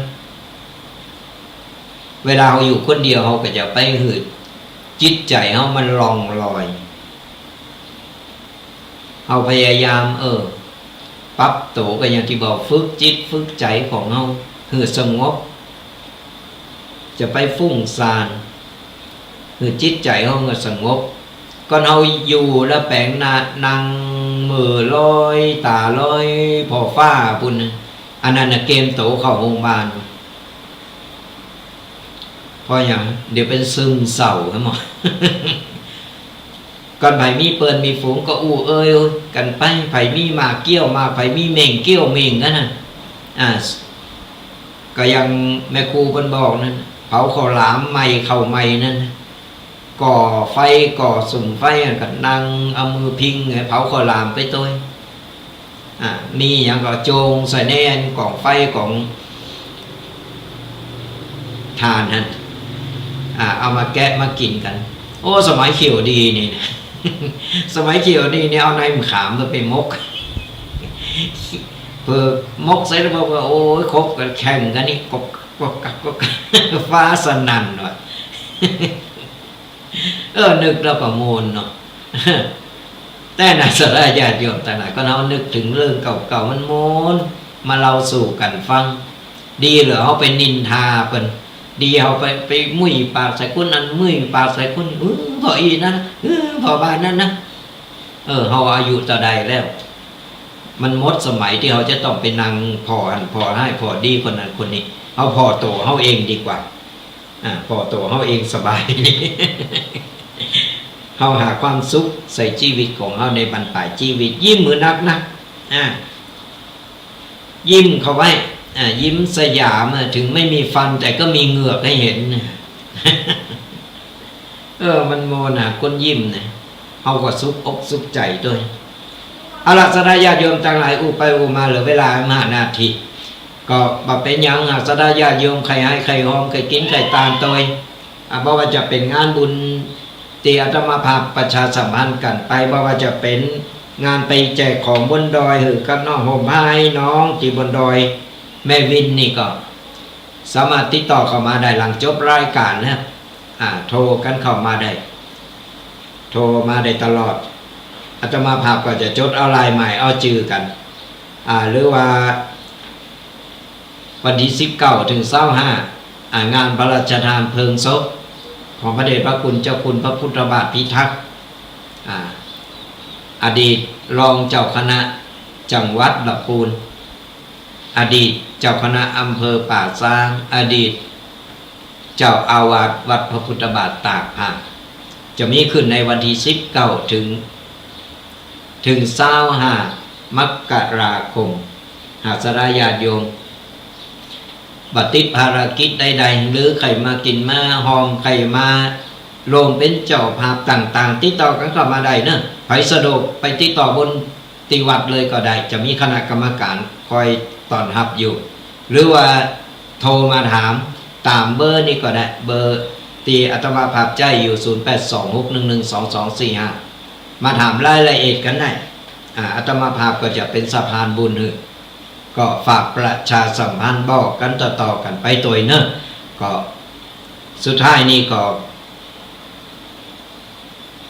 เวลาเฮาอยู่คนเดียวเฮาก็จะไปหืดจิตใจเฮามันล่องลอยเฮาพยายามปรับตัวก็อย่างที่บอกฝึกจิตฝึกใจของเฮาหืดสงบจะไปฟุ้งซ่านคือจิตใจเฮาก็สงบก่อนเฮาอยู่แล้วแปลงนั่งมือลอยตาลอยพอฟ้าพุ่นอันนั้นน่ะเกมโตเข้าโรงพยาบาลเพราะอย่างเดี๋ยวเป็นซึมเศร้าครับหมอ ก่อนไผมีเปินมีฝูงก็อู้เอ้ยกันไปไผมีมาเกี้ยวมาไผมีเม่งเกี้ยวเม่งนั่นน่ะก็ยังแม่ครูเพิ่นบอกนั่นเผาข้าวหลามใหม่ข้าวใหม่นั่นก่อไฟก่อสุ่มไฟกันนั่งเอามือพิงเผาข้าวหลามไปตัวมีอย่างก็โจงใส่แน่นกล่องไฟของทานนั่นเอามาแกะมากินกันโอ้สมัยเขียวดีนี่ สมัยเขียวดีเนี่ยเอาในมะขามไปมก เพื่อมกใส่แล้วบอกว่าโอ้ยคบกันแข่งกันนี่กบฟ้าสนั่นว่ะ นึกแล้วก็โมนเนาะ แต่น่ะสระญาติโยมแต่ไหนก็เอานึกถึงเรื่องเก่าๆมันโมนมาเล่าสู่กันฟังดีเหรอเขาไปนินทาเพิ่นดีเขาไปมุ่ยปากใส่คนนั้นมุ่ยปากใส่คนพออีนั่นพอบ้านนั่นนะเขาอายุต่อใดแล้วมันหมดสมัยที่เขาจะต้องไปนั่งพอให้พอดีคนนั้นคนนี้เขาพอโตเขาเองดีกว่าพอโตเขาเองสบาย เขาหาความสุขใส่ชีวิตของเขาในบรรปลายชีวิตยิ้มมือนักยิ้มเขาไว้ยิ้มสยามถึงไม่มีฟันแต่ก็มีเหงือกให้เห็น มันโมนะคนยิ้มนะเขาก็สุบอกสุขใจด้วยเอาล่ะสดาญาติโยมต่างหลายอุไปอุมาเหลือเวลา5 นาทีก็บ่เป็นหยังสดาญาติโยมใครให้ใครหอมใครกินใครตามตัวเพราะว่าจะเป็นงานบุญที่อาตมาภาพประชาสัมพันธ์กันไปเพราะว่าจะเป็นงานไปแจกของบนดอยหือกับน้องห่มผ้าให้น้องที่บนดอยแม่วินนี่ก็สามารถติดต่อเข้ามาได้หลังจบรายการนะโทรกันเข้ามาได้โทรมาได้ตลอดอาตมาภาพก็จะจดเอาลายใหม่เอาจื่อกันหรือว่าวันที่19 ถึง 25งานพระราชทานเพลิงศพของพระเดชพระคุณเจ้าคุณพระพุทธบาทพิทักษ์อดีตรองเจ้าคณะจังหวัดลำพูนอดีตเจ้าคณะอำเภอป่าซางอดีตเจ้าอาวาสวัดพระพุทธบาทตากผ้าจะมีขึ้นในวันที่19 ถึง 25 มกราคมหากสดาญาติโยมบัติดภารกิจใดๆหรือใครมากินมาหอมใครมาลงเป็นเจ้าภาพต่างๆติดต่อกันเข้ามาได้เนอะไปสะดวกไปติดต่อบนติวัดเลยก็ได้จะมีคณะกรรมการคอยต้อนรับอยู่หรือว่าโทรมาถามตามเบอร์นี้ก็ได้เบอร์ตีอาตมาภาพใจอยู่0826112245มาถามรายละเอียดกันได้อาตมาภาพก็จะเป็นสะพานบุญก็ฝากประชาสัมพันธ์บอกกันต่อๆกันไปตัวเนอะก็สุดท้ายนี้ก็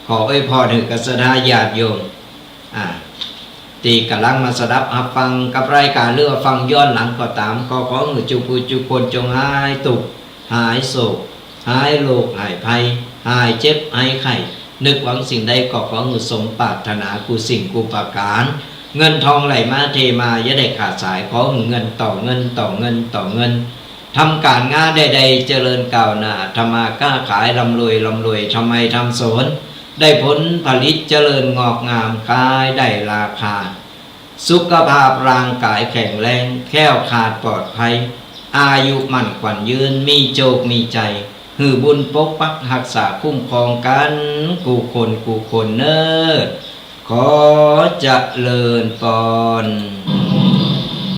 ขออวยพรถึงกษัตริย์ญาติโยมตีกำลังมาสดับฟังกับรายการเรื่องฟังย้อนหลังก็ตามก็ขอเงินจุปุจุคนจงหายตุกหายโศกหายโรคหายภัยหายเจ็บหายไข้นึกหวังสิ่งใดก็ขอเงินสมปรารถนากูสิ่งกูประการเงินทองไหลมาเทมาอย่าได้ขาดสายขอเงินต่อเงินต่อเงินต่อเงินทำการงานใดๆเจริญก้าวหน้าทำมาค้าขายร่ำรวยทำไมทำสวนได้ผลผลิตเจริญงอกงามขายได้ราคาสุขภาพร่างกายแข็งแรงแคล้วคลาดปลอดภัย อายุมั่นขวัญยืนมีโจกมีใจหือบุญปกปักรักษาคุ้มครองกันกูคนเนอขอเจริญปอน